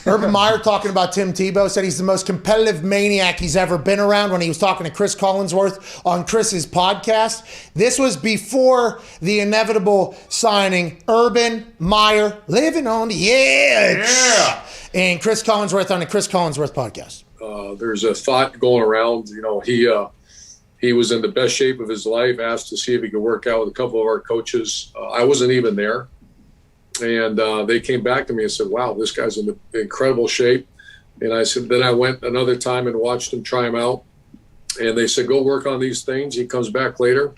Urban Meyer talking about Tim Tebow said he's the most competitive maniac he's ever been around when he was talking to Chris Collinsworth on Chris's podcast. This was before the inevitable signing. Urban Meyer living on the edge. Yeah. And Chris Collinsworth on the Chris Collinsworth podcast. There's a thought going around, you know, he was in the best shape of his life, asked to see if he could work out with a couple of our coaches. I wasn't even there. And they came back to me and said, wow, this guy's in incredible shape. And I said, then I went another time and watched him try him out. And they said, go work on these things. He comes back later.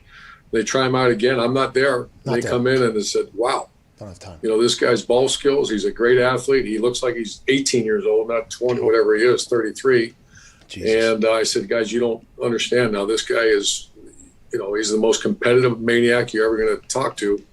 They try him out again. I'm not there. They come in and they said, wow. Don't have time. You know, this guy's ball skills. He's a great athlete. He looks like he's 18 years old, not 20, whatever he is, 33. Jesus. And I said, guys, you don't understand now. This guy is, you know, he's the most competitive maniac you're ever going to talk to.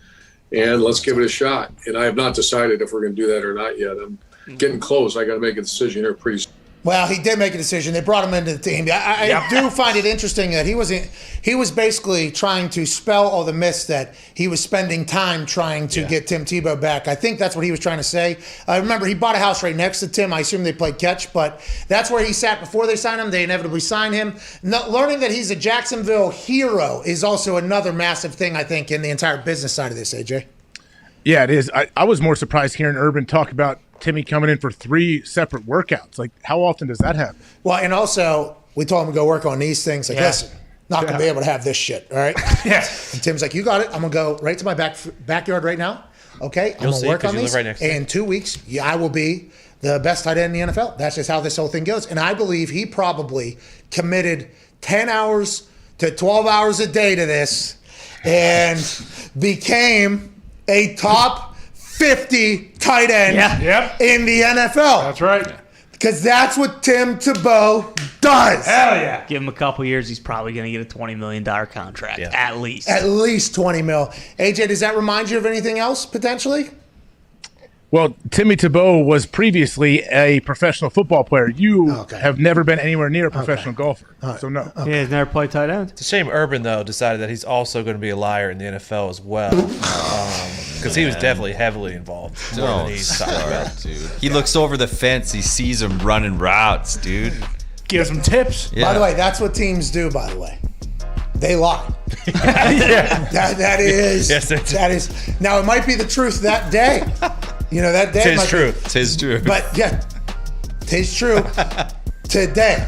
And let's give it a shot. And I have not decided if we're going to do that or not yet. I'm getting close. I got to make a decision here pretty soon. Well, he did make a decision. They brought him into the team. I do find it interesting that he was basically trying to spell all the myths that he was spending time trying to get Tim Tebow back. I think that's what he was trying to say. I remember he bought a house right next to Tim. I assume they played catch, but that's where he sat before they signed him. They inevitably signed him. Learning that he's a Jacksonville hero is also another massive thing, I think, in the entire business side of this, AJ. Yeah, it is. I was more surprised hearing Urban talk about Timmy coming in for 3 separate workouts. Like, how often does that happen? Well, and also, we told him to go work on these things. Like, listen, not going to be able to have this shit, all right? And Tim's like, you got it. I'm going to go right to my backyard right now. Okay? I'm going to work on these. Right next to in 2 weeks, I will be the best tight end in the NFL. That's just how this whole thing goes. And I believe he probably committed 10 hours to 12 hours a day to this and became a top 50 tight end in the NFL. That's right. Because that's what Tim Tebow does. Hell yeah. Give him a couple years, he's probably going to get a $20 million contract, at least. At least 20 mil. AJ, does that remind you of anything else, potentially? Well, Timmy Tebow was previously a professional football player. You have never been anywhere near a professional golfer, so no. Yeah, he's never played tight end. It's a shame Urban, though, decided that he's also going to be a liar in the NFL as well. Because he was definitely heavily involved. Don't start, dude. He looks over the fence. He sees him running routes, dude. Gives him tips. By the way, that's what teams do, by the way. They lie. That is. Yes, they do. That is. Now, it might be the truth that day. You know, that day. Tis true. Tis true. But, tis true today.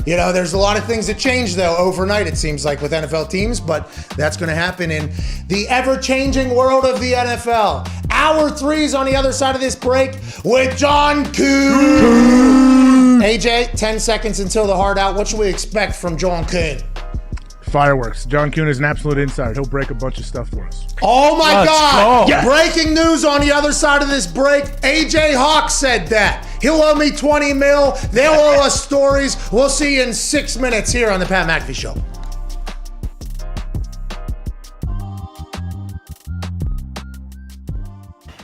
You know, there's a lot of things that change, though, overnight, it seems like, with NFL teams, but that's going to happen in the ever-changing world of the NFL. Hour 3's on the other side of this break with John Kuhn. AJ, 10 seconds until the hard out. What should we expect from John Kuhn? Fireworks. John Kuhn is an absolute insider. He'll break a bunch of stuff for us. Oh, my Let's God. go. Yes. Breaking news on the other side of this break. AJ Hawk said that. He'll owe me 20 mil. They'll owe us stories. We'll see you in 6 minutes here on the Pat McAfee Show.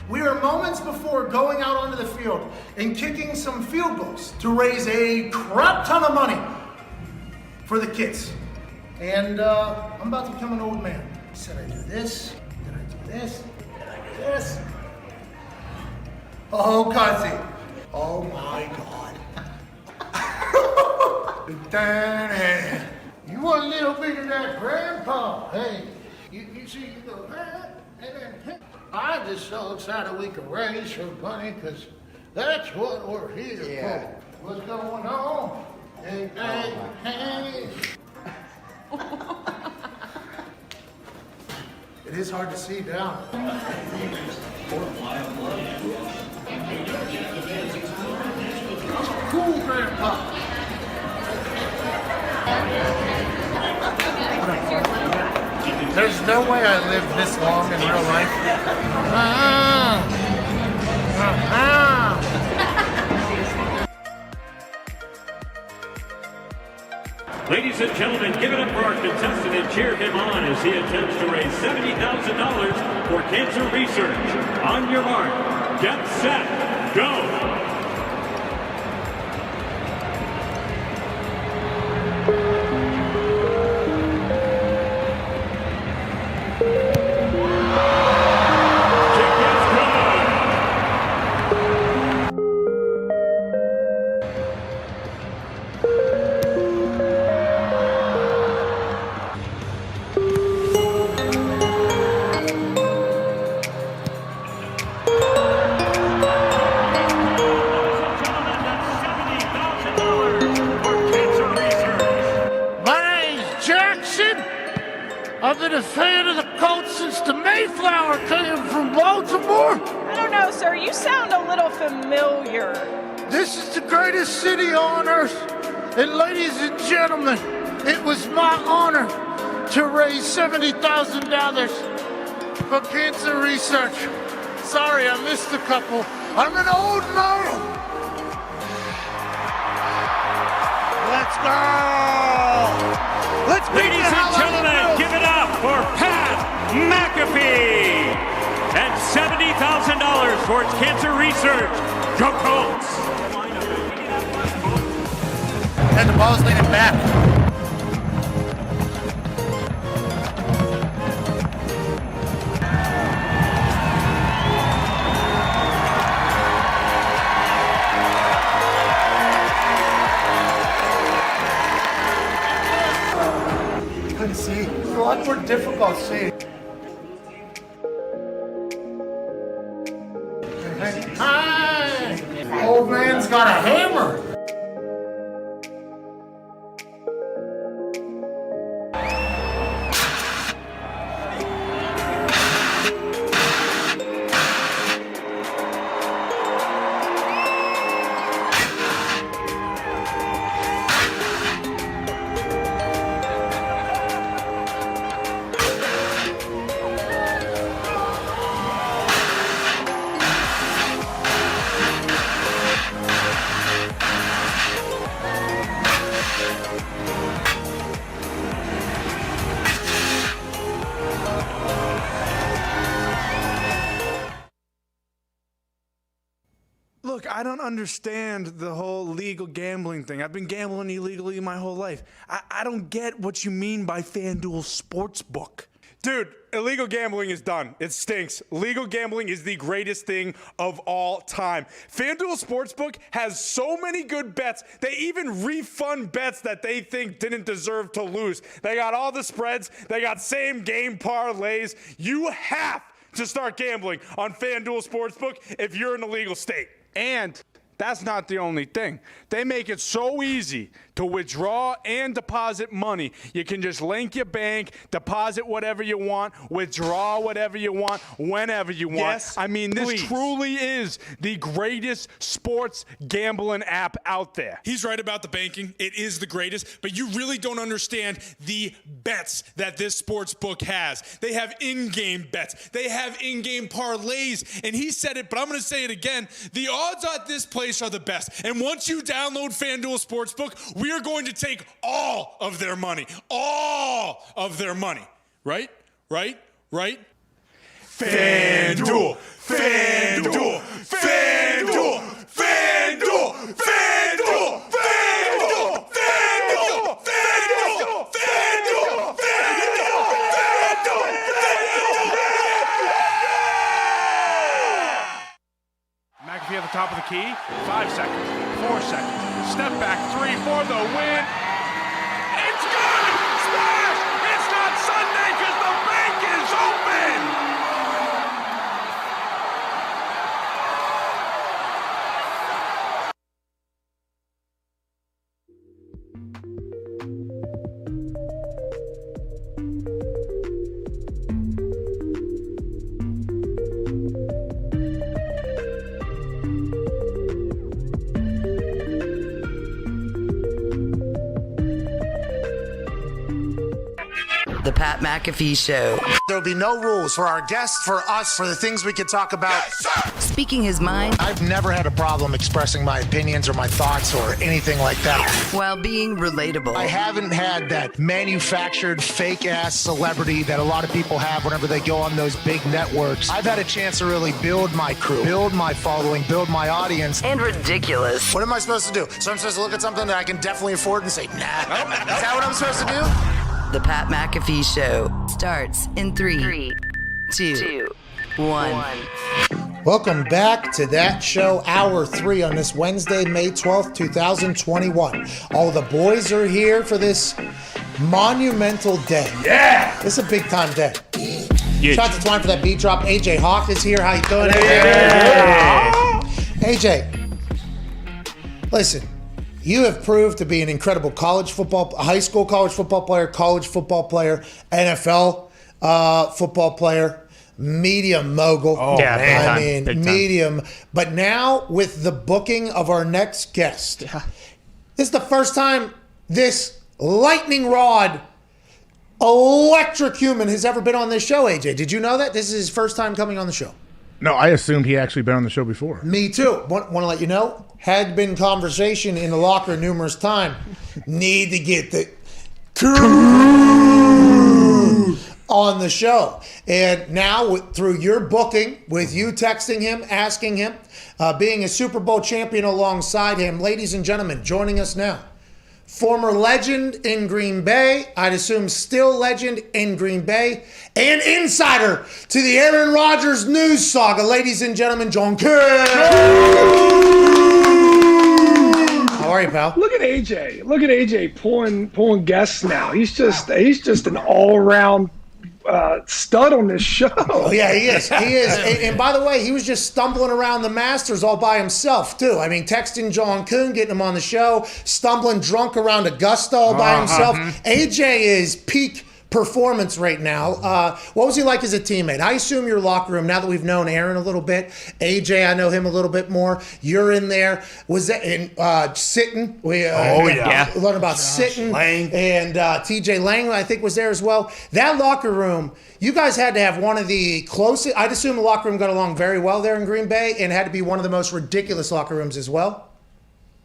We are moments before going out onto the field and kicking some field goals to raise a crap ton of money for the kids. And I'm about to become an old man. I said I do this, then I do this, then I do this. Oh, Cuzzy. Oh, my God. You want a little bit of that grandpa. Hey, you see, you go, and then, I'm just so excited we can raise some money because that's what we're here for. What's going on? Hey, hey, hey. It is hard to see down. Cool, Grandpa. There's no way I lived this long in real life. Ladies and gentlemen, give it up for our contestant and cheer him on as he attempts to raise $70,000 for cancer research. On your mark, get set, go! I've been a fan of the Colts since the Mayflower came from Baltimore. I don't know, sir. You sound a little familiar. This is the greatest city on earth. And ladies and gentlemen, it was my honor to raise $70,000 for cancer research. Sorry, I missed a couple. I'm an old man. Let's go. Ladies and gentlemen, give it up for Pat McAfee and $70,000 towards cancer research. Go Colts! And the ball's leaning back. Couldn't see. It's a lot more difficult seeing. Hi! got a hammer. Look, I don't understand the whole legal gambling thing. I've been gambling illegally my whole life. I don't get what you mean by FanDuel Sportsbook. Dude, illegal gambling is done. It stinks. Legal gambling is the greatest thing of all time. FanDuel Sportsbook has so many good bets. They even refund bets that they think didn't deserve to lose. They got all the spreads. They got same game parlays. You have to start gambling on FanDuel Sportsbook if you're in a legal state. And that's not the only thing. They make it so easy to withdraw and deposit money. You can just link your bank, deposit whatever you want, withdraw whatever you want, whenever you want. Yes, I mean, this please. truly is the greatest sports gambling app out there. He's right about the banking. It is the greatest, but you really don't understand the bets that this sports book has. They have in-game bets. They have in-game parlays, and he said it, but I'm going to say it again. The odds at this place are the best, and once you download FanDuel Sportsbook, we are going to take all of their money. All of their money. Right? Right? Right? FanDuel! FanDuel! FanDuel! FanDuel! FanDuel! FanDuel! FanDuel! FanDuel! FanDuel! McAfee at the top of the key. 5 seconds. 4 seconds. Step back. 3 for the win. It's good! Splash! It's not Sunday because the bank is open! The Pat McAfee Show. There'll be no rules for our guests, for us, for the things we can talk about. Speaking his mind. I've never had a problem expressing my opinions or my thoughts or anything like that. While being relatable. I haven't had that manufactured fake-ass celebrity that a lot of people have whenever they go on those big networks. I've had a chance to really build my crew, build my following, build my audience. And ridiculous. What am I supposed to do? So I'm supposed to look at something that I can definitely afford and say, nah. Is that what I'm supposed to do? The Pat McAfee Show starts in 3, 2, 1. Welcome back to that show, Hour 3 on this Wednesday, May 12th, 2021. All the boys are here for this monumental day. Yeah! This is a big-time day. Yeah. Shout out to Twine for that beat drop. AJ Hawk is here. How you doing? Yeah. AJ, listen. You have proved to be an incredible high school college football player, NFL football player, media mogul. Oh, yeah, man. I mean, medium. But now with the booking of our next guest, this is the first time this lightning rod, electric human has ever been on this show, AJ. Did you know that? This is his first time coming on the show. No, I assumed he actually been on the show before. Me too. Want to let you know, had been conversation in the locker numerous times. Need to get the crew on the show. And now through your booking, with you texting him, asking him, being a Super Bowl champion alongside him, ladies and gentlemen, joining us now. Former legend in Green Bay, I'd assume still legend in Green Bay, and insider to the Aaron Rodgers news saga, ladies and gentlemen, John Kerr. How are you, pal? Look at AJ. Look at AJ pulling guests now. He's just an all-around stud on this show. Oh, yeah, he is. He is. And by the way, he was just stumbling around the Masters all by himself, too. I mean, texting John Kuhn, getting him on the show, stumbling drunk around Augusta all by himself. AJ is peak performance right now. What was he like as a teammate? I assume your locker room, now that we've known Aaron a little bit, AJ, I know him a little bit more. You're in there. Was that in Sitton? We learned about Sitton. Lang. And TJ Lang, I think, was there as well. That locker room, you guys had to have one of the closest. I'd assume the locker room got along very well there in Green Bay, and had to be one of the most ridiculous locker rooms as well.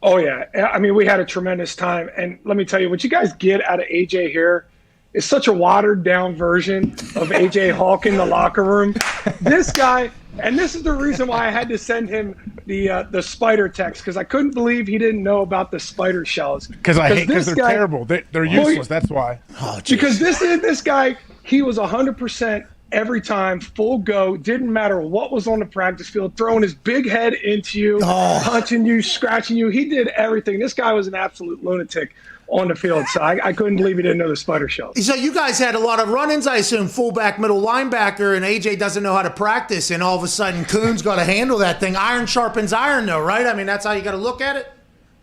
Oh, yeah. I mean, we had a tremendous time. And let me tell you, what you guys get out of AJ here is such a watered-down version of AJ Hawk in the locker room. This guy, and this is the reason why I had to send him the spider text, because I couldn't believe he didn't know about the spider shells. Because they're terrible. They're useless. That's why. Oh, because this guy, he was 100% every time, full go. Didn't matter what was on the practice field, throwing his big head into you, punching you, scratching you. He did everything. This guy was an absolute lunatic on the field, so I couldn't believe he didn't know the spider shells. So you guys had a lot of run-ins, I assume, fullback, middle linebacker, and AJ doesn't know how to practice, and all of a sudden Kuhn's got to handle that thing. Iron sharpens iron, though, right? I mean, that's how you got to look at it.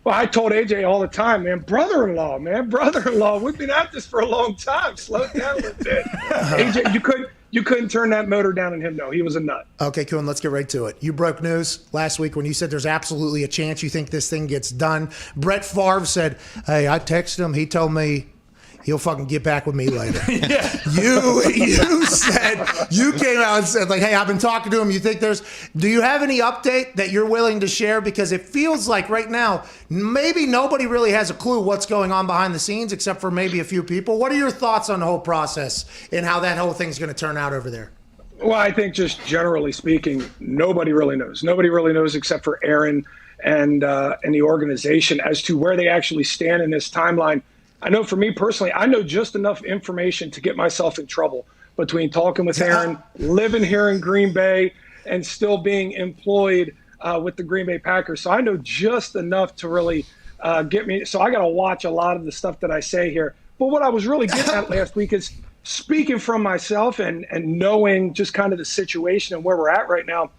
Well, I told AJ all the time, man, brother-in-law, we've been at this for a long time. Slow it down a little bit. AJ, you couldn't turn that motor down on him, though. He was a nut. Okay, Kuhn, let's get right to it. You broke news last week when you said there's absolutely a chance you think this thing gets done. Brett Favre said, hey, I texted him. He told me he'll fucking get back with me later. You said, you came out and said, like, hey, I've been talking to him. You think do you have any update that you're willing to share? Because it feels like right now, maybe nobody really has a clue what's going on behind the scenes except for maybe a few people. What are your thoughts on the whole process and how that whole thing's going to turn out over there? Well, I think just generally speaking, nobody really knows. Nobody really knows except for Aaron and the organization as to where they actually stand in this timeline. I know for me personally, I know just enough information to get myself in trouble between talking with Aaron, living here in Green Bay, and still being employed with the Green Bay Packers. So I know just enough to really get me. So I got to watch a lot of the stuff that I say here. But what I was really getting at last week is speaking from myself and knowing just kind of the situation and where we're at right now.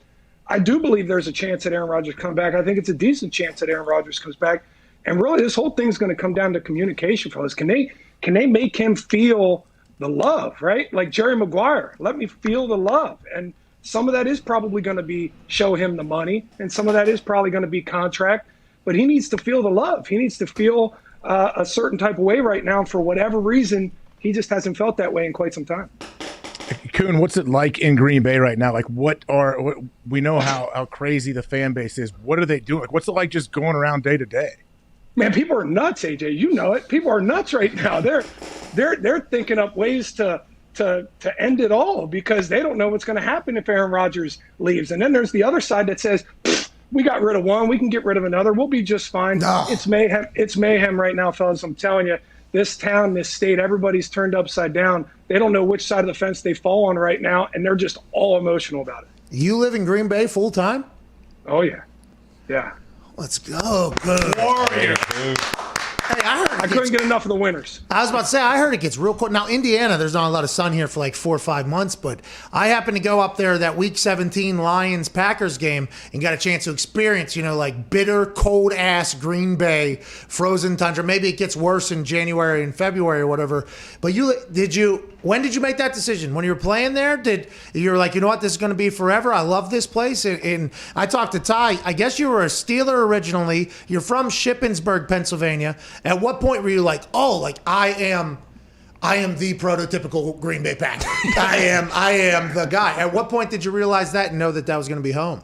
I do believe there's a chance that Aaron Rodgers comes back. I think it's a decent chance that Aaron Rodgers comes back. And really, this whole thing's going to come down to communication, fellas. Can they make him feel the love, right? Like Jerry Maguire, let me feel the love. And some of that is probably going to be show him the money, and some of that is probably going to be contract. But he needs to feel the love. He needs to feel a certain type of way right now. For whatever reason, he just hasn't felt that way in quite some time. Kuhn, what's it like in Green Bay right now? Like, we know how crazy the fan base is. What are they doing? Like, what's it like just going around day to day? Man, people are nuts, AJ. You know it. People are nuts right now. They're thinking up ways to end it all because they don't know what's going to happen if Aaron Rodgers leaves. And then there's the other side that says, we got rid of one, we can get rid of another. We'll be just fine. No. It's mayhem. It's mayhem right now, fellas. I'm telling you, this town, this state, everybody's turned upside down. They don't know which side of the fence they fall on right now, and they're just all emotional about it. You live in Green Bay full time? Oh, yeah. Yeah. Let's go. Good. Warrior. Hey, I couldn't get enough of the winners. I was about to say, I heard it gets real cold. Now, Indiana, there's not a lot of sun here for like 4 or 5 months, but I happened to go up there that Week 17 Lions-Packers game and got a chance to experience, like bitter, cold-ass Green Bay frozen tundra. Maybe it gets worse in January and February or whatever. But when did you make that decision? When you were playing there? You were like, you know what, this is going to be forever. I love this place. And I talked to Ty. I guess you were a Steeler originally. You're from Shippensburg, Pennsylvania. At what point were you like, I am the prototypical Green Bay Packer. I am the guy. At what point did you realize that and know that was going to be home?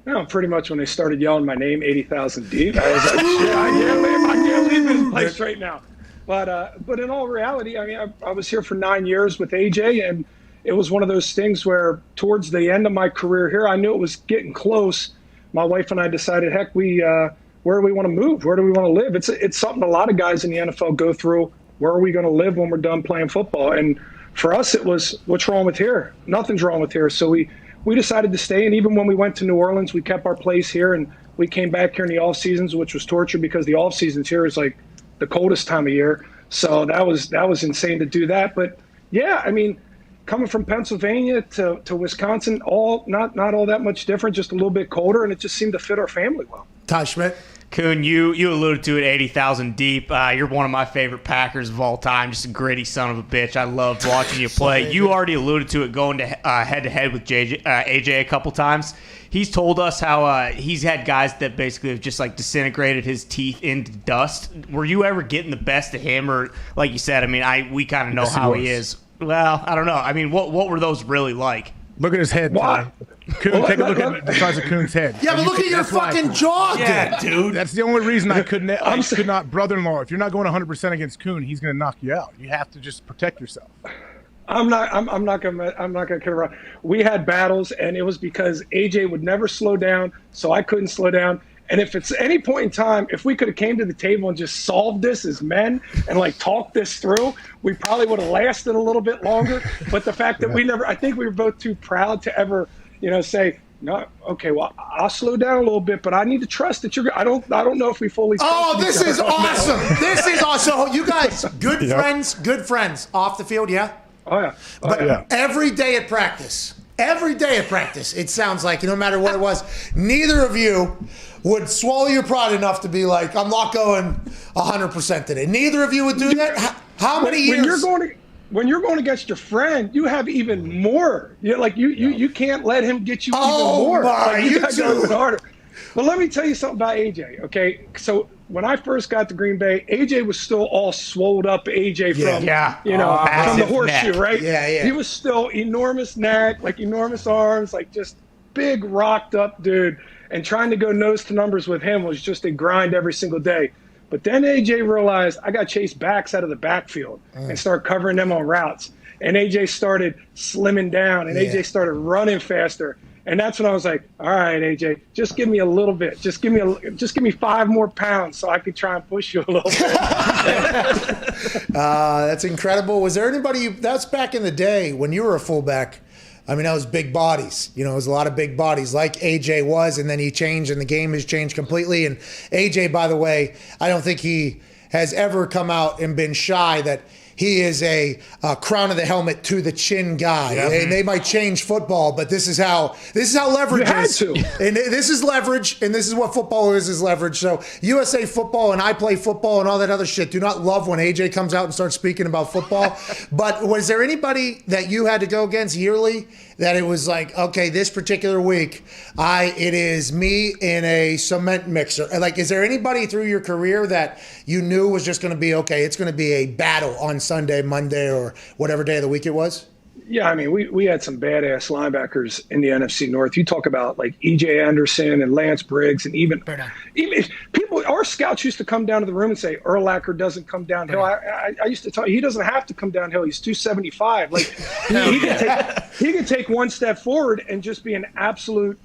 No, pretty much when they started yelling my name 80,000 deep. I was like, shit, I can't leave this place right now. But in all reality, I mean, I was here for 9 years with AJ, and it was one of those things where towards the end of my career here, I knew it was getting close. My wife and I decided, heck, where do we want to move? Where do we want to live? It's something a lot of guys in the NFL go through. Where are we going to live when we're done playing football? And for us, it was, what's wrong with here? Nothing's wrong with here. So we decided to stay. And even when we went to New Orleans, we kept our place here, and we came back here in the off seasons, which was torture because the off seasons here is like the coldest time of year. So that was insane to do that. But yeah, I mean, coming from Pennsylvania to Wisconsin, not all that much different, just a little bit colder, and it just seemed to fit our family well. Todd Schmidt. Kuhn, you alluded to it, 80,000 deep. You're one of my favorite Packers of all time, just a gritty son of a bitch. I loved watching you play. You already alluded to it going to head-to-head with AJ a couple times. He's told us how he's had guys that basically have just like disintegrated his teeth into dust. Were you ever getting the best of him, or like you said? I mean, we kind of know how he is. Well, I don't know. I mean, what were those really like? Look at his head, Ty. Kuhn, take a look at the size of Kuhn's head. Yeah, but look at your fucking jaw, dude. That's the only reason I could not, brother-in-law. If you're not going 100% against Kuhn, he's going to knock you out. You have to just protect yourself. I'm not gonna kid around. We had battles, and it was because AJ would never slow down, so I couldn't slow down. And if it's any point in time, if we could have came to the table and just solved this as men and like talked this through, we probably would have lasted a little bit longer. But the fact that I think we were both too proud to ever, say, no, okay, well, I'll slow down a little bit, but I need to trust that I don't know if we fully. Oh, this is awesome! This is awesome. You guys, good friends off the field, yeah. Oh yeah. Every day at practice, it sounds like, no matter what it was, neither of you would swallow your pride enough to be like, I'm not going 100% today. Neither of you would do that. How many years? When you're going against your friend, you have even more. You can't let him get you even more. You gotta go even harder. But let me tell you something about AJ. Okay, so when I first got to Green Bay, AJ was still all swolled up. AJ from from the horseshoe, right? Yeah. He was still enormous neck, like enormous arms, like just big rocked up dude. And trying to go nose to numbers with him was just a grind every single day. But then AJ realized I got chased backs out of the backfield and start covering them on routes. And AJ started slimming down, and AJ started running faster. And that's when I was like, all right, AJ, just give me a little bit. Just give me 5 more pounds so I could try and push you a little bit. That's incredible. Was there anybody that's back in the day when you were a fullback? I mean, that was big bodies. It was a lot of big bodies like AJ was, and then he changed, and the game has changed completely. And AJ, by the way, I don't think he has ever come out and been shy that he is a crown of the helmet to the chin guy. Yep. And they might change football, but this is how leverage is. And this is leverage, and this is what football is leverage. So USA football and I play football and all that other shit do not love when AJ comes out and starts speaking about football. But was there anybody that you had to go against yearly that it was like, okay, this particular week, it is me in a cement mixer? Like, is there anybody through your career that you knew was just going to be, okay, it's going to be a battle on Sunday, Monday, or whatever day of the week it was? Yeah, I mean, we had some badass linebackers in the NFC North. You talk about like E.J. Anderson and Lance Briggs, and even people, our scouts used to come down to the room and say, Urlacher doesn't come downhill. I used to tell you, he doesn't have to come downhill. He's 275. Like he can take one step forward and just be an absolute,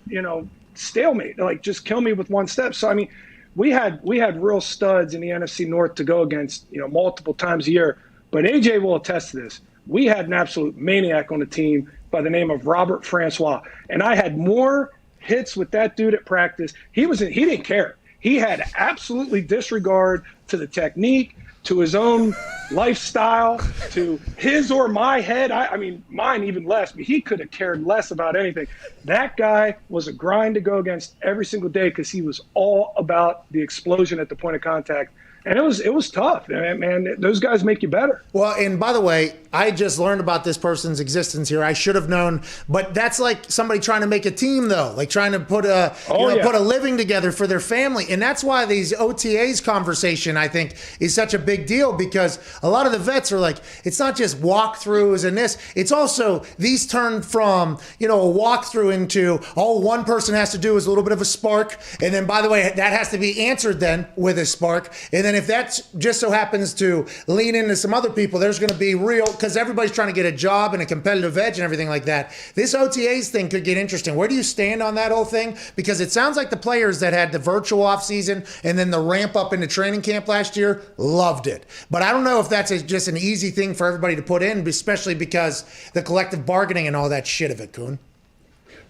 stalemate. Like just kill me with one step. So I mean, we had real studs in the NFC North to go against, multiple times a year. But AJ will attest to this. We had an absolute maniac on the team by the name of Robert Francois. And I had more hits with that dude at practice. He didn't care. He had absolutely disregard to the technique, to his own lifestyle, to his or my head. I mean, mine even less, but he could have cared less about anything. That guy was a grind to go against every single day because he was all about the explosion at the point of contact. And it was tough, man. Those guys make you better. Well, and by the way, I just learned about this person's existence here. I should have known, but that's like somebody trying to make a team, though, like trying to put put a living together for their family. And that's why these OTAs conversation, I think, is such a big deal, because a lot of the vets are like, it's not just walkthroughs and this. It's also these turn from, a walkthrough into, one person has to do is a little bit of a spark. And then, by the way, that has to be answered then with a spark. And then if that just so happens to lean into some other people, there's going to be real, because everybody's trying to get a job and a competitive edge and everything like that. This OTAs thing could get interesting. Where do you stand on that whole thing? Because it sounds like the players that had the virtual offseason and then the ramp up into training camp last year loved it. But I don't know if that's just an easy thing for everybody to put in, especially because the collective bargaining and all that shit of it, Kuhn.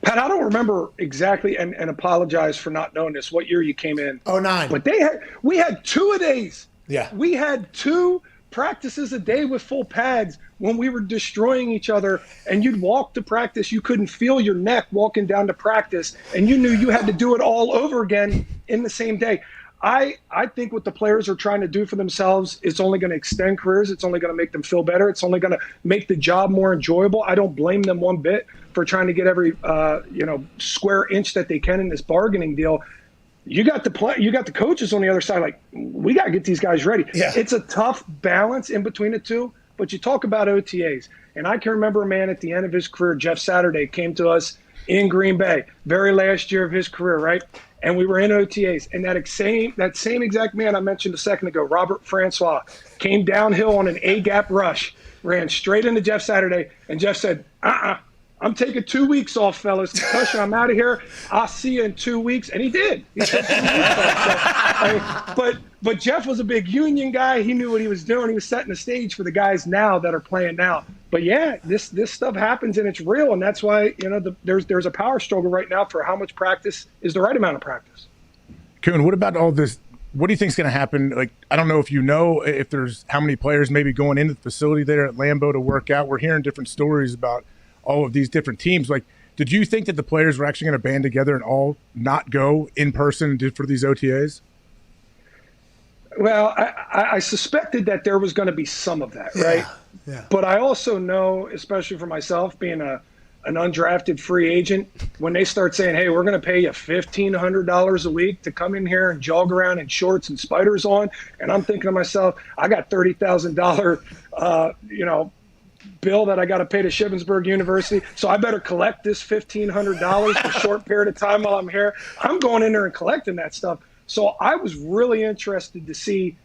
Pat, I don't remember exactly, and apologize for not knowing this, what year you came in. 2009. But we had 2 of these. Yeah. We had 2 practices a day with full pads when we were destroying each other, and you'd walk to practice. You couldn't feel your neck walking down to practice, and you knew you had to do it all over again in the same day. I think what the players are trying to do for themselves, it's only going to extend careers. It's only going to make them feel better. It's only going to make the job more enjoyable. I don't blame them one bit for trying to get every square inch that they can in this bargaining deal. You got the coaches on the other side. Like, we got to get these guys ready. Yeah. It's a tough balance in between the two. But you talk about OTAs, and I can remember a man at the end of his career, Jeff Saturday, came to us in Green Bay, very last year of his career, right? And we were in OTAs, and that same exact man I mentioned a second ago, Robert Francois, came downhill on an A-gap rush, ran straight into Jeff Saturday, and Jeff said, I'm taking 2 weeks off, fellas. Concussion, I'm out of here. I'll see you in 2 weeks. And he did. He took 2 weeks off. But Jeff was a big union guy. He knew what he was doing. He was setting the stage for the guys now that are playing now. But yeah, this stuff happens, and it's real, and that's why there's a power struggle right now for how much practice is the right amount of practice. Kuhn, what about all this? What do you think is going to happen? Like, I don't know if there's how many players maybe going into the facility there at Lambeau to work out. We're hearing different stories about all of these different teams. Like, did you think that the players were actually going to band together and all not go in person for these OTAs? Well, I suspected that there was going to be some of that, right? Yeah. But I also know, especially for myself, being an undrafted free agent, when they start saying, hey, we're going to pay you $1,500 a week to come in here and jog around in shorts and spiders on, and I'm thinking to myself, I got $30,000, bill that I got to pay to Shippensburg University, so I better collect this $1,500 for a short period of time while I'm here. I'm going in there and collecting that stuff. So I was really interested to see,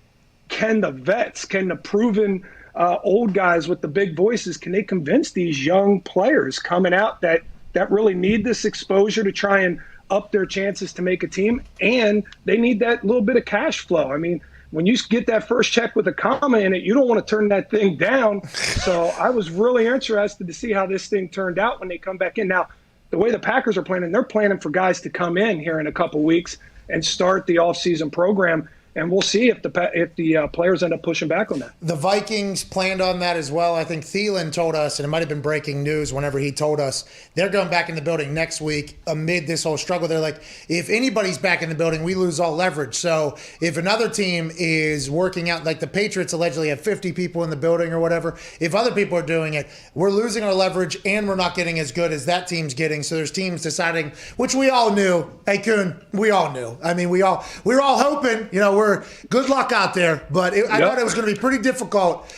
can the proven old guys with the big voices, can they convince these young players coming out that really need this exposure to try and up their chances to make a team, and they need that little bit of cash flow. I mean, when you get that first check with a comma in it, you don't want to turn that thing down. So I was really interested to see how this thing turned out when they come back in. Now, the way the Packers are planning, they're planning for guys to come in here in a couple weeks and start the offseason program. And we'll see if the players end up pushing back on that. The Vikings planned on that as well. I think Thielen told us, and it might have been breaking news whenever he told us, they're going back in the building next week amid this whole struggle. They're like, if anybody's back in the building, we lose all leverage. So if another team is working out, like the Patriots allegedly have 50 people in the building or whatever, if other people are doing it, we're losing our leverage and we're not getting as good as that team's getting. So there's teams deciding, which we all knew. Hey, Kuhn, we all knew. I mean, we were all hoping, good luck out there, but I thought it was going to be pretty difficult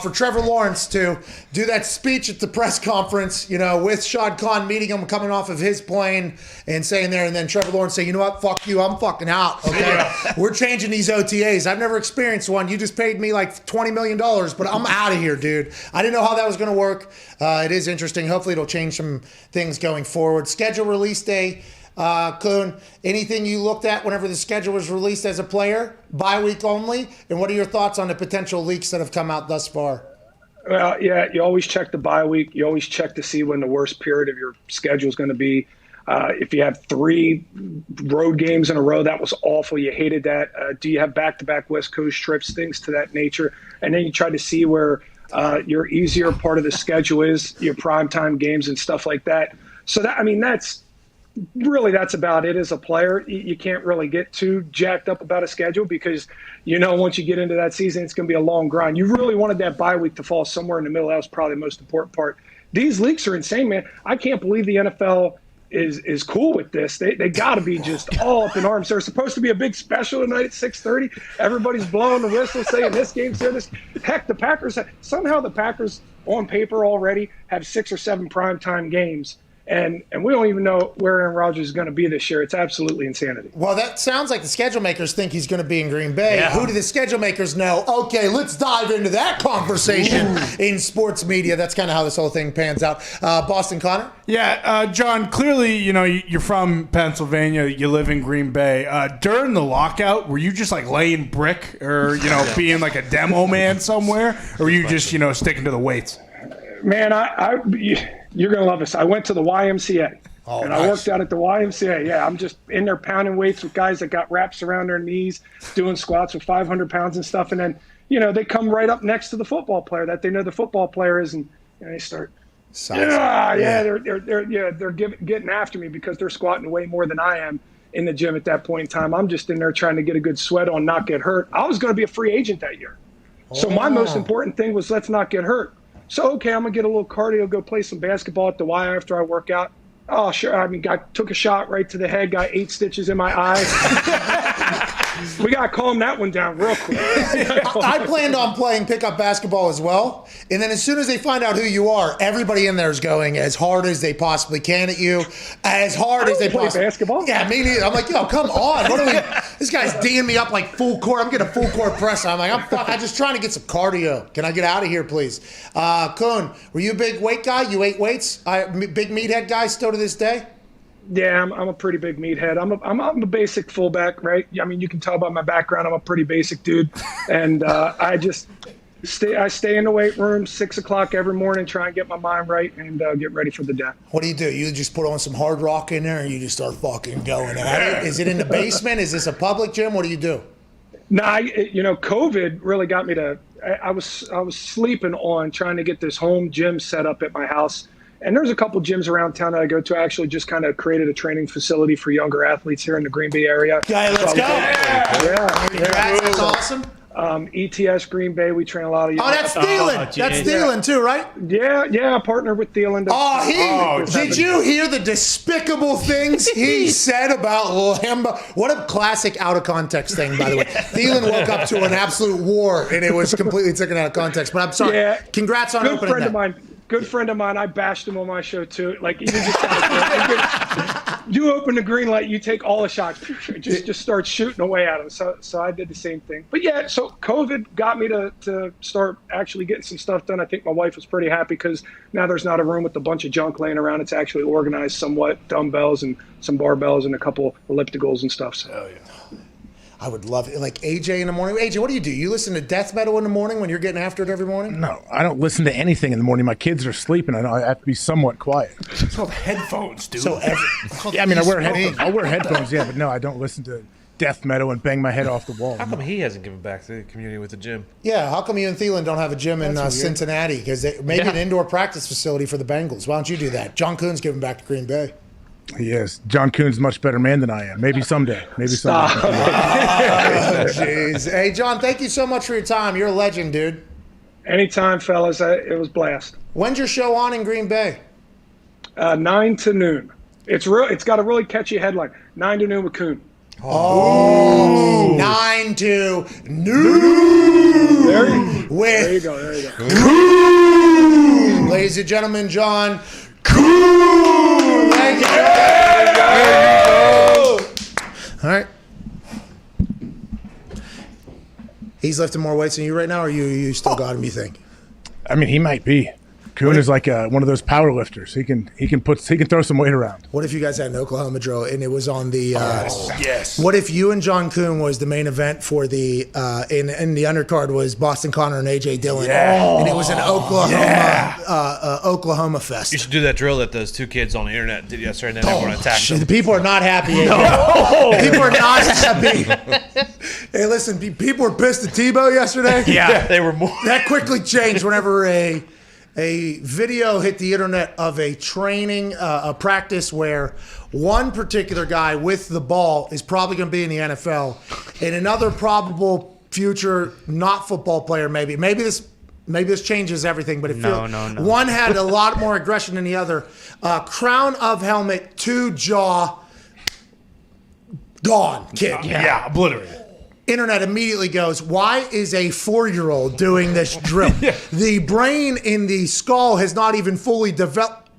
for Trevor Lawrence to do that speech at the press conference, with Shad Khan meeting him coming off of his plane and saying there, and then Trevor Lawrence saying, you know what, fuck you, I'm fucking out, okay? We're changing these OTAs. I've never experienced one. You just paid me like $20 million, but I'm out of here, dude. I didn't know how that was going to work. It is interesting. Hopefully it'll change some things going forward. Schedule release day. Kuhn, anything you looked at whenever the schedule was released as a player, bye week only, and what are your thoughts on the potential leaks that have come out thus far? Well, yeah, you always check the bye week. You always check to see when the worst period of your schedule is going to be. If you have 3 road games in a row, that was awful. You hated that. Do you have back-to-back West Coast trips, things to that nature? And then you try to see where your easier part of the schedule is, your primetime games and stuff like that. So that's about it as a player. You can't really get too jacked up about a schedule because, once you get into that season, it's going to be a long grind. You really wanted that bye week to fall somewhere in the middle. That was probably the most important part. These leaks are insane, man. I can't believe the NFL is cool with this. They got to be just all up in arms. There's supposed to be a big special tonight at 6:30. Everybody's blowing the whistle saying this game's here. Heck, the Packers on paper already have 6 or 7 primetime games. And we don't even know where Aaron Rodgers is going to be this year. It's absolutely insanity. Well, that sounds like the schedule makers think he's going to be in Green Bay. Yeah. Who do the schedule makers know? Okay, let's dive into that conversation in sports media. That's kind of how this whole thing pans out. Boston Connor? Yeah, John, clearly, you're from Pennsylvania. You live in Green Bay. During the lockout, were you just like laying brick or, being like a demo man somewhere? Or were you just, sticking to the weights? Man, you're going to love this. I went to the YMCA, I worked out at the YMCA. Yeah, I'm just in there pounding weights with guys that got wraps around their knees, doing squats with 500 pounds and stuff. And then they come right up next to the football player that they know the football player is, and they start. They're getting after me because they're squatting way more than I am in the gym at that point in time. I'm just in there trying to get a good sweat on, not get hurt. I was going to be a free agent that year. So my most important thing was let's not get hurt. So, okay, I'm going to get a little cardio, go play some basketball at the Y after I work out. Oh, sure. I mean, took a shot right to the head, got 8 stitches in my eye. We got to calm that one down real quick. I planned on playing pickup basketball as well. And then as soon as they find out who you are, everybody in there is going as hard as they possibly can at you. As hard as they possibly basketball? Yeah, me neither. I'm like, yo, come on. This guy's D'ing me up like full court. I'm getting a full court press. I'm like, I'm just trying to get some cardio. Can I get out of here, please? Kuhn, were you a big weight guy? You ate weights? Big meathead guy still to this day? Yeah, I'm a pretty big meathead. I'm a basic fullback, right? I mean, you can tell by my background, I'm a pretty basic dude, and I just stay in the weight room 6 o'clock every morning, try and get my mind right and get ready for the day. What do? You just put on some hard rock in there, and you just start fucking going at it? Is it in the basement? Is this a public gym? What do you do? Nah, COVID really got me to. I was sleeping on trying to get this home gym set up at my house. And there's a couple gyms around town that I go to. I actually just kind of created a training facility for younger athletes here in the Green Bay area. Okay, let's go. That's awesome. ETS Green Bay, we train a lot of young. Oh, that's Thielen. That's Thielen too, right? Yeah, I partnered with Thielen. Did you hear the despicable things he said about Lambo? What a classic out of context thing, by the way. Thielen woke up to an absolute war, and it was completely taken out of context. But I'm sorry. Yeah. Congrats on opening that. Good friend of mine, I bashed him on my show too. Like you open the green light, you take all the shots, just start shooting away at him. So I did the same thing. But yeah, so COVID got me to start actually getting some stuff done. I think my wife was pretty happy because now there's not a room with a bunch of junk laying around. It's actually organized somewhat, dumbbells and some barbells and a couple ellipticals and stuff. So. Oh yeah. I would love it. Like AJ in the morning. AJ, what do? You listen to death metal in the morning when you're getting after it every morning? No, I don't listen to anything in the morning. My kids are sleeping. I have to be somewhat quiet. It's called headphones, dude. I wear headphones. I'll wear headphones, yeah, but no, I don't listen to death metal and bang my head off the wall. How come he hasn't given back to the community with the gym? Yeah, how come you and Thielen don't have a gym in Cincinnati? Because maybe an indoor practice facility for the Bengals. Why don't you do that? John Kuhn's giving back to Green Bay. Yes, John Kuhn's a much better man than I am. Maybe someday. Jeez. Hey, John, thank you so much for your time. You're a legend, dude. Anytime, fellas. It was a blast. When's your show on in Green Bay? 9 to noon. It's got a really catchy headline. 9 to noon with Kuhn. Oh, 9 to noon. There you go. Kuhn. Ladies and gentlemen, John Kuhn. Thank you. There you go. All right. He's lifting more weights than you right now, or you still got him, you think? I mean, he might be. Kuhn is like one of those power lifters. He can throw some weight around. What if you guys had an Oklahoma drill and it was on the? Yes. What if you and John Kuhn was the main event for the in the undercard was Boston Connor and AJ Dillon, and it was an Oklahoma fest. You should do that drill that those two kids on the internet did yesterday, and then everyone attacked them. The people are not happy. No. People are not happy. Hey, listen, people were pissed at Tebow yesterday. Yeah, they were more. That quickly changed whenever a video hit the internet of a training, a practice where one particular guy with the ball is probably going to be in the NFL, and another probable future not football player. Maybe this changes everything, but no. One had a lot more aggression than the other. Crown of helmet to jaw, gone, kid. Yeah, obliterated. Internet immediately goes, why is a 4-year-old doing this drill? The brain in the skull has not even fully developed.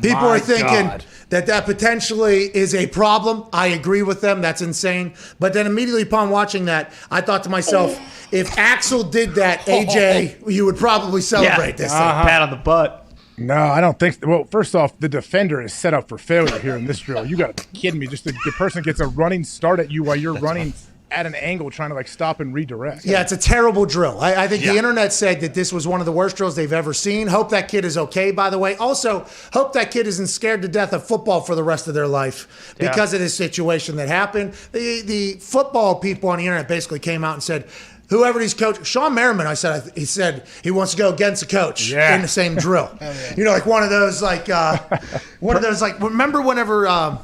People are thinking that potentially is a problem. I agree with them. That's insane. But then immediately upon watching that, I thought to myself, if Axel did that, AJ, you would probably celebrate this thing. Pat on the butt. No, I don't think so. Well, first off, the defender is set up for failure here in this drill. You got to be kidding me. Just the person gets a running start at you while you're running at an angle trying to stop and redirect. Yeah, it's a terrible drill. I think the internet said that this was one of the worst drills they've ever seen. Hope that kid is okay, by the way. Also, hope that kid isn't scared to death of football for the rest of their life because of this situation that happened. The football people on the internet basically came out and said, whoever he's coaching, Sean Merriman, he said he wants to go against the coach in the same drill. You know, like one of those remember whenever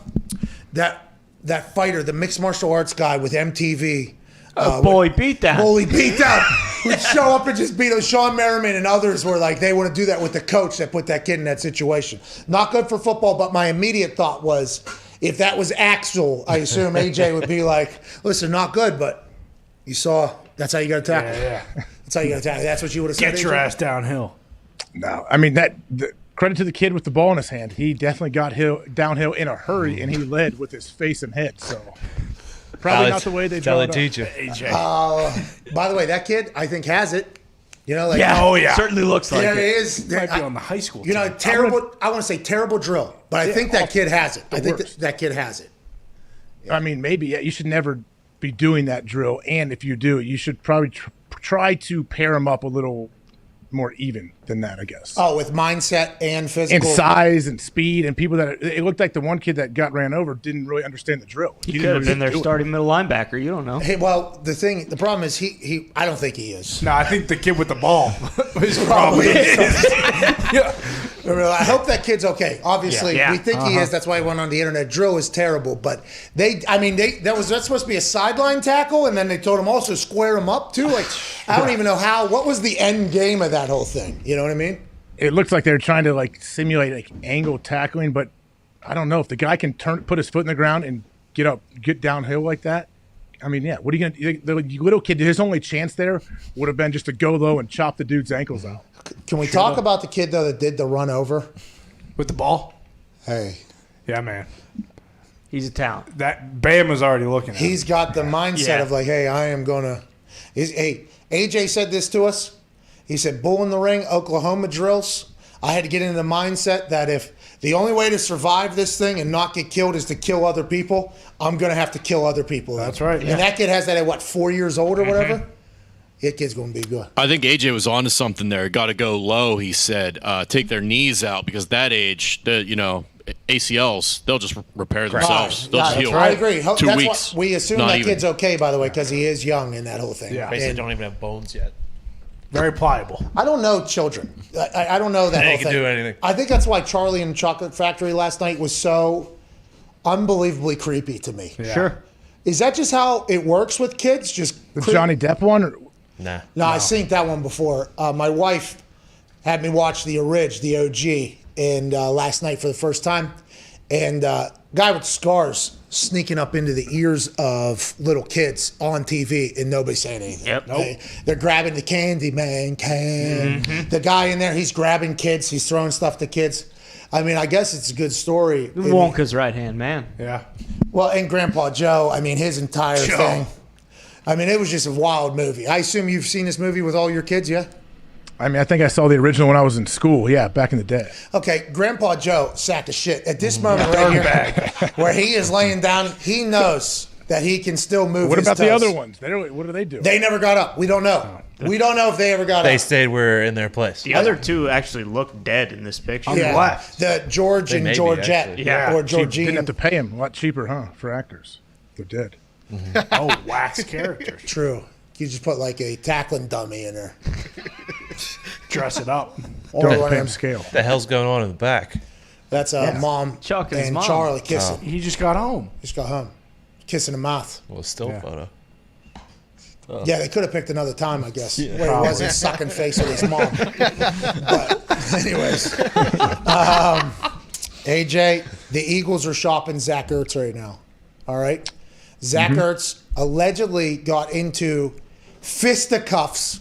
that fighter, the mixed martial arts guy with MTV, Bully Beatdown would show up and just beat him. Sean Merriman and others were like, they want to do that with the coach that put that kid in that situation. Not good for football, but my immediate thought was, if that was Axel, I assume AJ would be like, listen, not good, but you saw, that's how you got to tackle. Yeah. That's how you got to tackle. That's what you would have said. Get your ass downhill. No, I mean, credit to the kid with the ball in his hand. He definitely got downhill in a hurry, and he led with his face and head, so... Probably not the way they draw it teach you. By the way, that kid, I think, has it. You know, like certainly looks like it. It is. Might be on the high school. You know, terrible. I want to say terrible drill, but I think that kid has it. I think that kid has it. I mean, maybe you should never be doing that drill, and if you do, you should probably try to pair them up a little more even than that, I guess. Oh, with mindset and physical. And size and speed and people that it looked like the one kid that got ran over didn't really understand the drill. He could have been their starting middle linebacker. You don't know. Hey, well, the problem is he I don't think he is. No, I think the kid with the ball is probably yeah. I hope that kid's okay. Obviously, we think he is. That's why he went on the internet. Drill is terrible, but that's supposed to be a sideline tackle, and then they told him also square him up too. Like I don't even know what was the end game of that whole thing. You know what I mean? It looks like they're trying to simulate angle tackling, but I don't know if the guy can put his foot in the ground and get downhill like that. I mean, yeah. What are you gonna? The little kid, his only chance there would have been just to go low and chop the dude's ankles out. Can we talk about the kid though that did the run over with the ball? Hey, yeah, man, he's a talent. That Bam was already looking at him. He's got the mindset of like, hey, I am gonna. Hey, AJ said this to us. He said, bull in the ring, Oklahoma drills. I had to get into the mindset that if the only way to survive this thing and not get killed is to kill other people, I'm going to have to kill other people. That's right. And that kid has that at, 4 years old or whatever? That kid's going to be good. I think AJ was onto something there. Got to go low, he said. Take their knees out because that age, ACLs, they'll just repair themselves. They'll just heal. I agree. 2 weeks. We assume that kid's okay, by the way, because he is young in that whole thing. Yeah, basically don't even have bones yet. Very pliable. I don't know children. I don't know that whole thing. They can do anything. I think that's why Charlie and the Chocolate Factory last night was so unbelievably creepy to me. Yeah. Sure. Is that just how it works with kids? Just the Johnny Depp one? No, I've seen that one before. My wife had me watch the OG, and last night for the first time. And guy with scars sneaking up into the ears of little kids on TV and nobody saying anything. Yep. Nope. They're grabbing the Candyman can. Mm-hmm. The guy in there, he's grabbing kids. He's throwing stuff to kids. I mean, I guess it's a good story. Wonka's right-hand man. Yeah. Well, and Grandpa Joe, I mean, his entire thing. I mean, it was just a wild movie. I assume you've seen this movie with all your kids, yeah? I mean, I think I saw the original when I was in school. Yeah, back in the day. Okay, Grandpa Joe, sack of shit. At this moment right here, where he is laying down, he knows that he can still move What his about toes. the other ones? What do they do? They never got up. We don't know. We don't know if they ever got They up. stayed in their place. The other two actually look dead in this picture. Yeah, the George They and may be, Georgette. actually. Yeah. Or Didn't Georgine. have to pay them. A lot cheaper, huh, for actors. They're dead. Oh, wax characters. True. You just put like a tackling dummy in there. Dress it up. Or Don't one pay of them them. scale. The hell's going on in the back? That's mom Chuck and his mom. Charlie kissing. He just got home. Just got home. Kissing the mouth. Well, still photo. Yeah, they could have picked another time, I guess, where he probably. wasn't sucking face with his mom. But anyways, AJ, the Eagles are shopping Zach Ertz right now. All right? Zach Ertz allegedly got into fisticuffs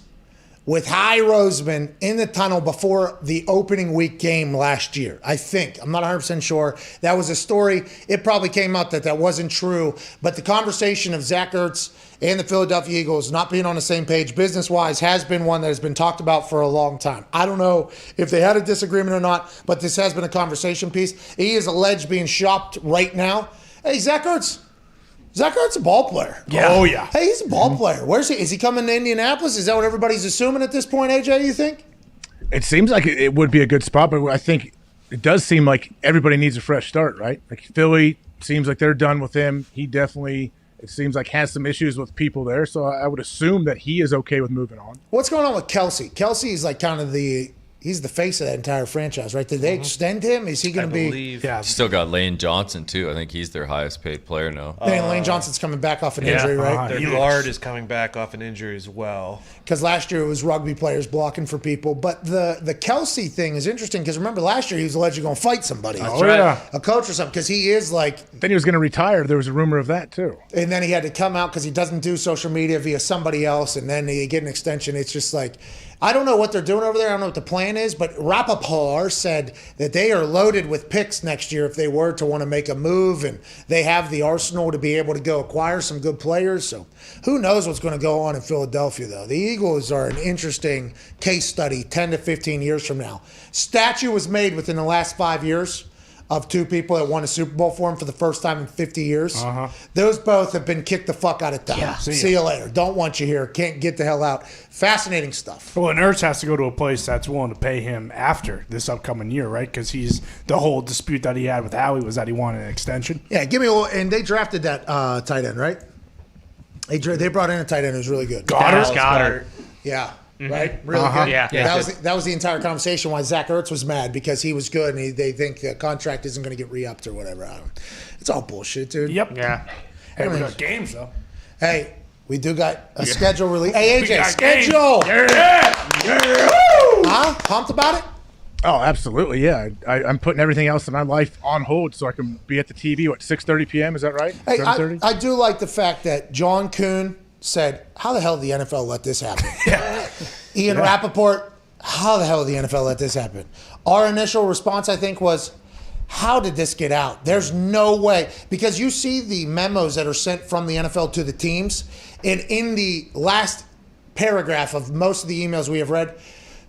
with Hy Roseman in the tunnel before the opening week game last year. I think. I'm not 100% sure. That was a story. It probably came out that wasn't true. But the conversation of Zach Ertz and the Philadelphia Eagles not being on the same page business-wise has been one that has been talked about for a long time. I don't know if they had a disagreement or not, but this has been a conversation piece. He is alleged being shopped right now. Hey, Zach Ertz a ball player. Yeah. Oh, yeah. Hey, he's a ball player. Where's he? Is he coming to Indianapolis? Is that what everybody's assuming at this point, AJ, you think? It seems like it would be a good spot, but I think it does seem like everybody needs a fresh start, right? Like Philly seems like they're done with him. He definitely it seems like has some issues with people there. So I would assume that he is okay with moving on. What's going on with Kelsey? Kelsey is like kind of he's the face of that entire franchise, right? Did they extend him? Is he going to be? Yeah. Still got Lane Johnson too. I think he's their highest paid player now. Lane Johnson's coming back off an injury, right? Their guard is coming back off an injury as well. Because last year it was rugby players blocking for people. But the Kelsey thing is interesting because remember last year he was allegedly going to fight somebody. That's right. Yeah. A coach or something because he is like. Then he was going to retire. There was a rumor of that too. And then he had to come out because he doesn't do social media via somebody else. And then they get an extension. It's just like. I don't know what they're doing over there. I don't know what the plan is, but Rappaport said that they are loaded with picks next year if they were to want to make a move, and they have the arsenal to be able to go acquire some good players. So who knows what's going to go on in Philadelphia, though. The Eagles are an interesting case study 10 to 15 years from now. Statue was made within the last 5 years of two people that won a Super Bowl for him for the first time in 50 years. Those both have been kicked the fuck out of town. Yeah. See you later. Don't want you here. Can't get the hell out. Fascinating stuff. Well, and Ertz has to go to a place that's willing to pay him after this upcoming year, right? Because the whole dispute that he had with Howie was that he wanted an extension. Yeah, give me a little. And they drafted that tight end, right? They brought in a tight end who was really good. Goddard. Yeah. Right? Really good. Yeah. That was the entire conversation why Zach Ertz was mad because he was good and they think the contract isn't going to get re-upped or whatever. It's all bullshit, dude. Yep. Yeah. Hey, we got games, though. Hey, we do got a schedule release. Hey, AJ, schedule. Huh? Pumped about it? Oh, absolutely, yeah. I'm putting everything else in my life on hold so I can be at the TV, 6:30 p.m., is that right? Hey, 7:30? I do like the fact that John Kuhn said, how the hell did the NFL let this happen? Ian Rappaport, how the hell did the NFL let this happen? Our initial response, I think, was, how did this get out? There's no way. Because you see the memos that are sent from the NFL to the teams, and in the last paragraph of most of the emails we have read,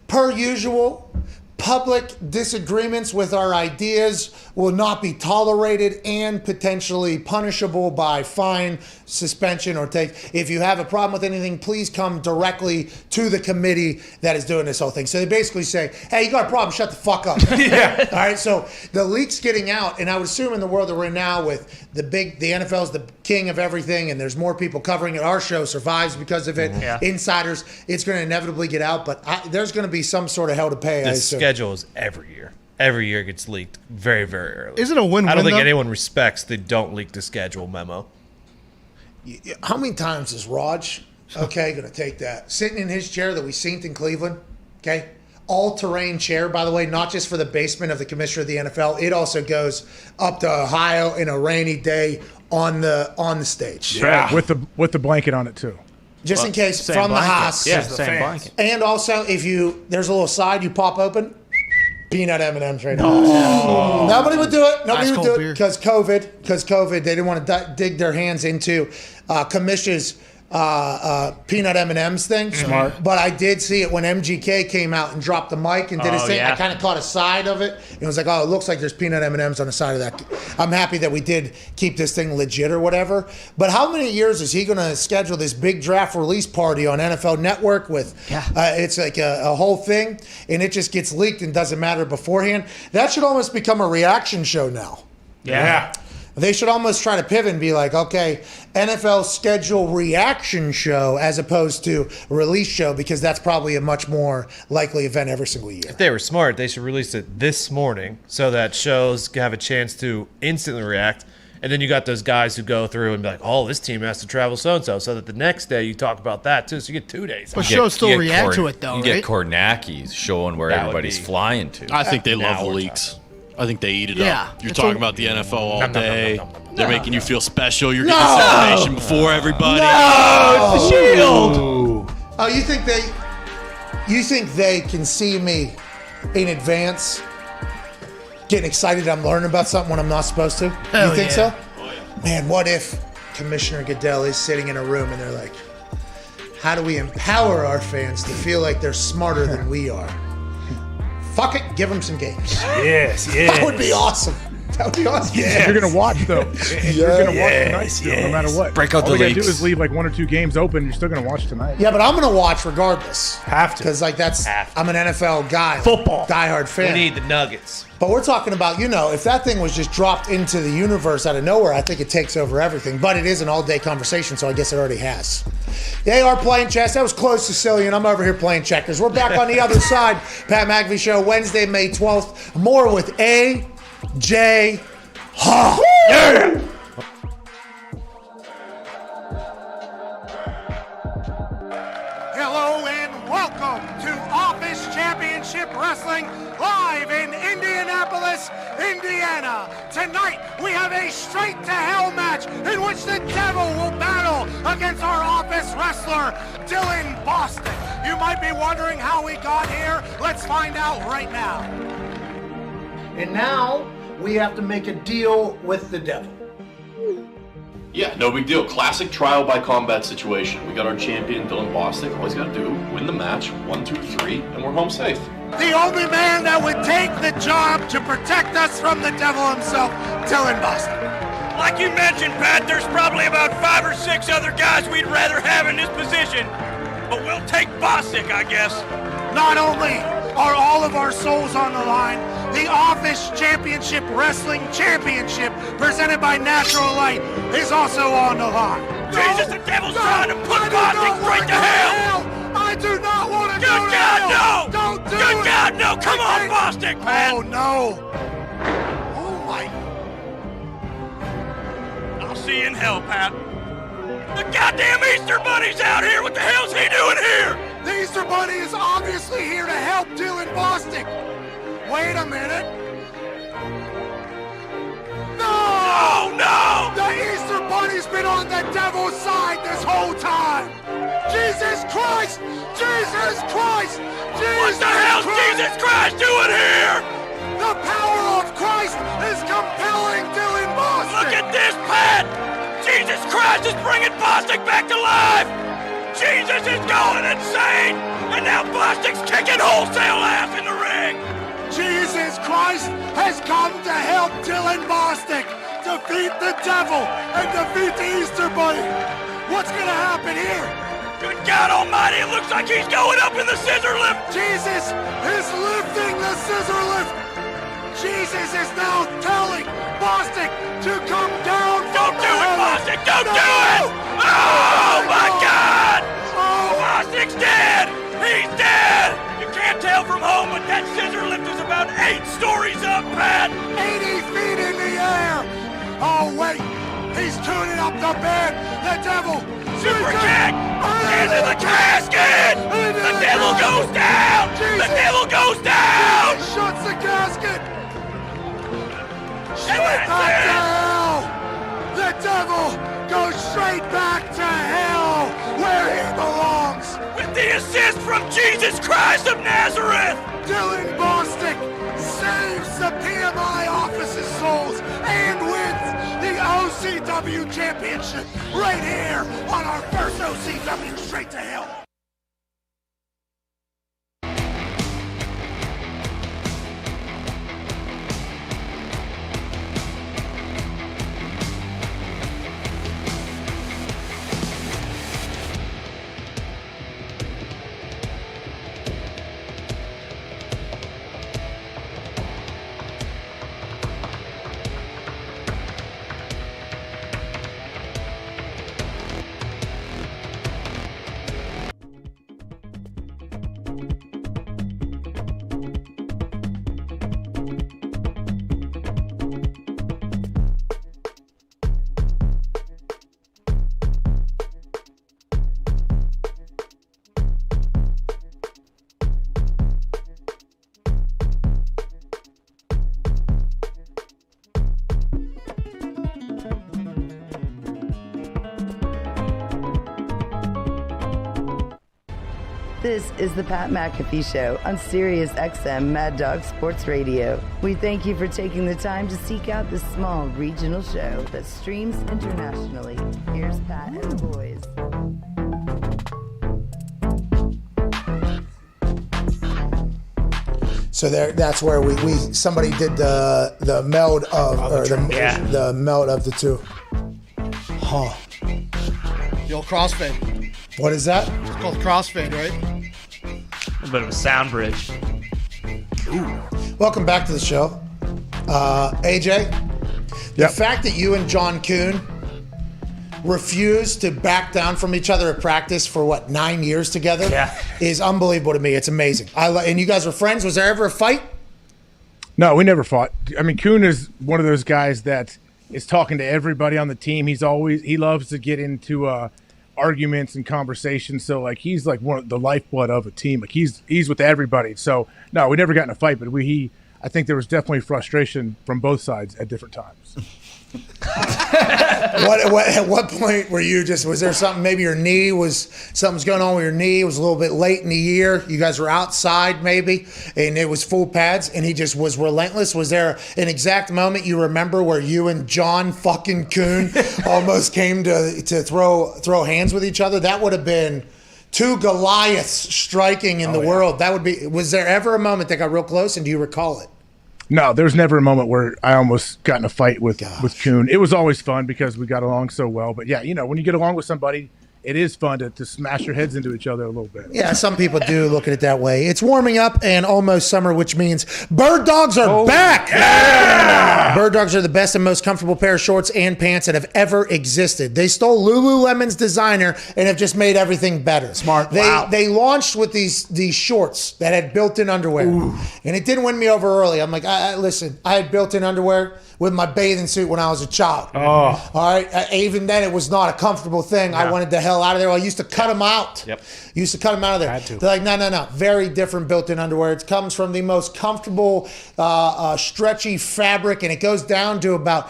per usual, public disagreements with our ideas will not be tolerated and potentially punishable by fine, suspension, or take. If you have a problem with anything, please come directly to the committee that is doing this whole thing. So they basically say, hey, you got a problem, shut the fuck up. Yeah. All right, so the leak's getting out, and I would assume in the world that we're in now with the NFL's the king of everything, and there's more people covering it. Our show survives because of it. Yeah. Insiders, it's going to inevitably get out, but there's going to be some sort of hell to pay. The schedule is every year. Every year gets leaked very, very early. Is it a win-win, I don't think though? anyone respects the don't leak the schedule memo. How many times is Raj, going to take that? Sitting in his chair that we seen in Cleveland, all-terrain chair, by the way, not just for the basement of the commissioner of the NFL. It also goes up to Ohio in a rainy day on the stage. Yeah. With the blanket on it, too. Just in case, from the house. Yeah, same blanket. And also, there's a little side you pop open, peanut M&Ms right now. Oh. Nobody would do it. Nobody would do it because COVID. They didn't want to dig their hands into commissioners' peanut M&Ms thing. Smart. But I did see it when MGK came out and dropped the mic and did his thing. Yeah. I kind of caught a side of it. It was like, oh, it looks like there's peanut M&Ms on the side of that. I'm happy that we did keep this thing legit or whatever. But how many years is he going to schedule this big draft release party on NFL Network with? It's like a whole thing, and it just gets leaked and doesn't matter beforehand. That should almost become a reaction show now. Yeah. They should almost try to pivot and be like, okay, NFL schedule reaction show as opposed to release show, because that's probably a much more likely event every single year. If they were smart, they should release it this morning so that shows can have a chance to instantly react. And then you got those guys who go through and be like, oh, this team has to travel so-and-so, so that the next day you talk about that, too. So you get 2 days. But shows still react to it, though, You get Kornacki showing where everybody's flying to. I think they love the leaks. I think they eat it up. You're talking about the NFL all day. They're making you feel special. You're getting celebration before everybody. No, it's the shield. Oh, you think they can see me in advance getting excited I'm learning about something when I'm not supposed to? You think so? Man, what if Commissioner Goodell is sitting in a room and they're like, how do we empower our fans to feel like they're smarter than we are? Fuck it, give them some games. Yes. That would be awesome. That would be awesome. If you're going to watch, though. If you're going to watch tonight, still, no matter what. Break out all the you got to do leaks. is leave like 1 or 2 games open. You're still going to watch tonight. Yeah, but I'm going to watch regardless. Have to. Because, I'm an NFL guy. Football. Diehard fan. We need the Nuggets. But we're talking about, if that thing was just dropped into the universe out of nowhere, I think it takes over everything. But it is an all-day conversation, so I guess it already has. They are playing chess. That was close, Sicilian. I'm over here playing checkers. We're back on the other side. Pat McAfee Show, Wednesday, May 12th. More with A.J. Hawk. Yeah! Hello and welcome to Office Championship Wrestling live in Indianapolis, Indiana. Tonight we have a straight to hell match in which the Devil will battle against our Office wrestler, Dylan Boston. You might be wondering how we got here. Let's find out right now. And now we have to make a deal with the Devil. Yeah, no big deal. Classic trial by combat situation. We got our champion, Dylan Bostic. All he's got to do, win the match, 1, 2, 3, and we're home safe. The only man that would take the job to protect us from the Devil himself, Dylan Boston. Like you mentioned, Pat, there's probably about 5 or 6 other guys we'd rather have in this position, but we'll take Bostic, I guess. Not only are all of our souls on the line, the Office Championship Wrestling Championship, presented by Natural Light, is also on the line. Jesus, the Devil's trying to put Bostic straight to hell! I do not want to go to Good God, hell! no! Don't do Good it! God, no! Come on, Bostic, Pat! Oh, no! Oh, my... I'll see you in hell, Pat. The goddamn Easter Bunny's out here! What the hell's he doing here? The Easter Bunny is obviously here to help Dylan Bostic. Wait a minute. No! No, no! The Easter Bunny's been on the Devil's side this whole time. Jesus Christ! Jesus Christ! What the hell's Jesus Christ doing here? The power of Christ is compelling Dylan Bostic. Look at this, Pat! Jesus Christ is bringing Bostic back to life! Jesus is going insane! And now Bostic's kicking wholesale ass in the ring! Jesus Christ has come to help Dylan Bostic defeat the Devil and defeat the Easter Bunny. What's gonna happen here? Good God Almighty, it looks like he's going up in the scissor lift! Jesus is lifting the scissor lift! Jesus is now telling Bostic to come down from Don't do it, Bostic! Don't do it! Oh my God! Bostic's dead! He's dead! You can't tell from home, but that scissor lift is about 8 stories up, Pat! 80 feet in the air! Oh wait! He's tuning up the bed! The Devil! Super kick! Into the casket! The Devil goes down! The Devil goes down! He shuts the casket! And Straight that's back to it! hell! The Devil goes straight back to hell, where he belongs! With the assist from Jesus Christ of Nazareth! Dylan Bostic saves the PMI Office's souls and wins the OCW Championship right here on our first OCW Straight to Hell. This is the Pat McAfee Show on Sirius XM Mad Dog Sports Radio. We thank you for taking the time to seek out this small regional show that streams internationally. Here's Pat and the boys. So that's where somebody did the meld of the meld of the two. Huh. The old crossfade. What is that? It's called crossfade, right? A little bit of a sound bridge. Welcome back to the show. AJ, the fact that you and John Kuhn refused to back down from each other at practice for 9 years together is unbelievable to me. It's amazing. And you guys were friends. Was there ever a fight? No, we never fought. I mean, Kuhn is one of those guys that is talking to everybody on the team. He loves to get into arguments and conversations. So like he's like one of the lifeblood of a team. Like he's with everybody. So no, we never got in a fight, but I think there was definitely frustration from both sides at different times. At what point were you was there something, maybe something's going on with your knee, it was a little bit late in the year, you guys were outside maybe, and it was full pads, and he just was relentless? Was there an exact moment you remember where you and John fucking Kuhn almost came to throw hands with each other? That would have been two Goliaths striking in the world. Was there ever a moment that got real close, and do you recall it? No, there was never a moment where I almost got in a fight with Kuhn. It was always fun because we got along so well. But yeah, when you get along with somebody, it is fun to smash your heads into each other a little bit. Yeah, some people do look at it that way. It's warming up and almost summer, which means Bird Dogs are back. Yeah! Bird Dogs are the best and most comfortable pair of shorts and pants that have ever existed. They stole Lululemon's designer and have just made everything better. Smart. They launched with these shorts that had built-in underwear. Ooh. And it didn't win me over early. I'm like, listen, I had built-in underwear with my bathing suit when I was a child. Oh. All right. Even then, it was not a comfortable thing. Yeah. I wanted the hell out of there. I used to cut them out. Yep. Used to cut them out of there. They're like, no. Very different built-in underwear. It comes from the most comfortable, stretchy fabric, and it goes down to about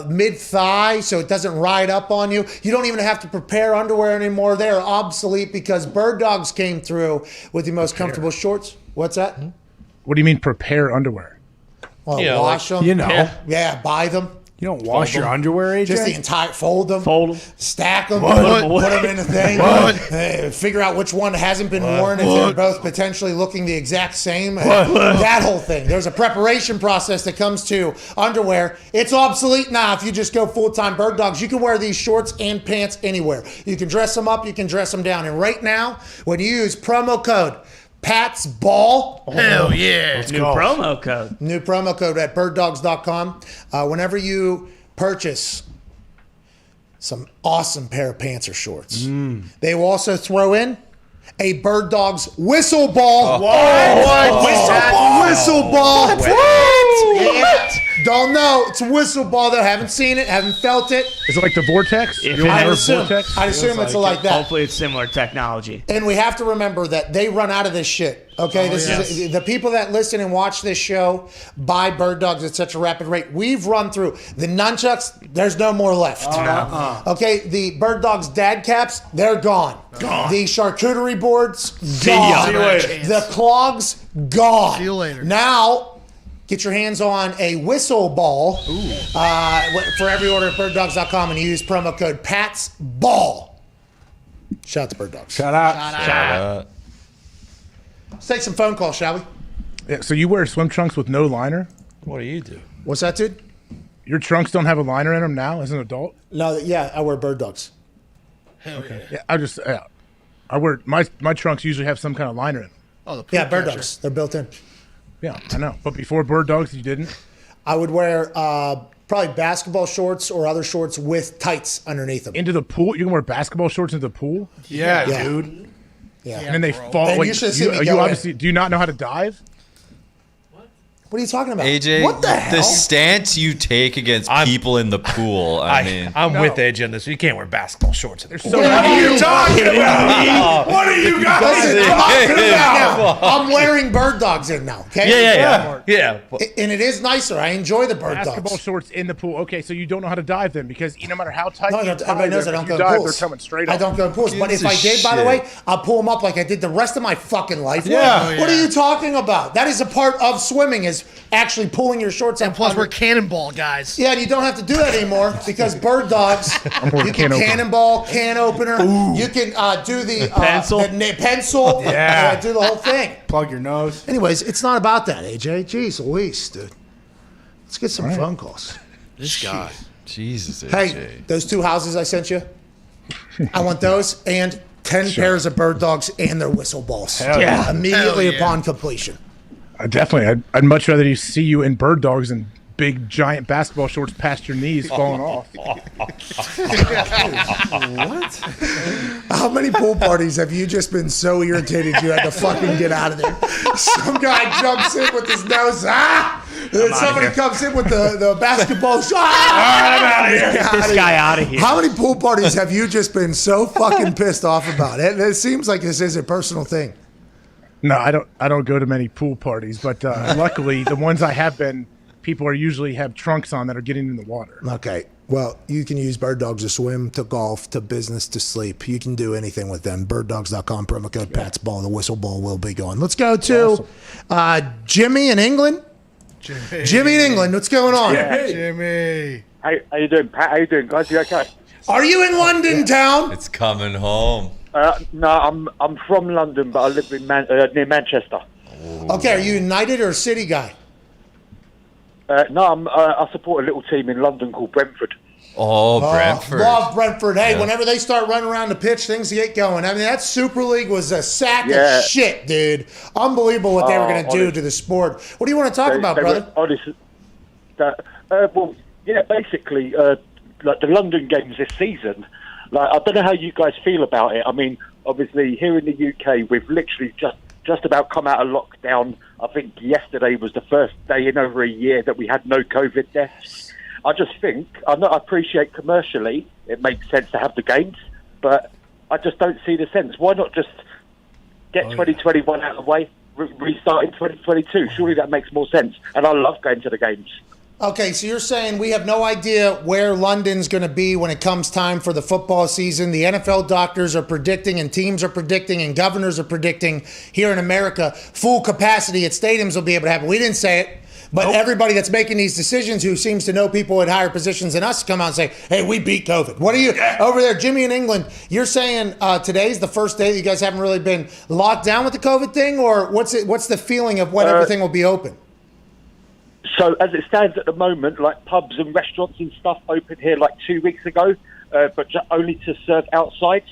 mid-thigh, so it doesn't ride up on you. You don't even have to prepare underwear anymore. They are obsolete because Bird Dogs came through with the most comfortable shorts. What's that? What do you mean prepare underwear? Well, wash them. Yeah, buy them. You don't wash your underwear, AJ? Just the entire, fold them, stack them, put them in a thing, figure out which one hasn't been worn if they're both potentially looking the exact same. That whole thing. There's a preparation process that comes to underwear. It's obsolete now if you just go full-time Bird Dogs. You can wear these shorts and pants anywhere. You can dress them up, you can dress them down. And right now, when you use promo code Pat's Ball. Hell yeah. New promo code. New promo code at birddogs.com. Whenever you purchase some awesome pair of pants or shorts, they will also throw in a Bird Dogs whistle ball. Whistle ball. What? Don't know. It's a whistle ball though. Haven't seen it. Haven't felt it. Is it like the Vortex? I'd assume it's like that. Hopefully it's similar technology. And we have to remember that they run out of this shit. Okay, is the people that listen and watch this show buy Bird Dogs at such a rapid rate. We've run through the nunchucks. There's no more left. Okay, the Bird Dogs dad caps, they're gone. The charcuterie boards, gone. See you later. The clogs, gone. See you later. Now, get your hands on a whistle ball for every order at birddogs.com and use promo code Pat's Ball. Shout out to Bird Dogs. Shout out. Let's take some phone calls, shall we? Yeah, so you wear swim trunks with no liner? What do you do? What's that, dude? Your trunks don't have a liner in them now as an adult? No, I wear Bird Dogs. Hell yeah. I wear my trunks usually have some kind of liner in them. Oh, the Bird Dogs. They're built in. Yeah, I know. But before Bird Dogs, you didn't? I would wear probably basketball shorts or other shorts with tights underneath them. Into the pool? You can wear basketball shorts into the pool? Yeah. dude. Yeah. And then they fall. And like, you should see me you go obviously, do you not know how to dive? What are you talking about? AJ, what the hell? The stance you take against people in the pool, I'm with AJ on this. You can't wear basketball shorts in the pool. What are you talking about? What are you guys talking about? I'm wearing Bird Dogs in now, okay? Yeah. And it is nicer. I enjoy the Bird Basketball Dogs. shorts in the pool. Okay, so you don't know how to dive then because no matter how tight No, you tie everybody knows I them, don't if go you in dive, pools. they're coming straight I up. don't go in pools. But if I did, by the way, I'll pull them up like I did the rest of my fucking life. Yeah. What are you talking about? That is a part of swimming is is actually pulling your shorts up. And plus, we're cannonball guys. Yeah, and you don't have to do that anymore because bird dogs, you can cannonball, can opener. Ooh. You can do the pencil. Pencil. Yeah. Do the whole thing. Plug your nose. Anyways, it's not about that, AJ. Jeez Louise, dude. Let's get some phone calls. This guy. Jesus, AJ. Hey, those 2 houses I sent you, I want those and 10 pairs of bird dogs and their whistle balls. Yeah. Immediately upon completion. Definitely. I'd much rather you see you in bird dogs and big giant basketball shorts past your knees falling off. What? How many pool parties have you just been so irritated you had to fucking get out of there? Some guy jumps in with his nose, and then somebody comes in with the basketball shot. I'm out of here. Get this guy out of here. How many pool parties have you just been so fucking pissed off about? It seems like this is a personal thing. No, I don't go to many pool parties, but luckily the ones I have been, people are usually have trunks on that are getting in the water. Okay. Well, you can use bird dogs to swim, to golf, to business, to sleep. You can do anything with them. Birddogs.com, promo code Pat's Ball. The whistle ball will be going. Let's go to Jimmy in England. Jimmy in England. What's going on? Yeah. Jimmy. How you doing, Pat? How you doing, guys? You okay? Are you in London town? It's coming home. No, I'm from London, but I live in near Manchester. Okay, are you United or City guy? No, I support a little team in London called Brentford. Oh, Brentford. Love Brentford. Hey, whenever they start running around the pitch, things get going. I mean, that Super League was a sack of shit, dude. Unbelievable what they were going to do to the sport. What do you want to talk about, brother? Basically, like the London games this season, like I don't know how you guys feel about it. I mean, obviously, here in the UK, we've literally just about come out of lockdown. I think yesterday was the first day in over a year that we had no COVID deaths. I just think, I appreciate commercially it makes sense to have the games, but I just don't see the sense. Why not just get 2021 out of the way, restart in 2022? Surely that makes more sense. And I love going to the games. Okay, so you're saying we have no idea where London's going to be when it comes time for the football season. The NFL doctors are predicting and teams are predicting and governors are predicting here in America full capacity at stadiums will be able to happen. We didn't say it, but everybody that's making these decisions who seems to know people at higher positions than us come out and say, hey, we beat COVID. What are you over there, Jimmy in England? You're saying today's the first day that you guys haven't really been locked down with the COVID thing, or what's the feeling of when everything will be open? So as it stands at the moment, like pubs and restaurants and stuff opened here like 2 weeks ago, but only to serve outside.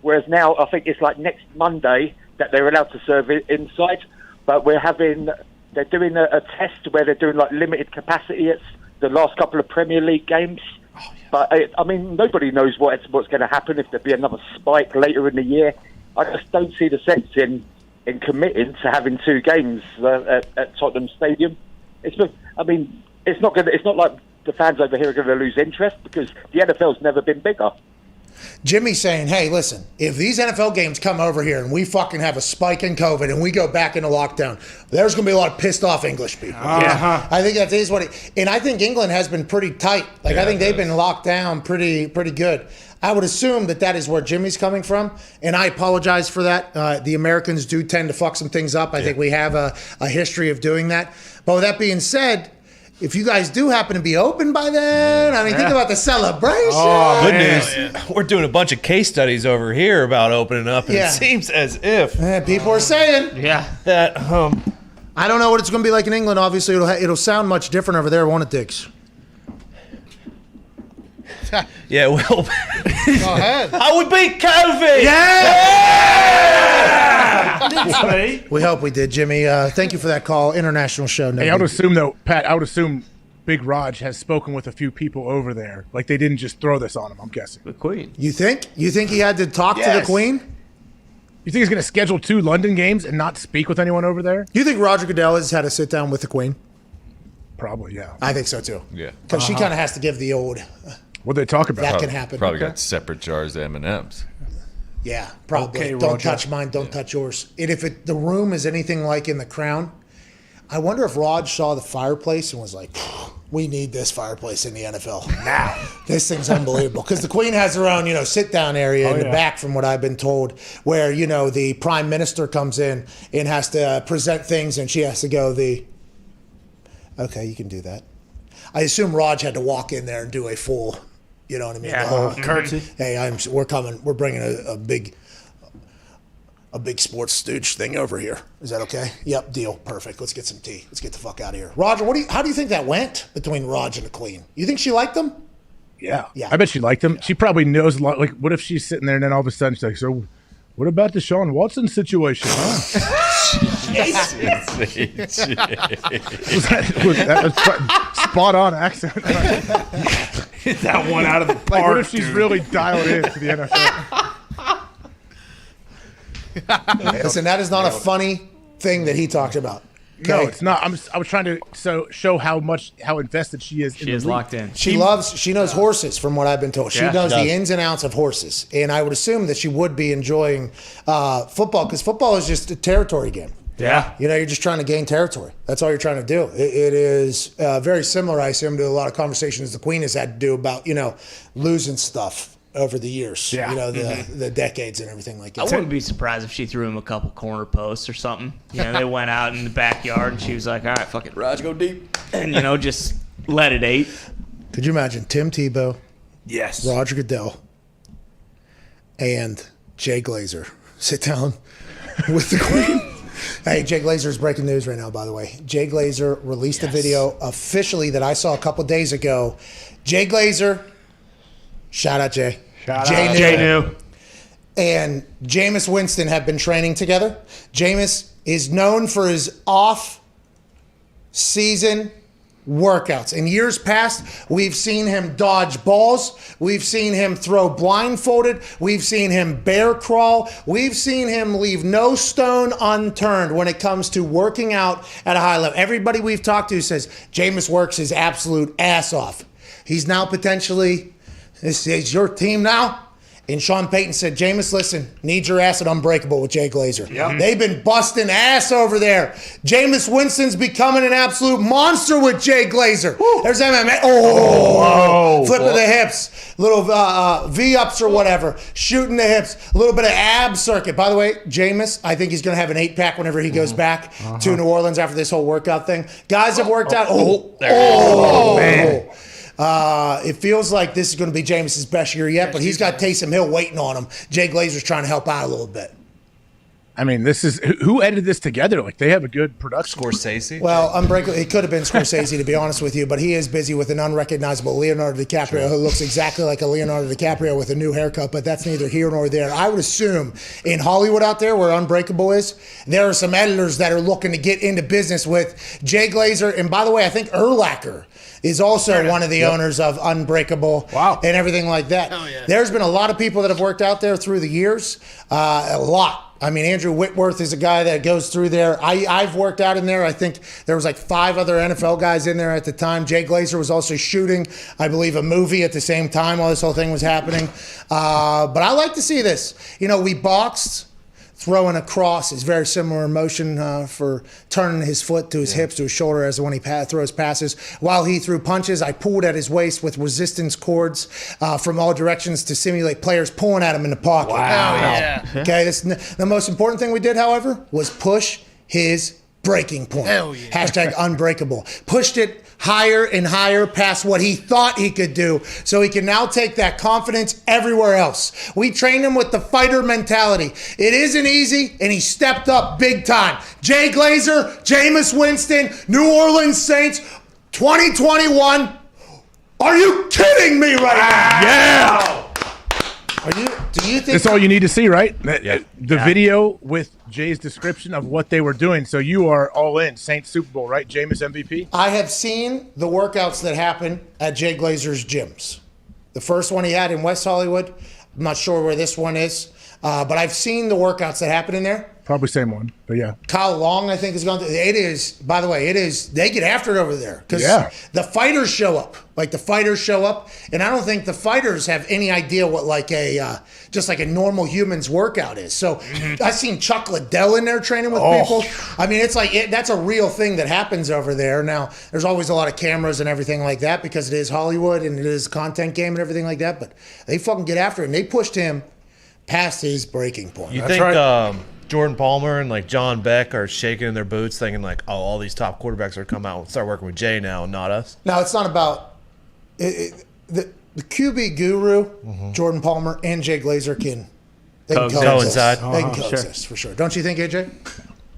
Whereas now I think it's like next Monday that they're allowed to serve it inside. But they're doing a test where they're doing like limited capacity at the last couple of Premier League games. But I mean, nobody knows what's going to happen if there be another spike later in the year. I just don't see the sense in committing to having 2 games at Tottenham Stadium. It's not like the fans over here are going to lose interest because the NFL's never been bigger. Jimmy's saying, hey, listen, if these NFL games come over here and we fucking have a spike in COVID and we go back into lockdown, there's going to be a lot of pissed off English people. Yeah. I think that is and I think England has been pretty tight. Like, I think they've been locked down pretty good. I would assume that is where Jimmy's coming from, and I apologize for that. The Americans do tend to fuck some things up. I think we have a history of doing that. But with that being said, if you guys do happen to be open by then, I mean, think about the celebration. Oh, good news. We're doing a bunch of case studies over here about opening up, and it seems as if people are saying that. I don't know what it's going to be like in England. Obviously, it'll sound much different over there, won't it, Diggs? Yeah, well, go ahead. I would beat COVID. Yeah! We hope we did, Jimmy. Thank you for that call. International show. Hey, I would assume, though, Pat, I would assume Big Raj has spoken with a few people over there. Like, they didn't just throw this on him, I'm guessing. The Queen. You think? You think he had to talk to the Queen? You think he's going to schedule 2 London games and not speak with anyone over there? You think Roger Goodell has had a sit down with the Queen? Probably, yeah. I think so, too. Yeah. Because she kind of has to give the old... What'd they talk about? That can happen. Probably got separate jars of M&Ms. Yeah, probably. Okay, don't Roger. touch mine, don't touch yours. And if the room is anything like in The Crown, I wonder if Raj saw the fireplace and was like, we need this fireplace in the NFL now. This thing's unbelievable. Because the Queen has her own, sit-down area in the back, from what I've been told, where, the Prime Minister comes in and has to present things, and she has to go Okay, you can do that. I assume Raj had to walk in there and do a full, you know what I mean? Yeah. Curtsy. Hey, we're coming. We're bringing a big sports stooge thing over here. Is that okay? Yep, deal. Perfect. Let's get some tea. Let's get the fuck out of here. Roger, how do you think that went between Raj and the Queen? You think she liked them? Yeah. I bet she liked him. She probably knows a lot. Like, what if she's sitting there and then all of a sudden she's like, so what about the Sean Watson situation, huh? that was spot on accent. Hit that one out of the park. Like, what if she's really dialed in to the NFL? Listen, that is not a funny thing that he talked about. Okay? No, it's not. I was trying to show how invested she is. She is locked in. She knows horses, from what I've been told. She knows the ins and outs of horses, and I would assume that she would be enjoying football, because football is just a territory game. Yeah. You know, you're just trying to gain territory. That's all you're trying to do. It is very similar, I assume, to a lot of conversations the Queen has had to do about, losing stuff over the years. Yeah. The decades and everything like that. I wouldn't be surprised if she threw him a couple corner posts or something. They went out in the backyard and she was like, all right, fuck it, Raj, go deep. And, just let it eat. Could you imagine Tim Tebow? Yes. Roger Goodell and Jay Glazer sit down with the Queen? Hey, Jay Glazer's breaking news right now, by the way. Jay Glazer released a video officially that I saw a couple days ago. Jay Glazer, shout out Jay. Jay New. And Jameis Winston have been training together. Jameis is known for his off-season workouts. In years past, we've seen him dodge balls. We've seen him throw blindfolded. We've seen him bear crawl. We've seen him leave no stone unturned when it comes to working out at a high level. Everybody we've talked to says Jameis works his absolute ass off. He's now potentially, this is your team now. And Sean Payton said, Jameis, listen, need your ass at Unbreakable with Jay Glazer. Yep. They've been busting ass over there. Jameis Winston's becoming an absolute monster with Jay Glazer. Woo. There's MMA. Flip of the hips. Little V-ups or whatever. Shooting the hips. A little bit of ab circuit. By the way, Jameis, I think he's going to have an 8-pack whenever he goes back to New Orleans after this whole workout thing. Guys have worked out. Man. It feels like this is going to be Jameis's best year yet, but he's got Taysom Hill waiting on him. Jay Glazer's trying to help out a little bit. I mean, this is who edited this together? Like, they have a good production. Scorsese? Well, Unbreakable. It could have been Scorsese, to be honest with you, but he is busy with an unrecognizable Leonardo DiCaprio who looks exactly like a Leonardo DiCaprio with a new haircut, but that's neither here nor there. I would assume in Hollywood out there where Unbreakable is, there are some editors that are looking to get into business with Jay Glazer. And by the way, I think Urlacher is also one of the owners of Unbreakable and everything like that. Oh, yeah. There's been a lot of people that have worked out there through the years, a lot. I mean, Andrew Whitworth is a guy that goes through there. I've worked out in there. I think there was like 5 other NFL guys in there at the time. Jay Glazer was also shooting, I believe, a movie at the same time while this whole thing was happening. But I like to see this. We boxed. Throwing across is very similar motion for turning his foot to his hips to his shoulder as when he throws passes. While he threw punches, I pulled at his waist with resistance cords from all directions to simulate players pulling at him in the pocket. Wow. Yeah. Okay, the most important thing we did, however, was push his breaking point. Hell yeah. Hashtag Unbreakable. Pushed it higher and higher past what he thought he could do, so he can now take that confidence everywhere else. We trained him with the fighter mentality. It isn't easy, and he stepped up big time. Jay Glazer, Jameis Winston, New Orleans Saints, 2021. Are you kidding me right now? Yeah. Do you think that's all you need to see, right? The video with Jay's description of what they were doing. So you are all in. Saints Super Bowl, right? Jameis MVP? I have seen the workouts that happen at Jay Glazer's gyms. The first one he had in West Hollywood. I'm not sure where this one is, but I've seen the workouts that happen in there. Probably same one, but yeah. Kyle Long, I think, is going to. It is, by the way, they get after it over there because the fighters show up. Like, the fighters show up, and I don't think the fighters have any idea what just like a normal human's workout is. So I've seen Chuck Liddell in there training with people. I mean, it's like that's a real thing that happens over there. Now, there's always a lot of cameras and everything like that because it is Hollywood and it is a content game and everything like that. But they fucking get after it, and they pushed him past his breaking point. You That's think right. Jordan Palmer and like John Beck are shaking in their boots, thinking like, "Oh, all these top quarterbacks are come out and start working with Jay now, and not us." Now it's not about the QB guru, Jordan Palmer, and Jay Glazer can coexist. They can coexist for sure. Don't you think, AJ?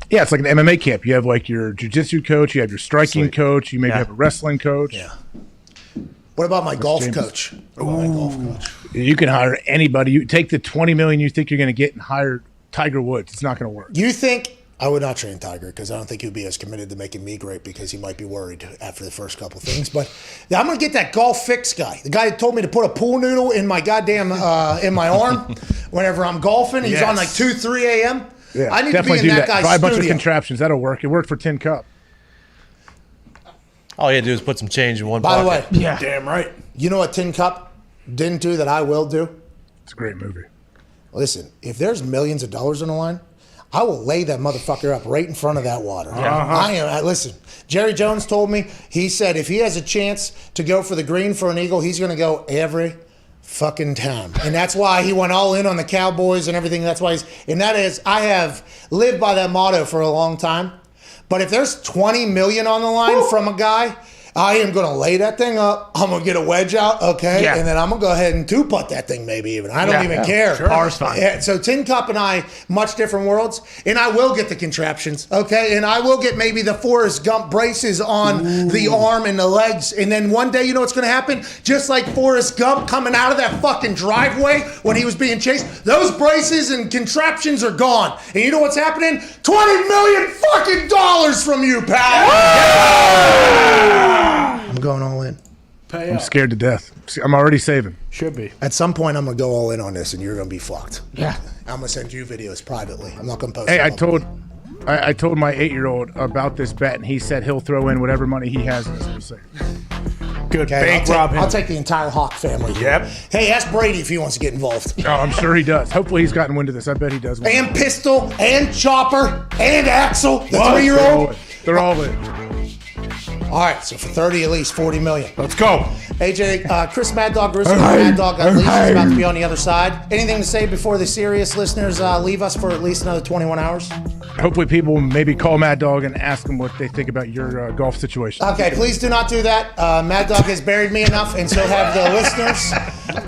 Yeah, it's like an MMA camp. You have like your jiu-jitsu coach, you have your striking coach, you maybe have a wrestling coach. Yeah. What about my golf coach? You can hire anybody. You take the $20 million you think you're going to get and hire Tiger Woods. It's not going to work. You think I would not train Tiger because I don't think he'd be as committed to making me great because he might be worried after the first couple things. But yeah, I'm going to get that golf fix guy. The guy that told me to put a pool noodle in my goddamn in my arm whenever I'm golfing. He's on like 2, 3 a.m. Yeah, I need definitely to be in do that guy's Buy a bunch studio. of contraptions. That'll work. It worked for Tin Cup. All you had to do is put some change in one By the way, pocket. Damn right. You know what Tin Cup didn't do that I will do? It's a great movie. Listen, if there's millions of dollars on the line, I will lay that motherfucker up right in front of that water. I am. Listen, Jerry Jones told me, he said if he has a chance to go for the green for an eagle, he's going to go every fucking time. And that's why he went all in on the Cowboys and everything. That's why I have lived by that motto for a long time. But if there's $20 million on the line from a guy, I am going to lay that thing up. I'm going to get a wedge out, okay? Yeah. And then I'm going to go ahead and two-putt that thing maybe even. I don't even care. Sure. Par's fine. Yeah, so Tin Cup and I, much different worlds. And I will get the contraptions, okay? And I will get maybe the Forrest Gump braces on the arm and the legs. And then one day, you know what's going to happen? Just like Forrest Gump coming out of that fucking driveway when he was being chased, those braces and contraptions are gone. And you know what's happening? $20 million fucking dollars from you, pal. Yeah! I'm going all in. I'm scared to death. I'm already saving. Should be. At some point, I'm going to go all in on this, and you're going to be fucked. Yeah. I'm going to send you videos privately. I'm not going to post Hey, them I publicly. told my 8-year-old about this bet, and he said he'll throw in whatever money he has in this. We'll see. Good. Okay, Bank rob him. I'll take the entire Hawk family. Yep. Hey, ask Brady if he wants to get involved. Oh, I'm sure he does. Hopefully he's gotten wind of this. I bet he does. And Pistol, and Chopper, and Axel, the 3-year-old. They're all in. All right, so for 30, at least 40 million. Let's go. AJ, Chris Mad Dog Russo, Mad Dog Unleashed is about to be on the other side. Anything to say before the serious listeners leave us for at least another 21 hours? Hopefully people will maybe call Mad Dog and ask him what they think about your golf situation. Okay, please do not do that. Mad Dog has buried me enough, and so have the listeners.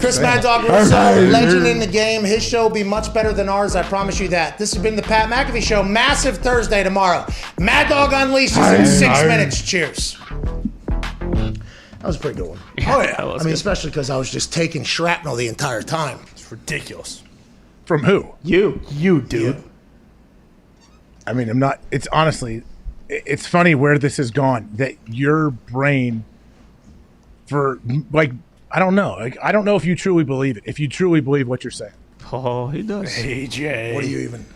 Chris Mad Dog Russo, legend in the game. His show will be much better than ours, I promise you that. This has been the Pat McAfee Show. Massive Thursday tomorrow. Mad Dog Unleashes in 6 minutes. Cheers. That was a pretty good one. Oh, yeah. I mean, especially because I was just taking shrapnel the entire time. It's ridiculous. From who? You, dude. I mean, I'm not. It's honestly, it's funny where this has gone. That your brain, for like, I don't know. Like, I don't know if you truly believe it. If you truly believe what you're saying. Oh, he does. AJ. What do you even?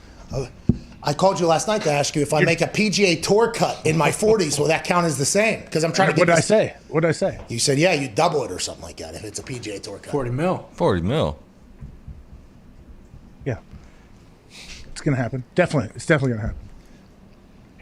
I called you last night to ask you if I make a PGA Tour cut in my 40s, will that count as the same? Because I'm trying to get. What did I say? What did I say? You said, yeah, you double it or something like that if it's a PGA Tour cut. 40 mil. 40 mil. Yeah, it's gonna happen. Definitely, it's definitely gonna happen.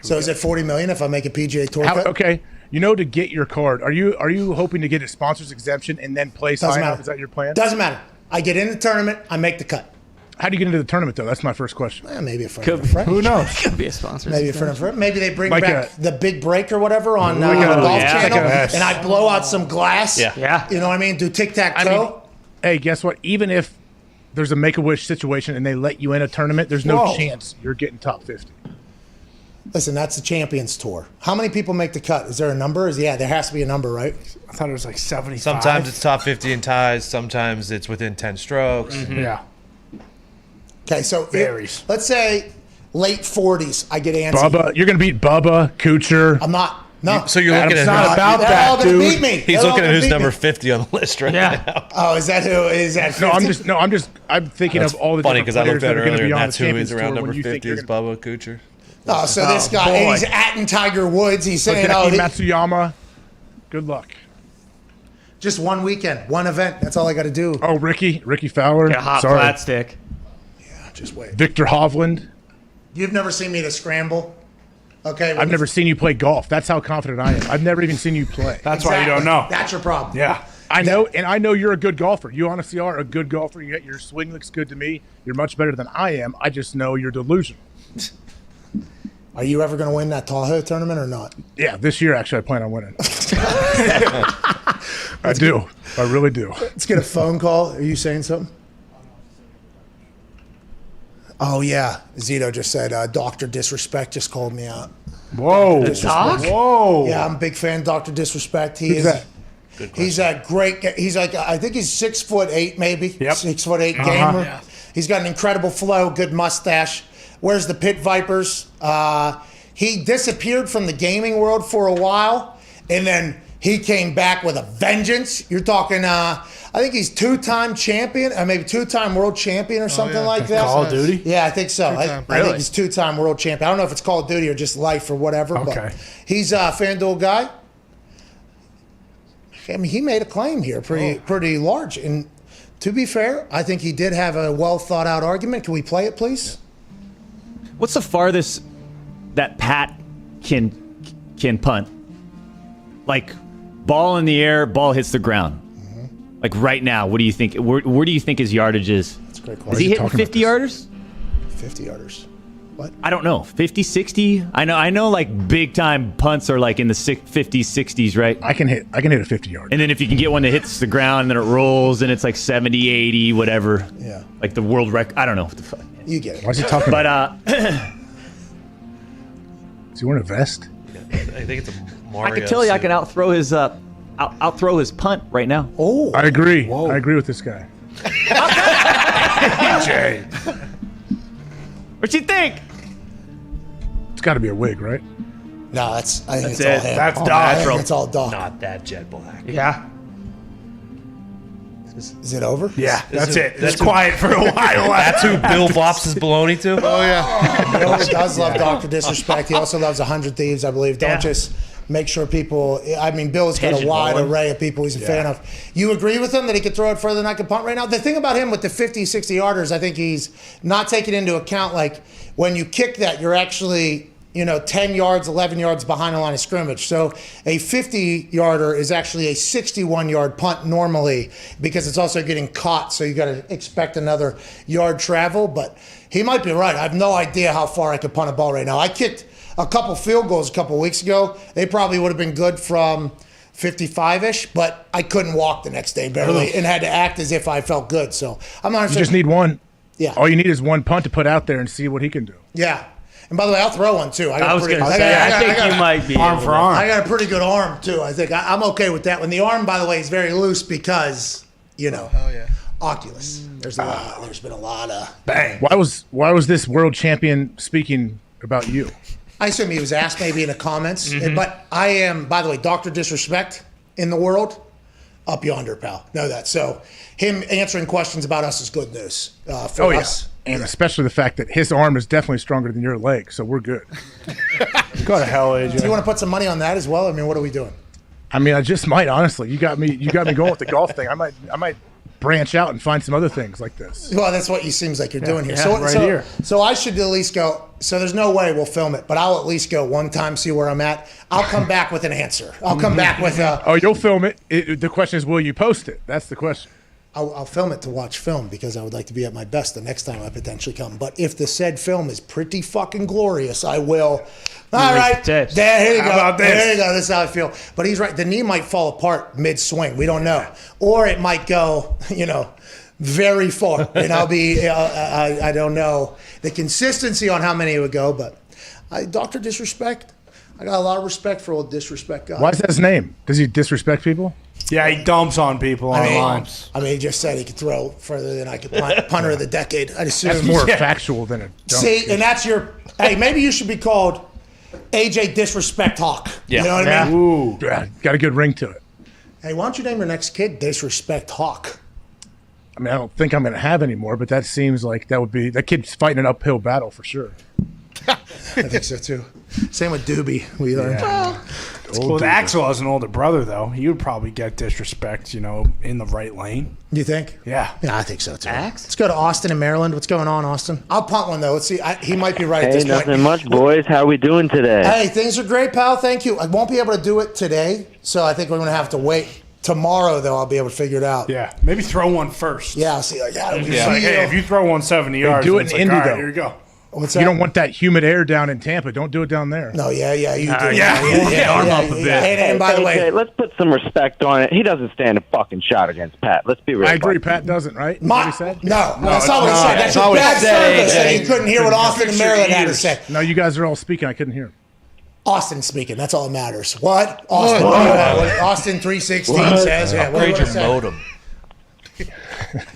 So is it 40 million if I make a PGA Tour cut? Okay, you know, to get your card, are you hoping to get a sponsor's exemption and then place Doesn't high enough? matter. Is that your plan? Doesn't matter. I get in the tournament, I make the cut. How do you get into the tournament though? That's my first question. Maybe a friend of a friend. Who knows? Could be a sponsor. Maybe a friend of a friend. Maybe they bring Like back the big break or whatever on Like the a- Golf yeah. Channel, Like a- and I blow out some glass. Yeah. You know what I mean? Do tic-tac-toe. I mean, hey, guess what? Even if there's a Make-A-Wish situation and they let you in a tournament, there's no Whoa. chance you're getting top 50. Listen, that's the Champions Tour. How many people make the cut? Is there a number? Yeah, there has to be a number, right? I thought it was like 75. Sometimes it's top 50 in ties. Sometimes it's within 10 strokes. Yeah. Okay, so Varies. let's say late 40s, I get antsy. Bubba, you're gonna beat Bubba, Kuchar. I'm not. No. So you're looking at not about They're that, all gonna dude. beat me. He's They're all looking at gonna who's beat number me. 50 on the list right now. Oh, is that who? Is that 50? No, I'm thinking That's of all the funny different because I looked players at it that are gonna earlier, be and on that's the who is Champions around Tour number when you 50 think you're is gonna- Bubba Kuchar. Oh, so this guy, boy. and he's atting Tiger Woods. He's saying, Hideki oh, Matsuyama. Good luck. just one weekend, one event. That's all I got to do. Oh, Ricky Fowler. Get a hot Sorry. flat stick. Just wait. Victor Hovland. You've never seen me to scramble. Okay. I've never seen you play golf. That's how confident I am. I've never even seen you play. That's why you don't know. That's your problem. Yeah. I know, and I know you're a good golfer. You honestly are a good golfer. Your swing looks good to me. You're much better than I am. I just know you're delusional. Are you ever going to win that Tahoe tournament or not? Yeah, this year actually I plan on winning. I do. I really do. Let's get a phone call. Are you saying something? Oh, yeah. Zito just said, Dr. Disrespect just called me out. Whoa. Disrespect. Whoa. Yeah, I'm a big fan of Dr. Disrespect. Who's that? He's a great guy. He's like, I think he's 6'8" maybe. Yep. 6'8" gamer. Yeah. He's got an incredible flow, good mustache. Wears the Pit Vipers. He disappeared from the gaming world for a while, and then he came back with a vengeance. You're talking, I think he's two-time champion, or maybe two-time world champion or something like that. Call of Duty? Yeah, I think so. I think he's two-time world champion. I don't know if it's Call of Duty or just life or whatever, but he's a FanDuel guy. I mean, he made a claim here, pretty large. And to be fair, I think he did have a well-thought-out argument. Can we play it, please? What's the farthest that Pat can punt? Like, ball in the air, ball hits the ground. Mm-hmm. Like right now, what do you think? Where do you think his yardage is? That's a great question. Is he hitting 50 yarders? 50 yarders. What? I don't know. 50, 60? I know like big time punts are like in the 50s, 60s, right? I can hit a 50 yard. And then if you can get one that hits the ground and then it rolls and it's like 70, 80, whatever. Yeah. Like the world record. I don't know what the fuck. You get it. Why is he talking about? Is he wearing a vest? I think it's a Mario I can tell you I suit. can outthrow his punt right now. Oh. I agree. I agree with this guy. Jay. What you think? It's got to be a wig, right? No, I think That's it's all it. him. That's I Doc. think it's all Doc. Not that jet black. Yeah. Is it over? Yeah, that's it. It's quiet for a while. That's who Bill bops his baloney to? Oh, yeah. Bill does love Dr. Disrespect. He also loves 100 Thieves, I believe. Don't just make sure people... I mean, Bill's got a wide array of people he's a fan of. You agree with him that he could throw it further than I could punt right now? The thing about him with the 50, 60 yarders, I think he's not taking into account, like, when you kick that, you're actually... 10 yards, 11 yards behind the line of scrimmage. So a 50-yarder is actually a 61-yard punt normally because it's also getting caught. So you got to expect another yard travel. But he might be right. I have no idea how far I could punt a ball right now. I kicked a couple field goals a couple weeks ago. They probably would have been good from 55-ish, but I couldn't walk the next day barely and had to act as if I felt good. So I'm not. You just need one. Yeah. All you need is one punt to put out there and see what he can do. Yeah. And by the way, I'll throw one too. I was going to say, I think you might be arm for arm. I got a pretty good arm too. I think I'm okay with that one. The arm, by the way, is very loose because Oculus. There's been a lot of bang. Why was this world champion speaking about you? I assume he was asked maybe in the comments. But I am, by the way, Dr. Disrespect in the world, up yonder, pal. Know that. So him answering questions about us is good news for us. And especially the fact that his arm is definitely stronger than your leg, so we're good. Go to hell, AJ. Do you want to put some money on that as well? I mean, what are we doing? I mean, I just might, honestly. You got me going with the golf thing. I might branch out and find some other things like this. Well, that's what it seems like you're doing here. Yeah, here. So I should at least go. So there's no way we'll film it, but I'll at least go one time, see where I'm at. I'll come back with an answer. I'll come back with a. Oh, you'll film it. The question is, will you post it? That's the question. I'll film it to watch film because I would like to be at my best the next time I potentially come. But if the said film is pretty fucking glorious, I will. All right, here you go. About this? There you go. This is how I feel. But he's right. The knee might fall apart mid-swing. We don't know, or it might go, very far. And I'll be. I don't know the consistency on how many it would go. But Dr. Disrespect, I got a lot of respect for old Disrespect guy. Why is that his name? Does he disrespect people? Yeah, he dumps on people online. He just said he could throw further than I could punt. Punter of the decade. I assume. That's more factual than a dump. See, and that's your. Hey, maybe you should be called AJ Disrespect Hawk. Yeah. You know what I mean? Ooh. Yeah, got a good ring to it. Hey, why don't you name your next kid Disrespect Hawk? I mean, I don't think I'm going to have any more, but that seems like that kid's fighting an uphill battle for sure. I think so too. Same with Doobie. We learned. Well, Axel has an older brother, though. He would probably get disrespect, in the right lane. You think? Yeah. Yeah, I think so too. Let's go to Austin in Maryland. What's going on, Austin? I'll punt one though. Let's see. He might be right at this point. Nothing much, boys. How we doing today? Hey, things are great, pal. Thank you. I won't be able to do it today, so I think we're going to have to wait. Tomorrow, though, I'll be able to figure it out. Yeah, maybe throw one first. Yeah, I'll see. How do we hey, if you throw 170 yards, do it in Indy, all right, though. here you go. What's You that? don't want that humid air down in Tampa. Don't do it down there. No, yeah, you do. Arm up a bit. And by the way, AJ, let's put some respect on it. He doesn't stand a fucking shot against Pat. Let's be real. I agree. buddy. Pat doesn't, right? Is that what he said? No, that's not what he said. That's your bad service that you couldn't hear what Austin and Maryland had to say. No, you guys are all speaking. I couldn't hear. Austin speaking. That's all that matters. What? Austin. Austin 316 says. Yeah, Upgrade your modem.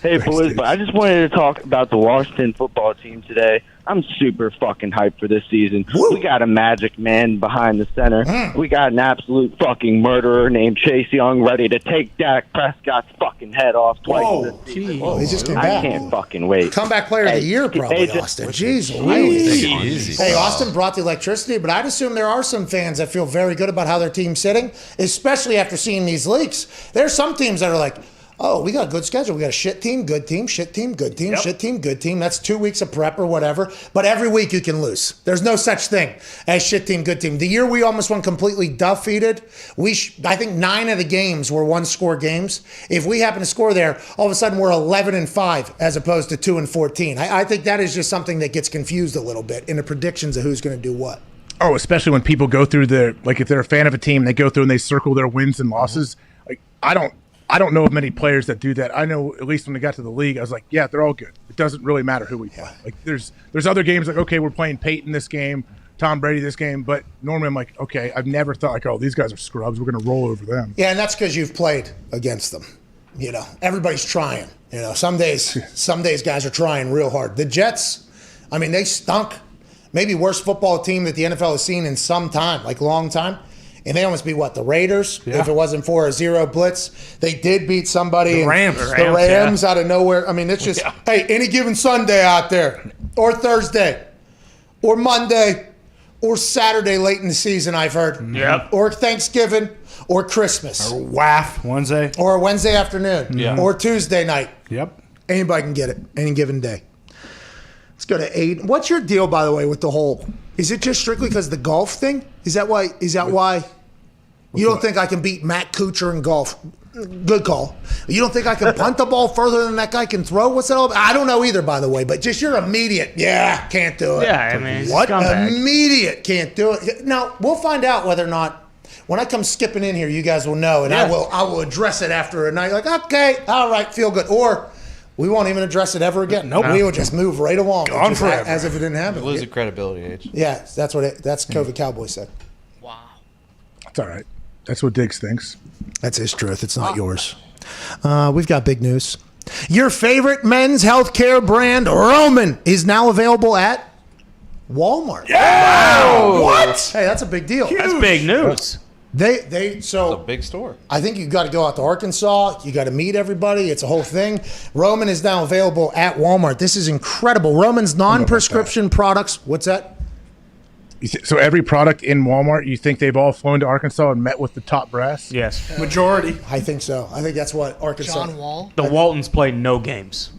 Hey, boys, but I just wanted to talk about the Washington football team today. I'm super fucking hyped for this season. We got a magic man behind the center. We got an absolute fucking murderer named Chase Young ready to take Dak Prescott's fucking head off twice this season. Whoa, he just came I back. can't fucking wait. Comeback player of the year, probably, AJ Austin. Jeez Louise. Easy. Hey, Austin brought the electricity, but I'd assume there are some fans that feel very good about how their team's sitting, especially after seeing these leaks. There's some teams that are like, oh, we got a good schedule. We got a shit team, good team, shit team, good team, shit team, good team. That's 2 weeks of prep or whatever. But every week you can lose. There's no such thing as shit team, good team. The year we almost went completely defeated, I think 9 of the games were one-score games. If we happen to score there, all of a sudden we're 11-5 as opposed to 2-14. I think that is just something that gets confused a little bit in the predictions of who's going to do what. Oh, especially when people go through if they're a fan of a team, they go through and they circle their wins and losses. Like I don't know of many players that do that. I know at least when they got to the league, I was like, yeah, they're all good. It doesn't really matter who we play. Like there's other games like, okay, we're playing Peyton this game, Tom Brady this game, but normally I'm like, okay, I've never thought like, oh, these guys are scrubs. We're going to roll over them. Yeah, and that's because you've played against them. You know, everybody's trying. You know, some days guys are trying real hard. The Jets, I mean, they stunk. Maybe worst football team that the NFL has seen in some time, like long time. And they almost beat the Raiders, if it wasn't for a zero blitz. They did beat somebody. The Rams out of nowhere. I mean, it's just, hey, any given Sunday out there, or Thursday, or Monday, or Saturday late in the season, I've heard. Yep. Or Thanksgiving, or Christmas. Or WAF Wednesday. Or a Wednesday afternoon. Yeah. Or Tuesday night. Yep. Anybody can get it any given day. Let's go to 8. What's your deal, by the way, with the whole? Is it just strictly because the golf thing? Is that why you don't think I can beat Matt Kuchar in golf? Good call. You don't think I can punt the ball further than that guy can throw? What's that all about? I don't know either, by the way, but just your immediate, can't do it. Yeah, I mean, what? scumbag. Immediate can't do it. Now, we'll find out whether or not, when I come skipping in here, you guys will know, and I will address it after a night. Like, okay, all right, feel good. Or we won't even address it ever again. Nope. We will just move right along. Gone forever. As if it didn't happen. Losing credibility, H. Yeah, that's COVID Cowboy said. It's all right. That's what Diggs thinks. That's his truth. It's not yours. We've got big news. Your favorite men's healthcare brand, Roman, is now available at Walmart. Yeah! Wow. What? Hey, that's a big deal. That's big news. It's a big store. I think you've got to go out to Arkansas. You got to meet everybody. It's a whole thing. Roman is now available at Walmart. This is incredible. Roman's non-prescription products. What's that? So every product in Walmart, you think they've all flown to Arkansas and met with the top brass? Yes. Majority. I think so. I think that's what Arkansas. John Wall. The Waltons play no games.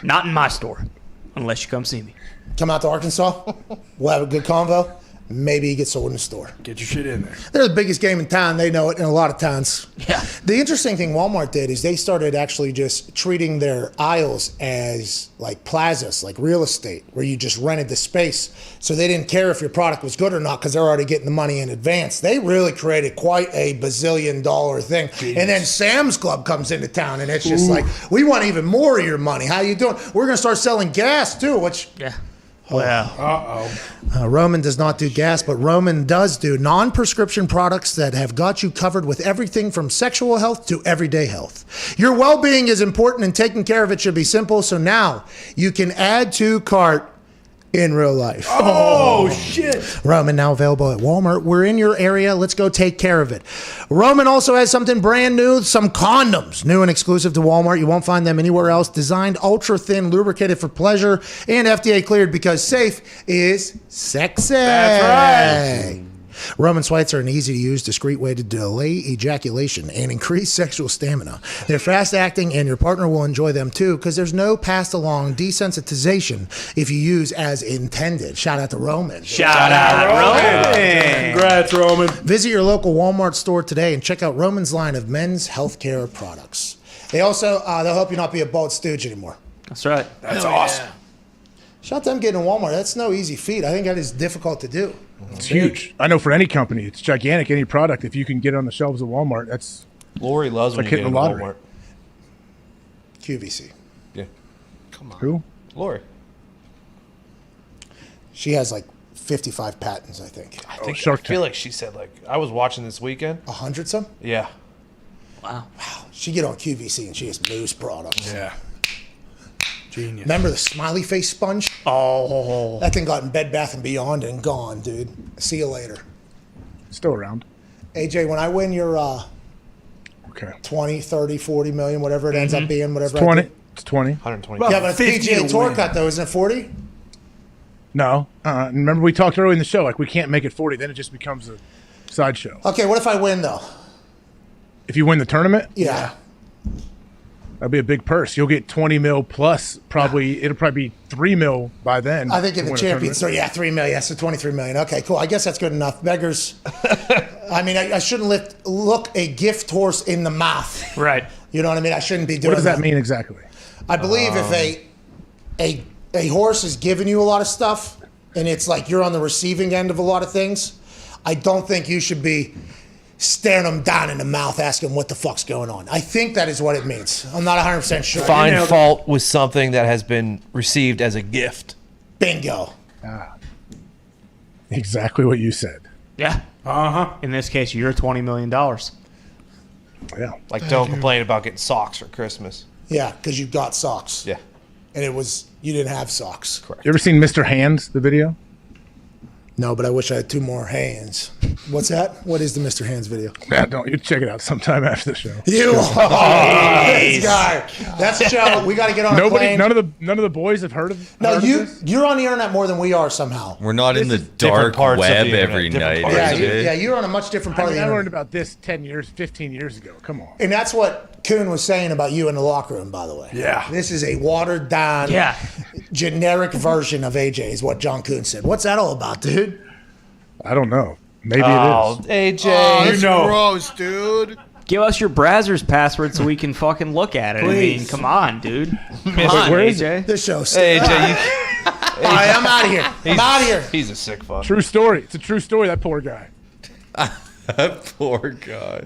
Not in my store, unless you come see me. Come out to Arkansas. We'll have a good convo. Maybe he gets sold in the store. Get your shit in there. They're the biggest game in town. They know it in a lot of towns. Yeah. The interesting thing Walmart did is they started actually just treating their aisles as like plazas, like real estate, where you just rented the space. So they didn't care if your product was good or not because they're already getting the money in advance. They really created quite a bazillion-dollar thing. Jeez. And then Sam's Club comes into town, and it's just like, we want even more of your money. How you doing? We're going to start selling gas, too, which... Yeah. Wow. Roman does not do gas, but Roman does do non-prescription products that have got you covered with everything from sexual health to everyday health. Your well-being is important, and taking care of it should be simple. So now you can add to cart in real life. Oh, shit. Roman now available at Walmart. We're in your area. Let's go take care of it. Roman also has something brand new, some condoms, new and exclusive to Walmart. You won't find them anywhere else. Designed ultra thin, lubricated for pleasure, and FDA cleared because safe is sexy. That's right. Roman swipes are an easy-to-use, discreet way to delay ejaculation and increase sexual stamina. They're fast-acting, and your partner will enjoy them, too, because there's no passed-along desensitization if you use as intended. Shout out to Roman. Shout out, Roman. Congrats, Roman. Visit your local Walmart store today and check out Roman's line of men's healthcare products. They also, they'll help you not be a bald stooge anymore. That's right. That's awesome. Shout out to them getting in Walmart. That's no easy feat. I think that is difficult to do. It's huge. I know for any company, it's gigantic. Any product, if you can get it on the shelves of Walmart, that's Lori loves when like you hitting get the in lottery. Walmart. QVC. Yeah. Come on. Who? Lori. She has like 55 patents, I think. I feel like she said, like, I was watching this weekend. 100 some? Yeah. Wow. She get on QVC and she has news products. Yeah. Genius. Remember the smiley face sponge? Oh. That thing got in Bed Bath & Beyond and gone, dude. See you later. Still around. AJ, when I win your okay. 20, 30, 40 million, whatever it ends up being, whatever. It's 20. I do. It's 20. 120. Yeah, but it's PGA Tour cut, though. Isn't it 40? No. Remember we talked earlier in the show, like we can't make it 40. Then it just becomes a sideshow. Okay, what if I win, though? If you win the tournament? Yeah. That'd be a big purse. You'll get 20 mil plus probably. It'll probably be 3 mil by then. I think in to the win a Champions tournament. Tour, 3 million. So 23 million. Okay, cool. I guess that's good enough. Beggars. I mean, I shouldn't look a gift horse in the mouth. Right. You know what I mean? I shouldn't be doing What does that mean exactly? I believe if a horse is giving you a lot of stuff and it's like you're on the receiving end of a lot of things, I don't think you should be staring them down in the mouth asking what the fuck's going on. I think that is what it means. I'm not 100% sure. Find fault with something that has been received as a gift. Bingo. Exactly what you said. Yeah. In this case, you're $20 million. Yeah. Like, don't complain about getting socks for Christmas. Yeah, because you got socks. Yeah. And you didn't have socks. Correct. You ever seen Mr. Hands, the video? No, but I wish I had 2 more hands. What's that? What is the Mr. Hands video? Yeah, don't you check it out sometime after the show. You this guy. That's a show. We got to get on a plane. None of the boys have heard of. No, heard of this? you're on the internet more than we are somehow. We're not in the dark web every night. Yeah, you're on a much different part of the I internet. learned about this 10 years, 15 years ago. Come on. And that's what Kuhn was saying about you in the locker room, by the way. Yeah. This is a watered down, generic version of AJ, is what John Kuhn said. What's that all about, dude? I don't know. Maybe Oh, it is. AJ. Oh, that's gross, dude. Give us your Brazzers password so we can fucking look at it. Please. I mean, come on, dude. Come Wait, on, where is AJ. This show. Hey, AJ, All right, I'm out of here. I'm out of here. He's a sick fuck. True story. It's a true story, that poor guy. That poor guy.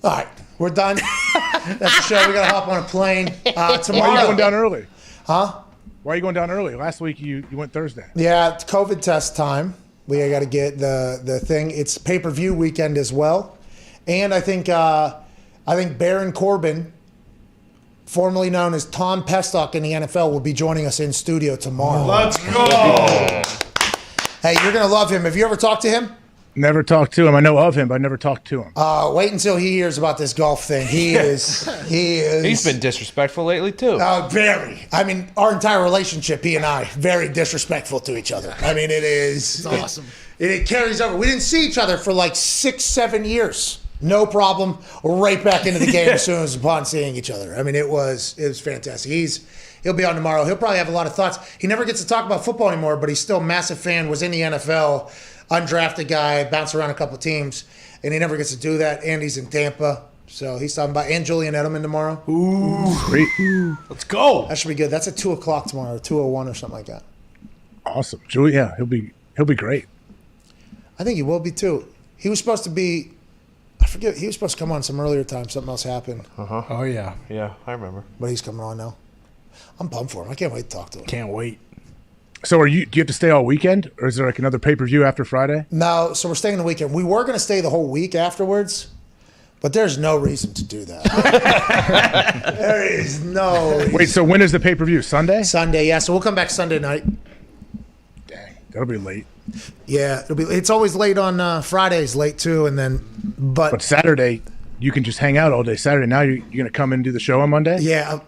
All right, we're done. That's the show. We got to hop on a plane. Tomorrow. Why are you going down early? Huh? Why are you going down early? Last week you went Thursday. Yeah, it's COVID test time. We got to get the thing. It's pay-per-view weekend as well. And I think Baron Corbin, formerly known as Tom Pestock in the NFL, will be joining us in studio tomorrow. Let's go. Hey, you're going to love him. Have you ever talked to him? Never talked to him. I know of him, but I never talked to him. Wait until he hears about this golf thing. He is. He's been disrespectful lately, too. Very. I mean, our entire relationship, he and I, very disrespectful to each other. I mean, it is. It's awesome. It carries over. We didn't see each other for like 6-7 years. No problem. Right back into the game as soon as upon seeing each other. I mean, it was fantastic. He'll be on tomorrow. He'll probably have a lot of thoughts. He never gets to talk about football anymore, but he's still a massive fan, was in the NFL, undrafted guy, bounced around a couple teams, and he never gets to do that. And he's in Tampa. So he's talking about, and Julian Edelman tomorrow. Ooh. Great. Let's go. That should be good. That's at 2 o'clock tomorrow, 2:01 or something like that. Awesome. Julie, yeah, he'll be great. I think he will be too. He was supposed to be, I forget, he was supposed to come on some earlier time. Something else happened. Uh-huh. Oh, yeah. Yeah, I remember. But he's coming on now. I'm pumped for him. I can't wait to talk to him. Can't wait. So do you have to stay all weekend, or is there like another pay-per-view after Friday? No, so we're staying the weekend. We were going to stay the whole week afterwards, but there's no reason to do that. There is no reason. Wait, so when is the pay-per-view? Sunday? Sunday, yeah. So we'll come back Sunday night. Dang, that'll be late. Yeah, it's always late on Fridays, late too, and then But Saturday, you can just hang out all day. Saturday, now you're going to come and do the show on Monday? Yeah.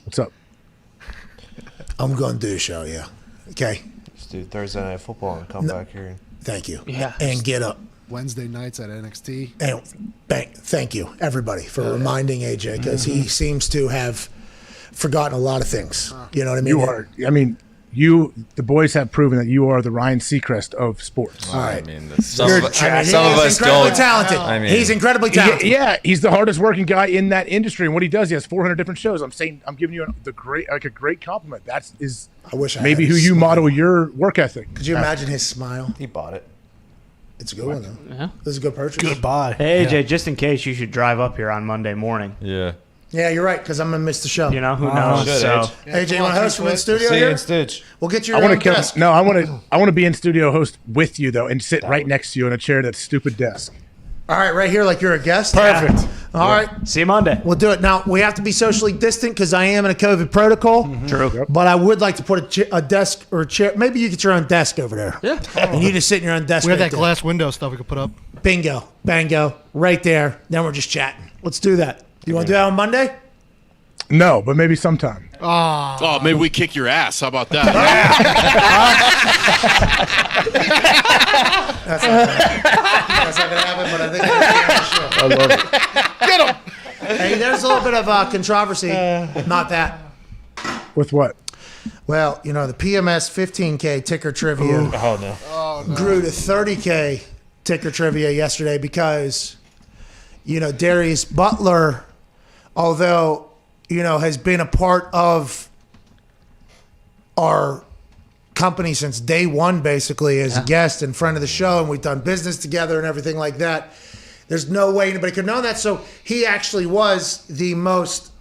What's up? I'm going to do a show, yeah. Okay. Just do Thursday Night Football and come back here. Thank you. Yeah. And get up. Wednesday nights at NXT. And thank you, everybody, for reminding AJ, because he seems to have forgotten a lot of things. You know what I mean? You are. I mean, the boys have proven that you are the Ryan Seacrest of sports. All right. I mean, some of us incredibly don't. talented. I mean, he's incredibly talented. Yeah, he's the hardest working guy in that industry, and what he does, he has 400 different shows. I'm giving you a great compliment. I wish I maybe had who his you smile. model your work ethic. Could you imagine his smile? He bought it. It's a good one, though. Yeah. This is a good purchase. Goodbye. Hey, AJ, just in case, you should drive up here on Monday morning. Yeah. Yeah, you're right, because I'm going to miss the show. You know, who knows? So. AJ, you want to host from the studio See you here? in Stitch. We'll get you I your want own to desk. I want to be in studio host with you though, and sit right next to you in a chair that's stupid desk. All right, right here, like you're a guest? Perfect. All right. See you Monday. We'll do it. Now, we have to be socially distant because I am in a COVID protocol. True. But I would like to put a desk or a chair. Maybe you get your own desk over there. Yeah. And you just sit in your own desk. We have right that there. glass window stuff we could put up. Bingo. Bango. Right there. Then we're just chatting. Let's do that. You want to do that on Monday? No, but maybe sometime. Oh, maybe we kick your ass. How about that? That's not going to happen, but I think I love it. Get him! Hey, there's a little bit of controversy. Not that. With what? Well, you know, the PMS 15K ticker trivia grew to 30K ticker trivia yesterday because, you know, Darius Butler, although, you know, has been a part of our company since day one, basically, as a guest and friend of the show, and we've done business together and everything like that. There's no way anybody could know that. So he actually was the most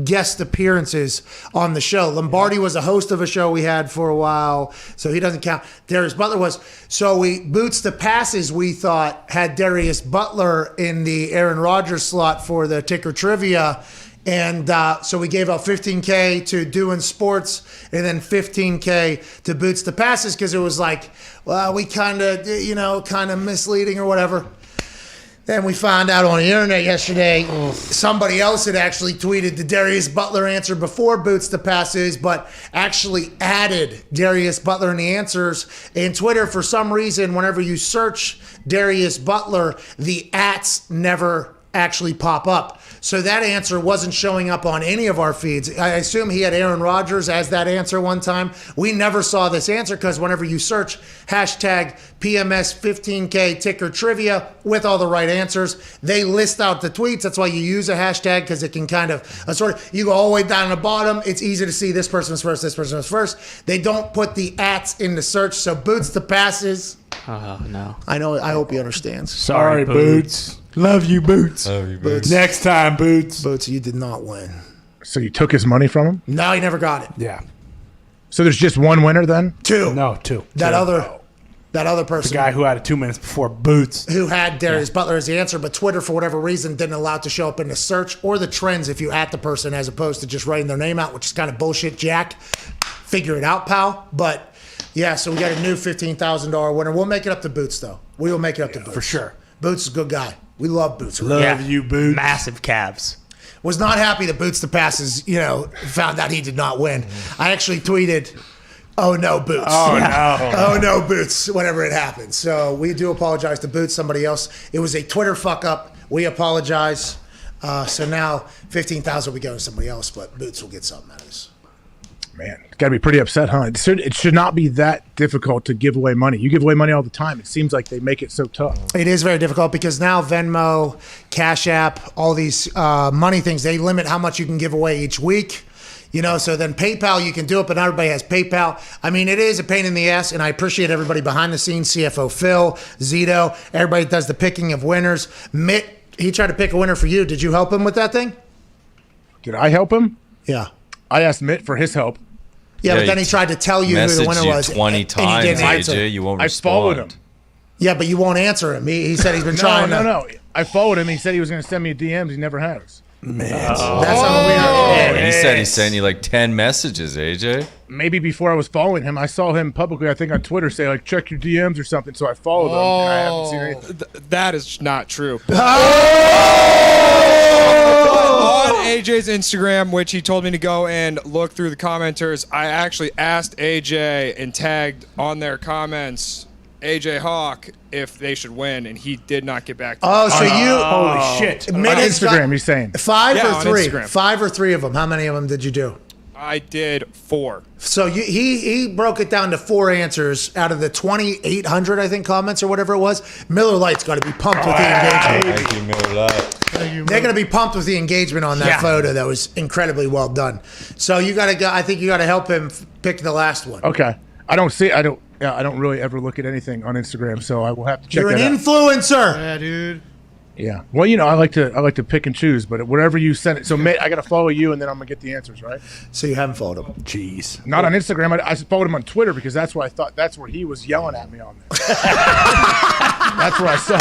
guest appearances on the show. Lombardi was a host of a show we had for a while, so he doesn't count. Darius Butler was. So Boots the Passes, we thought, had Darius Butler in the Aaron Rodgers slot for the ticker trivia. And so we gave out 15K to Doing Sports and then 15K to Boots the Passes because it was like, well, we kind of misleading or whatever. Then we found out on the internet yesterday, somebody else had actually tweeted the Darius Butler answer before Boots the Passes, but actually added Darius Butler in the answers. And Twitter, for some reason, whenever you search Darius Butler, the ats never actually pop up. So that answer wasn't showing up on any of our feeds. I assume he had Aaron Rodgers as that answer one time. We never saw this answer because whenever you search hashtag PMS 15K ticker trivia with all the right answers, they list out the tweets. That's why you use a hashtag, because it can kind of you go all the way down to the bottom. It's easy to see this person was first, this person was first. They don't put the ats in the search. So Boots the Passes. Oh, no. I know. I hope he understands. Sorry, Boots. Love you, Boots. Love you, Boots. Next time, Boots. Boots, you did not win. So you took his money from him? No, he never got it. Yeah. So there's just one winner then? Two. No, two. That Two. other person. The guy who had it 2 minutes before Boots. Who had Darius Butler as the answer, but Twitter, for whatever reason, didn't allow it to show up in the search or the trends if you at the person as opposed to just writing their name out, which is kind of bullshit, Jack. Figure it out, pal. But, yeah, so we got a new $15,000 winner. We'll make it up to Boots, though. We will make it up to Boots. For sure. Boots is a good guy. We love Boots. Love you, Boots. Massive calves. Was not happy that Boots the Passes, found out he did not win. I actually tweeted, "Oh no, Boots! Oh no! Oh no, Boots!" Whenever it happened, so we do apologize to Boots. Somebody else. It was a Twitter fuck up. We apologize. So now 15,000 will be going to somebody else, but Boots will get something out of this. Man, it's got to be pretty upset, huh? It should not be that difficult to give away money. You give away money all the time. It seems like they make it so tough. It is very difficult because now Venmo, Cash App, all these money things, they limit how much you can give away each week. So then PayPal, you can do it, but not everybody has PayPal. I mean, it is a pain in the ass, and I appreciate everybody behind the scenes, CFO Phil, Zito, everybody does the picking of winners. Mitt, he tried to pick a winner for you. Did you help him with that thing? Did I help him? Yeah. I asked Mitt for his help. Yeah, but then he tried to tell you who the winner was. 20 times, and you didn't answer. AJ, you won't I respond. followed him. Yeah, but you won't answer him. He said he's been trying to. No. I followed him. He said he was going to send me DMs. He never has. That's how weird. He said he sent you like 10 messages, AJ. Maybe before I was following him, I saw him publicly, I think on Twitter, say, like, check your DMs or something. So I followed him, and I haven't seen anything. That is not true. On AJ's Instagram, which he told me to go and look through the commenters, I actually asked AJ and tagged on their comments AJ Hawk if they should win, and he did not get back to me. Oh, so you... Holy shit. On Instagram, he's saying. 5 Yeah, or on 3? Instagram. 5 or 3 of them. How many of them did you do? I did 4. So he broke it down to 4 answers out of the 2,800, I think, comments or whatever it was. Miller Lite's got to be pumped with the engagement. Thank you, Miller Lite. They're going to be pumped with the engagement on that photo. That was incredibly well done. So you got to go. I think you got to help him pick the last one. Okay. I don't really ever look at anything on Instagram, so I will have to check You're an that out. influencer. Yeah, dude. Yeah. Well, I like to pick and choose, but whatever you send it. So I got to follow you, and then I'm gonna get the answers, right? So you haven't followed him? Jeez. Not on Instagram. I followed him on Twitter because that's where I thought that's where he was yelling at me on there. That's where I saw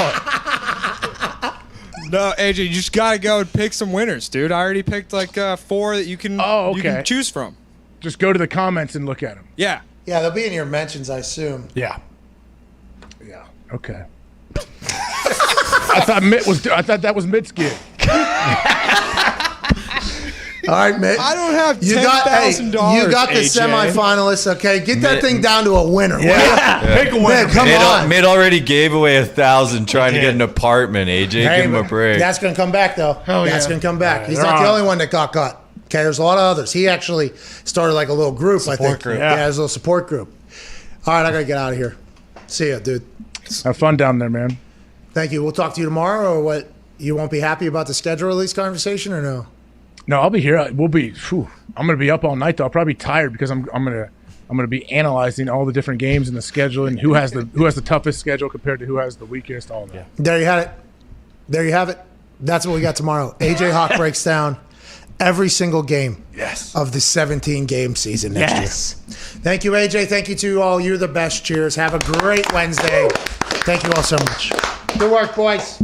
it. No, AJ, you just gotta go and pick some winners, dude. I already picked like 4 that you can you can choose from. Just go to the comments and look at them. Yeah. Yeah, they'll be in your mentions, I assume. Yeah. Yeah. Okay. I thought that was Mitt's gig. All right, Mitt. I don't have $10,000. You got the AJ. semifinalists. Okay, get that thing down to a winner. Yeah. Pick a winner. Mitt, come on. Mitt already gave away 1,000 trying to get an apartment. AJ, give him a break. That's going to come back, though. That's going to come back. He's not the only one that got cut. Okay, there's a lot of others. He actually started like a little group, I think. Group. Yeah, there's a little support group. All right, I got to get out of here. See ya, dude. Have fun down there, man. Thank you. We'll talk to you tomorrow, or what? You won't be happy about the schedule release conversation, or no? No, I'll be here. We'll be. I'm going to be up all night though. I'll probably be tired because I'm going to be analyzing all the different games in the schedule and who has the toughest schedule compared to who has the weakest. All that. There you have it. There you have it. That's what we got tomorrow. AJ Hawk breaks down every single game of the 17-game season next year. Thank you, AJ. Thank you to all. You're the best. Cheers. Have a great Wednesday. Thank you all so much. Good work, boys.